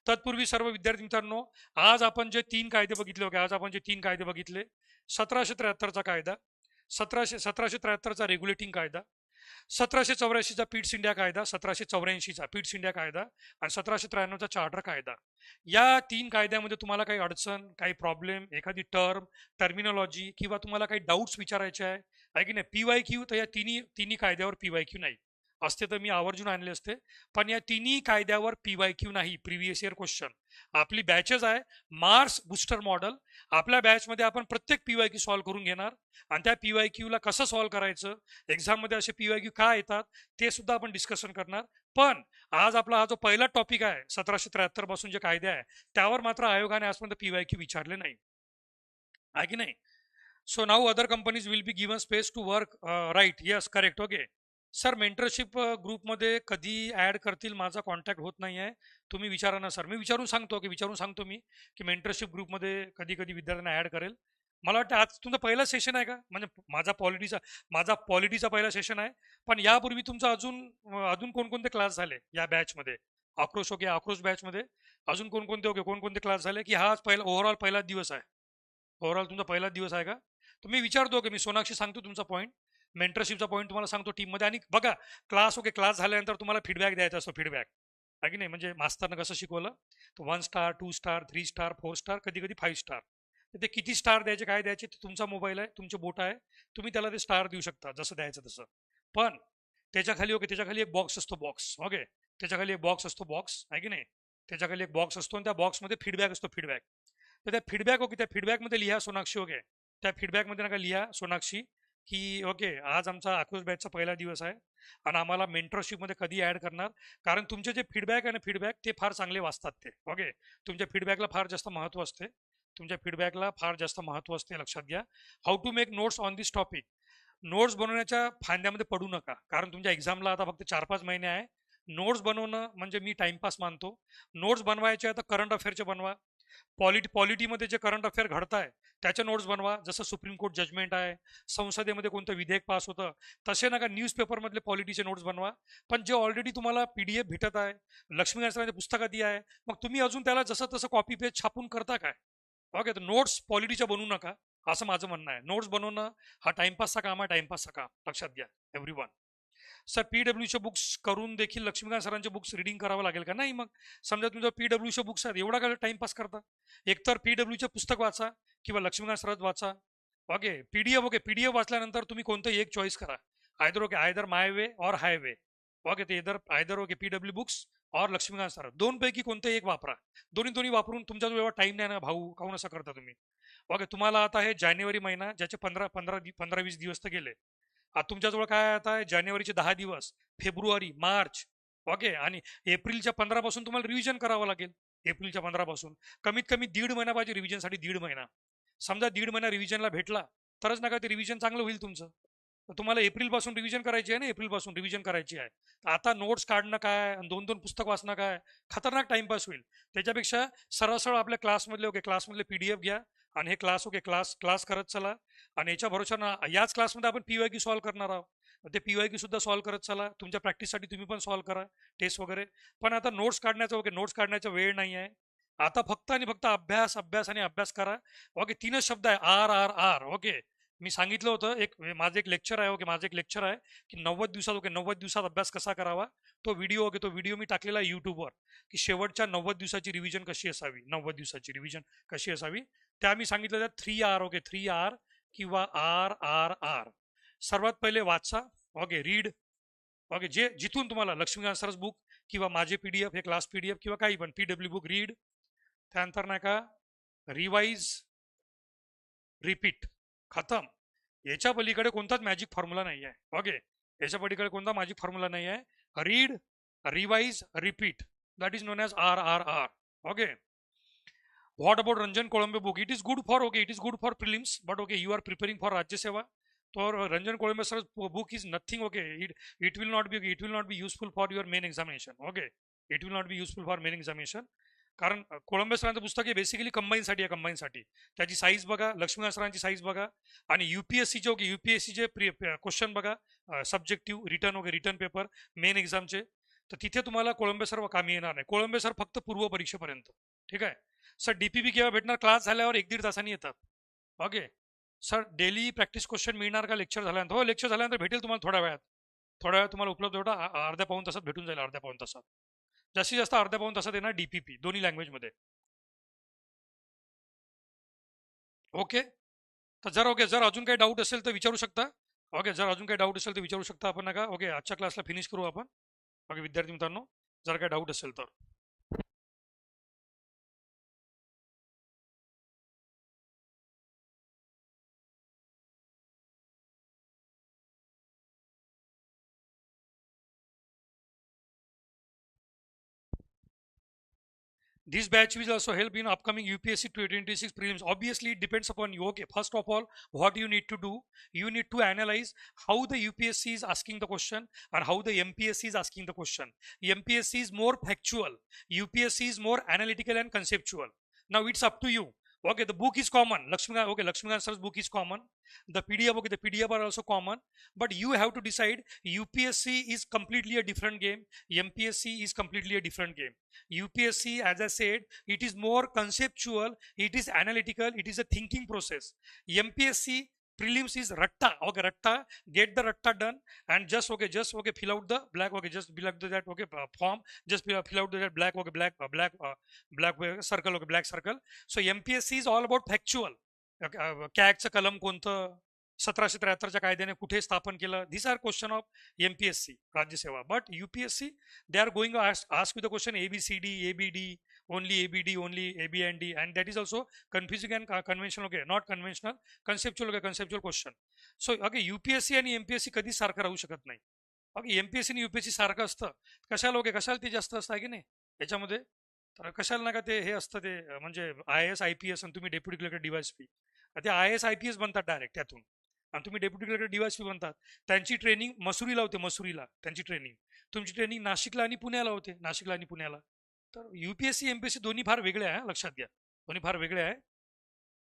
[SPEAKER 1] तत्पूर्वी सर्व विद्यार्थी मित्रांनो, आज आपण जे तीन कायदे बघितले 1773चा कायदा, 1773चा रेग्युलेटिंग कायदा, 1784चा पिट्स इंडिया कायदा, 1784चा पिट्स इंडिया कायदा आणि 1793चा चार्टर कायदा. या तीन कायद्यामध्ये तुम्हाला काही अडचण, काही प्रॉब्लेम, एखादी टर्मिनॉलॉजी किंवा तुम्हाला काही डाऊट्स विचारायचे आहे की नाही, PYQ, तर या तिन्ही कायद्यावर PYQ नाही असते तर मी आवर्जून आणले असते. पण या तिन्ही कायद्यावर PYQ नाही, प्रिव्हियस इयर क्वेश्चन. आपली बॅचेस आहे मार्स बुस्टर मॉडेल. आपल्या बॅचमध्ये आपण प्रत्येक PYQ सॉल्व्ह करून घेणार. आणि त्या PYQ ला कसं सॉल्व्ह करायचं, एक्झाममध्ये असे PYQ का येतात ते सुद्धा आपण डिस्कशन करणार. पण आज आपला हा जो पहिला टॉपिक आहे 1773 पासून जे कायदे आहे त्यावर मात्र आयोगाने आजपर्यंत PYQ विचारले नाही, आहे की नाही. So now other companies will be given space to work, right, yes, correct. Okay sir, mentorship ग्रुपमध्ये कधी ऍड करतील, माझा कॉन्टॅक्ट होत नाही आहे, तुम्ही विचारा ना सर. मी विचारून सांगतो मी की मेंटरशिप ग्रुपमध्ये कधी विद्यार्थ्यांना ऍड करेल. मला वाटतं आज तुमचा पहिला सेशन आहे का, म्हणजे माझा पॉलिटीचा पहिला सेशन आहे. पण यापूर्वी तुमचा अजून कोणकोणते क्लास झाले या बॅचमध्ये, आक्रोश बॅचमध्ये अजून कोणकोणते क्लास झाले की हा ओव्हरऑल पहिला दिवस आहे, तुमचा पहिला दिवस आहे का. तर मी विचारतो की मी सोनाक्षी सांगतो तुमचा पॉईंट, मेंटरशिपचा पॉईंट तुम्हाला सांगतो टीममध्ये. आणि बघा, क्लास झाल्यानंतर तुम्हाला फीडबॅक द्यायचा असतो, आहे की नाही. म्हणजे मास्तरनं कसं शिकवलं तर 1 स्टार 2 स्टार 3 स्टार 4 स्टार कधी 5 स्टार. ते किती स्टार द्यायचे, काय द्यायचे, ते तुमचा मोबाईल आहे, तुमचे बोट आहे, तुम्ही त्याला ते स्टार देऊ शकता जसं द्यायचं तसं. पण त्याच्याखाली एक बॉक्स असतो, त्याच्याखाली एक बॉक्स असतो, आहे की नाही. त्याच्याखाली एक बॉक्स असतो आणि त्या बॉक्समध्ये फीडबॅक असतो. तर त्या फीडबॅकमध्ये लिहा सोनाक्षी. त्या फीडबॅकमध्ये लिहा सोनाक्षी की आज आमचा आक्रोश बॅचचा पहिला दिवस आहे आणि आम्हाला मेंटरशिपमध्ये कधी ऍड करणार. कारण तुमचे जे फीडबॅक ते फार चांगले वाचतात ते. तुमच्या फीडबॅकला फार जास्त महत्त्व असते, लक्षात घ्या. How to make notes on this topic. Notes बनवण्याच्या फांद्यामध्ये पडू नका, कारण तुमच्या एक्झामला आता फक्त 4-5 महिने आहे. नोट्स बनवणं म्हणजे मी टाइमपास मानतो. नोट्स बनवायचे तर करंट अफेअरचे बनवा. पॉलिटीमध्ये जे करंट अफेअर घडत आहे त्याच्या नोट्स बनवा. जसं सुप्रीम कोर्ट जजमेंट आहे, संसदेमध्ये कोणतं विधेयक पास होतं, तसे नका न्यूजपेपरमधले पॉलिटीचे नोट्स बनवा. पण जे ऑलरेडी तुम्हाला PDF भेटत आहे, लक्ष्मीकांत सरांच्या पुस्तकात आहे, मग तुम्ही अजून त्याला जसं तसं कॉपी पेस्ट छापून करता काय? ओके, तर नोट्स पॉलिटीच्या बनवू नका, असं माझं म्हणणं आहे. नोट्स बनवणं हा टाइमपासचा काम आहे, टाइमपासचा काम, लक्षात घ्या एव्हरीवन. सर PWचे बुक्स करून देखील लक्ष्मीकांत सरांचे बुक्स रिडिंग करावं लागेल का? नाही. मग समजा तुमच्या PWचे बुक्स आहेत, एवढा काय टाइमपास करता? एकतर PWचे पुस्तक वाचा किंवा लक्ष्मीकांत सरांचं वाचा. ओके, PDF वाचल्यानंतर तुम्ही कोणतंही एक चॉईस करा. आयदर माय वे और हायवे. ओके, ते आयदर PW बुक्स और लक्ष्मीकांत सर, दोन पैकी कोणतं एक वापरा. दोन्ही वापरून तुमच्याजवळ एवढा टाइम नाही ना भाऊ, काहून असं करता तुम्ही? ओके, तुम्हाला आता हे जानेवारी महिना, ज्याचे 15-20 दिवस तर गेले. आता तुमच्याजवळ काय आता आहे? जानेवारीचे 10 दिवस, फेब्रुवारी, मार्च. ओके, आणि एप्रिलच्या 15 पासून तुम्हाला रिव्हिजन करावं लागेल. एप्रिलच्या 15 पासून कमीत कमी 1.5 महिना पाहिजे रिव्हिजनसाठी. 1.5 महिना. समजा 1.5 महिना रिव्हिजनला भेटला तरच नका ते रिव्हिजन चांगलं होईल तुमचं. तर तुम्हाला एप्रिल पासून रिव्हिजन करायची आहे ना, एप्रिल पासून रिव्हिजन करायची आहे. आता नोट्स काढणं काय आणि 2-2 पुस्तक वाचणं काय, खतरनाक टाइमपास होईल. त्याच्यापेक्षा सरळ आपल्या क्लासमधले PDF घ्या आणि हे क्लास करत चला. आणि याच्या भरोशानं याच क्लासमध्ये आपण PYQ सॉल्व्ह करणार आहोत. ते PYQ सुद्धा सॉल्व्ह करत चला. तुमच्या प्रॅक्टिससाठी तुम्ही पण सॉल्व्ह करा टेस्ट वगैरे. पण आता नोट्स काढण्याचा वेळ नाही आहे. आता फक्त आणि फक्त अभ्यास, अभ्यास आणि अभ्यास करा. ओके, 3च शब्द आहे, RRR. ओके, मी सांगितलं होतं, माझं एक लेक्चर आहे. ओके, माझं एक लेक्चर आहे की 90 दिवसात, 90 दिवसात अभ्यास कसा करावा. तो व्हिडिओ मी टाकलेला आहे युट्यूबवर, की शेवटच्या 90 दिवसाची रिव्हिजन कशी असावी. 90 दिवसाची रिव्हिजन कशी असावी त्या मी सांगितलं. त्या 3R. ओके, 3R किंवा RRR. सर्वात पहिले वाचा. Okay, read. ओके, जिथून तुम्हाला लक्ष्मीकांत सरस बुक किंवा माझे PDF, हे क्लास PDF किंवा काही पण PW बुक रीड. त्यानंतर नाही का, रिवाइज, रिपीट, खतम. याच्या पलीकडे कोणताच मॅजिक फॉर्म्युला नाही आहे. ओके, याच्या पलीकडे कोणता मॅजिक फॉर्म्युला नाही आहे. Read, revise, repeat, that is known as RRR. Okay, what about Ranjan Kolambe book? It is good for prelims, but okay you are preparing for Rajyaseva. तो Ranjan Kolambe sir book is nothing. Okay, it will not be useful for your main examination. Okay, it will not be useful for main examination. कारण कोळंबे सरांचं पुस्तक हे basically कंबाईनसाठी आहे. कंबाईनसाठी त्याची size बघा, लक्ष्मीकांत सरांची size बघा, आणि UPSCचे क्वेश्चन बघा, सब्जेक्टिव्ह, रिटर्न पेपर, मेन एक्झामचे. तर तिथे तुम्हाला कोळंबे सर कामी येणार नाही. कोळंबे सर फक्त पूर्व परीक्षेपर्यंत. ठीक आहे सर. DPP केव्हा भेटणार? क्लास झाल्यावर 1-1.5 तासांनी येतात. Okay sir, daily practice question मिळणार का लेक्चर झाल्यानंतर? हो, लेक्चर झाल्यानंतर भेटेल तुम्हाला. थोड्या वेळात तुम्हाला उपलब्ध होता. अर्ध्या पाऊण तासात भेटून जाईल. अर्ध्या पाऊण तासात, जास्तीत जास्त अर्ध्या पाऊण तासात येणार DPP, दोन्ही लँग्वेजमध्ये. ओके, तर जर अजून काही डाऊट असेल तर विचारू शकता. ओके, जर अजून काही डाऊट असेल तर विचारू शकता आपण नका. ओके, आजच्या क्लासला फिनिश करू आपण. ओके विद्यार्थी मित्रांनो, जर काही डाऊट असेल तर. This batch will also help in upcoming UPSC 2026 prelims. Obviously, it depends upon you. Okay, first of all, what you need to do, you need to analyze how the UPSC is asking the question and how the MPSC is asking the question. MPSC is more factual, UPSC is more analytical and conceptual. Now it's up to you. Okay, the book is common. Lakshmikant sir's book is common. The PDF are also common. But you have to decide. UPSC is completely a different game. MPSC is completely a different game. UPSC, as I said, it is more conceptual, it is analytical, it is a thinking process. MPSC prelims is ratta. Okay, ratta, get the ratta done, and just fill out the black. Okay, just fill out that form. Just fill out that black. Okay, black circle. Okay, black circle. So MPSC is all about factual. कॅगचं कलम कोणतं, 1773च्या कायद्याने कुठे स्थापन केलं. This are question of MPSC Rajyaseva. But UPSC, they are going to ask you the question ABCD, ABD, only ABD, only AB and D, and that is also confusing and conventional. Okay, not conventional, conceptual. Okay, conceptual question. So okay, UPSC आणि MPSC कधीच सारखं राहू शकत नाही. Okay, MPSC आणि UPSC सारखं असतं. कशाला ते जास्त असतं की नाही याच्यामध्ये? तर कशाला नका ते हे असतं ते, म्हणजे IAS IPS आणि तुम्ही डेप्युटी कलेक्टर DYSP, ते IAS IPS बनतात डायरेक्ट त्यातून, आणि तुम्ही डेप्युटी कलेक्टर DYSP बनतात. त्यांची ट्रेनिंग मसुरीला होते, मसुरीला त्यांची ट्रेनिंग. तुमची ट्रेनिंग नाशिकला आणि पुण्याला होते, नाशिकला आणि पुण्याला. तर UPSC MPSC दोन्ही फार वेगळे आहे, लक्षात घ्या, दोन्ही फार वेगळे आहे.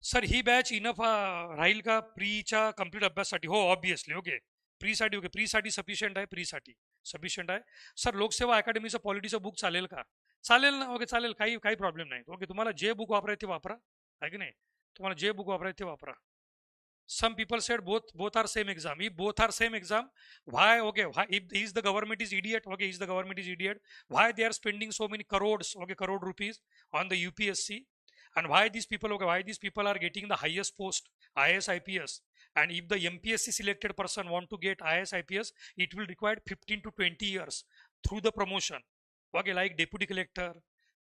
[SPEAKER 1] सर ही बॅच इनफ राहील का प्रीच्या कम्प्लीट अभ्यासासाठी? हो ऑब्विसली. ओके, प्रीसाठी ओके, प्रीसाठी सफिशियंट आहे, प्रीसाठी सफिशियंट आहे. सर लोकसेवा अकॅडमीचं पॉलिटीचं बुक चालेल का? चालेल ना, ओके चालेल, काही काही प्रॉब्लेम नाही. ओके, तुम्हाला जे बुक वापरायचे ते वापरा, आहे की नाही? तुम्हाला जे बुक वापरायचे ते वापरा. Some people said both are same exam. If both are same exam, why? Okay, why if is the government is idiot? Okay, is the government is idiot? Why they are spending so many crores? Okay, crore rupees on the UPSC, and why these people? Okay, why these people are getting the highest post IAS IPS? And if the MPSC selected person want to get IAS IPS, it will require 15 to 20 years through the promotion. Okay, like deputy collector,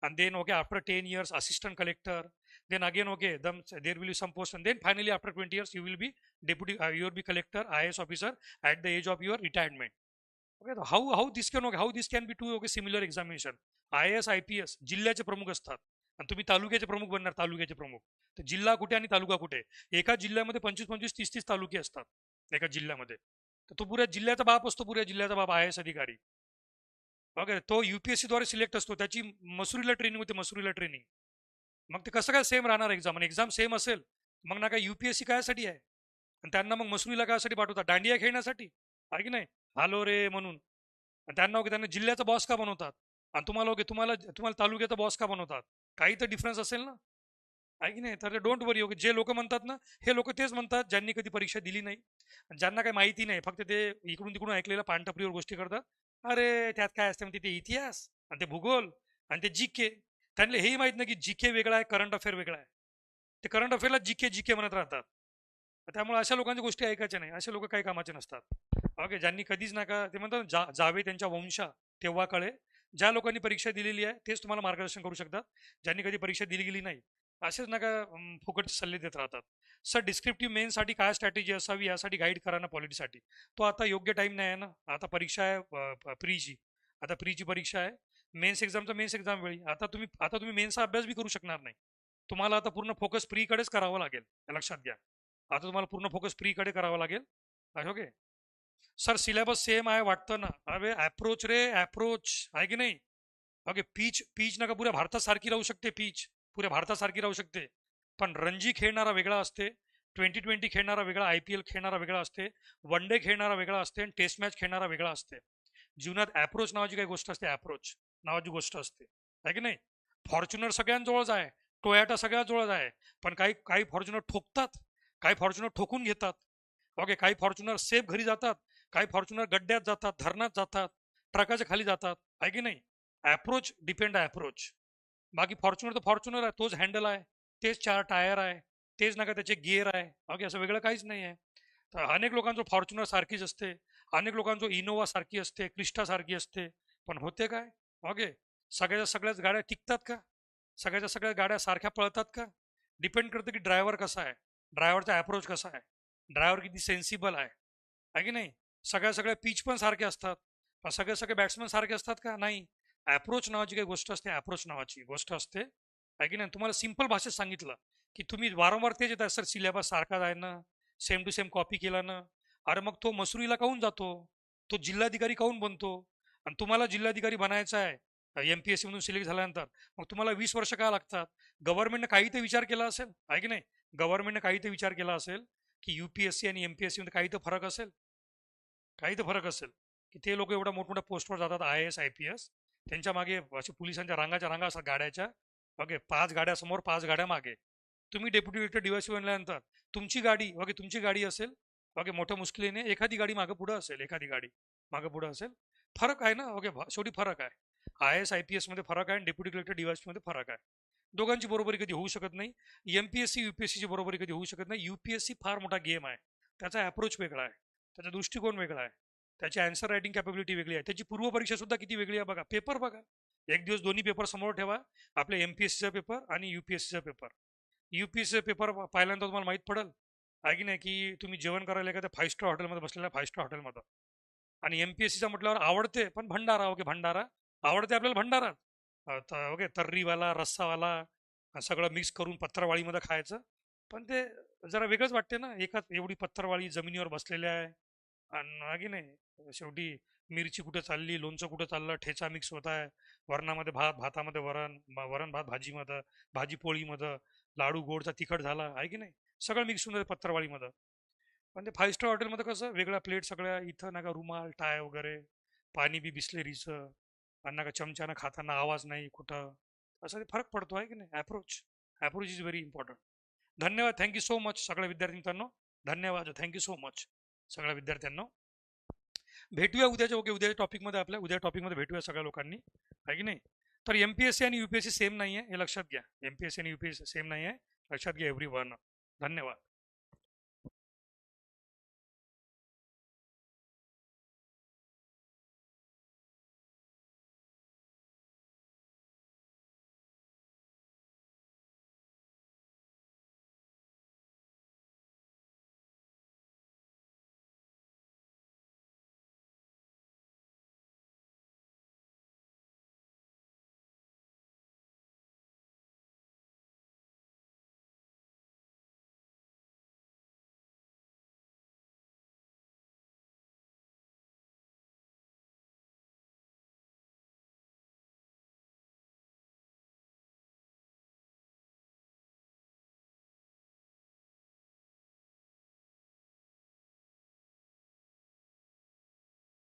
[SPEAKER 1] and then okay after 10 years assistant collector, then again okay there will be some post, and then finally after 20 years you will be deputy, you will be collector IAS officer at the age of your retirement. Okay, so how this can, okay, how this can be two okay similar examination? IAS IPS जिल्ह्याचे प्रमुख असतात आणि तुम्ही तालुक्याचे प्रमुख बनणार, तालुक्याचे प्रमुख. तर जिल्हा कुठे आणि तालुका कुठे? एका जिल्ह्यामध्ये 25-25 30-30 तालुके असतात एका जिल्ह्यामध्ये. तर तो पुऱ्या जिल्ह्याचा बाप असतो, पुऱ्या जिल्ह्याचा बाप IAS अधिकारी. ओके, तो UPSC द्वारे सिलेक्ट असतो, त्याची मसुरीला ट्रेनिंग होते, मसुरीला ट्रेनिंग. मग ते कसं काय सेम राहणार एक्झाम? आणि एक्झाम सेम असेल मग ना काय UPSC कायसाठी आहे? आणि त्यांना मग मसुरीला कायसाठी पाठवतात? दांडिया खेळण्यासाठी, आहे की नाही? हालो रे म्हणून. आणि त्यांना ओके त्यांना जिल्ह्याचा बॉस का बनवतात? आणि तुम्हाला ओके तुम्हाला तुम्हाला तालुक्याचा बॉस का बनवतात? काही तर डिफरन्स असेल ना, आहे की नाही? तर डोंट वरी. ओके, जे लोक म्हणतात ना, हे लोक तेच म्हणतात ज्यांनी कधी परीक्षा दिली नाही, ज्यांना काही माहिती नाही, फक्त ते इकडून तिकडून ऐकलेल्या पानटपरीवर गोष्टी करतात. अरे त्यात काय असते म्हणते, ते इतिहास आणि ते भूगोल आणि ते जीके. त्यांना हेही माहित नाही की जीके वेगळा आहे, करंट अफेअर वेगळा आहे. ते करंट अफेअरला जीके जीके म्हणत राहतात. त्यामुळे अशा लोकांच्या गोष्टी ऐकायच्या नाही. असे लोक काही कामाचे नसतात. ओके, ज्यांनी कधीच नका ते म्हणतात जावे त्यांच्या वंशा तेव्हा कळे. ज्या लोकांनी परीक्षा दिलेली आहे तेच तुम्हाला मार्गदर्शन करू शकतात. ज्यांनी कधी परीक्षा दिली गेली नाही असेच नका फुकट सल्ले देत राहतात. सर डिस्क्रिप्टिव्ह मेनसाठी काय स्ट्रॅटेजी असावी यासाठी गाईड करा ना पॉलिटीसाठी. तो आता योग्य टाईम नाही आहे ना, आता परीक्षा आहे प्रीची. आता प्रीची परीक्षा आहे, मेन्स एक्झामचा मेन्स एक्झाम वेळी. आता तुम्ही मेन्सचा अभ्यास बी करू शकणार नाही. तुम्हाला आता पूर्ण फोकस प्रीकडेच करावं लागेल, हे लक्षात घ्या. आता तुम्हाला पूर्ण फोकस प्रीकडे करावं लागेल. ओके सर, सिलेबस सेम आहे वाटतं ना? अरे अप्रोच रे, अप्रोच आहे की नाही? ओके, पीच पीच नका पुऱ्या भारतासारखी राहू शकते, पीच पुऱ्या भारतासारखी राहू शकते, पण रणजी खेळणारा वेगळा असते, 2020 खेळणारा वेगळा, IPL खेळणारा वेगळा असते, वन डे खेळणारा वेगळा असते, आणि टेस्ट मॅच खेळणारा वेगळा असते. जीवनात अप्रोच नावाची काही गोष्ट असते, अप्रोच नावाची गोष्ट असते, आहे की नाही? फॉर्च्युनर सगळ्यांजवळच आहे, टोयाटा सगळ्याजवळच आहे, पण काही काही फॉर्च्युनर ठोकतात, काही फॉर्च्युनर ठोकून घेतात. ओके, काही फॉर्च्युनर सेफ घरी जातात, काही फॉर्च्युनर गड्ड्यात जातात, धरणात जातात, ट्रकाच्या खाली जातात, आहे की नाही? अप्रोच डिपेंड आहे, अप्रोच. बाकी फॉर्च्युनर तर फॉर्च्युनर आहे, तोच हँडल आहे, तेच 4 टायर आहे, तेच नका त्याचे गिअर आहे. ओके, असं वेगळं काहीच नाही आहे. तर अनेक लोकांचं फॉर्च्युनर सारखीच असते, अनेक लोकांचं इनोवा सारखी असते, क्रिस्टा सारखी असते, पण होते काय? ओके, सगळ्याच्या सगळ्याच गाड्या टिकतात का? सगळ्याच्या सगळ्या गाड्या सारख्या पळतात का? डिपेंड करतं की ड्रायव्हर कसा आहे, ड्रायव्हरचा अप्रोच कसा आहे, ड्रायव्हर किती सेन्सिबल आहे की नाही? सगळ्या सगळ्या पिच पण सारखे असतात, पण सगळे सगळे बॅट्समन सारखे असतात का? नाही. अप्रोच नावाची काही गोष्ट असते, अप्रोच नावाची गोष्ट असते, आहे की नाही? तुम्हाला सिंपल भाषेत सांगितलं की तुम्ही वारंवार तेच येतात, सर सिलेबस सारखाच आहे ना, सेम टू सेम कॉपी केला ना. अरे मग तो मसुरीला काहून जातो, तो जिल्हाधिकारी काहून बनतो? आणि तुम्हाला जिल्हाधिकारी बनायचा आहे MPSC मधून सिलेक्ट झाल्यानंतर, मग तुम्हाला 20 वर्ष का लागतात? गव्हर्नमेंटने काही तर विचार केला असेल, आहे की नाही? गव्हर्नमेंटने काही तर विचार केला असेल की UPSC आणि MPSC मध्ये काही तर फरक असेल, काही तर फरक असेल, की ते लोक एवढ्या मोठमोठ्या पोस्टवर जातात, IAS IPS. त्यांच्या मागे असे पोलिसांच्या रांगाच्या रांगा असतात गाड्याच्या. ओके, 5 गाड्या समोर, 5 गाड्या मागे. तुम्ही डेप्युटी डिरेक्टर DYC बनल्यानंतर तुमची गाडी, ओके तुमची गाडी असेल, ओके मोठ्या मुश्किलीने एखादी गाडी मागे पुढं असेल, एखादी गाडी मागे पुढं असेल. फरक आहे ना? ओके, शेवटी फरक आहे. IAS IPS मध्ये फरक आहे आणि डेप्युटी डिरेक्टर DYC मध्ये फरक आहे. दोघांची बरोबरी कधी होऊ शकत नाही. MPSC UPSC ची बरोबरी कधी होऊ शकत नाही. UPSC फार मोठा गेम आहे, त्याचा अप्रोच वेगळा आहे, त्याचा दृष्टिकोन वेगळा आहे, त्याची आन्सर रायटिंग कॅपेबिलिटी वेगळी आहे, त्याची पूर्वपरीक्षा सुद्धा किती वेगळी आहे बघा. पेपर बघा, एक दिवस दोन्ही पेपर समोर ठेवा, आपल्या MPSCचा पेपर आणि UPSCचा पेपर. UPSCचा पेपर पाहिल्यानंतर तुम्हाला माहित पडेल, आहे की नाही, की तुम्ही जेवण करायला एखाद्या 5 स्टार हॉटेलमध्ये बसलेला, 5 स्टार हॉटेलमध्ये. आणि MPSCचा म्हटल्यावर आवडते पण भंडारा, ओके भंडारा आवडते आपल्याला, भंडारा. ओके, तर्रीवाला रस्सावाला सगळं मिक्स करून पत्रवाळीमध्ये खायचं. पण ते जरा वेगळंच वाटते ना, एकाच एवढी पत्रवाळी जमिनीवर बसलेल्या आहे, आणि आहे की नाही शेवटी मिरची कुठे चालली, लोणचं कुठं चाललं, ठेचा मिक्स होत आहे, वरणामध्ये भात, भातामध्ये वरण, वरण भात भाजीमध्ये, भाजी पोळीमध्ये, लाडू गोडचा तिखट झाला आहे की नाही, सगळं मिक्स होऊन जाते पत्रवाळीमध्ये. पण ते 5 स्टार हॉटेलमध्ये कसं वेगळ्या प्लेट सगळ्या, इथं ना का रुमाल टाय वगैरे, पाणी बी बिस्लेरीचं, आणि ना का चमच्यानं खाताना आवाज नाही कुठं, असं ते फरक पडतो आहे की नाही. Approach approach is very important. धन्यवाद, थँक्यू सो मच सगळ्या विद्यार्थी मित्रांनो. धन्यवाद, थँक्यू सो मच सगळ्या विद्यार्थ्यांनो. भेटूया उद्याच्या, ओके, उद्याच्या टॉपिकमध्ये, आपल्या उद्या टॉपिकमध्ये भेटूया सगळ्या लोकांनी, आहे की नाही. तर एमपीएससी आणि यूपीएससी सेम नाही आहे, हे लक्षात घ्या. एमपीएससी आणि यूपीएससी सेम नाही आहे, लक्षात घ्या एव्हरी वन. धन्यवाद.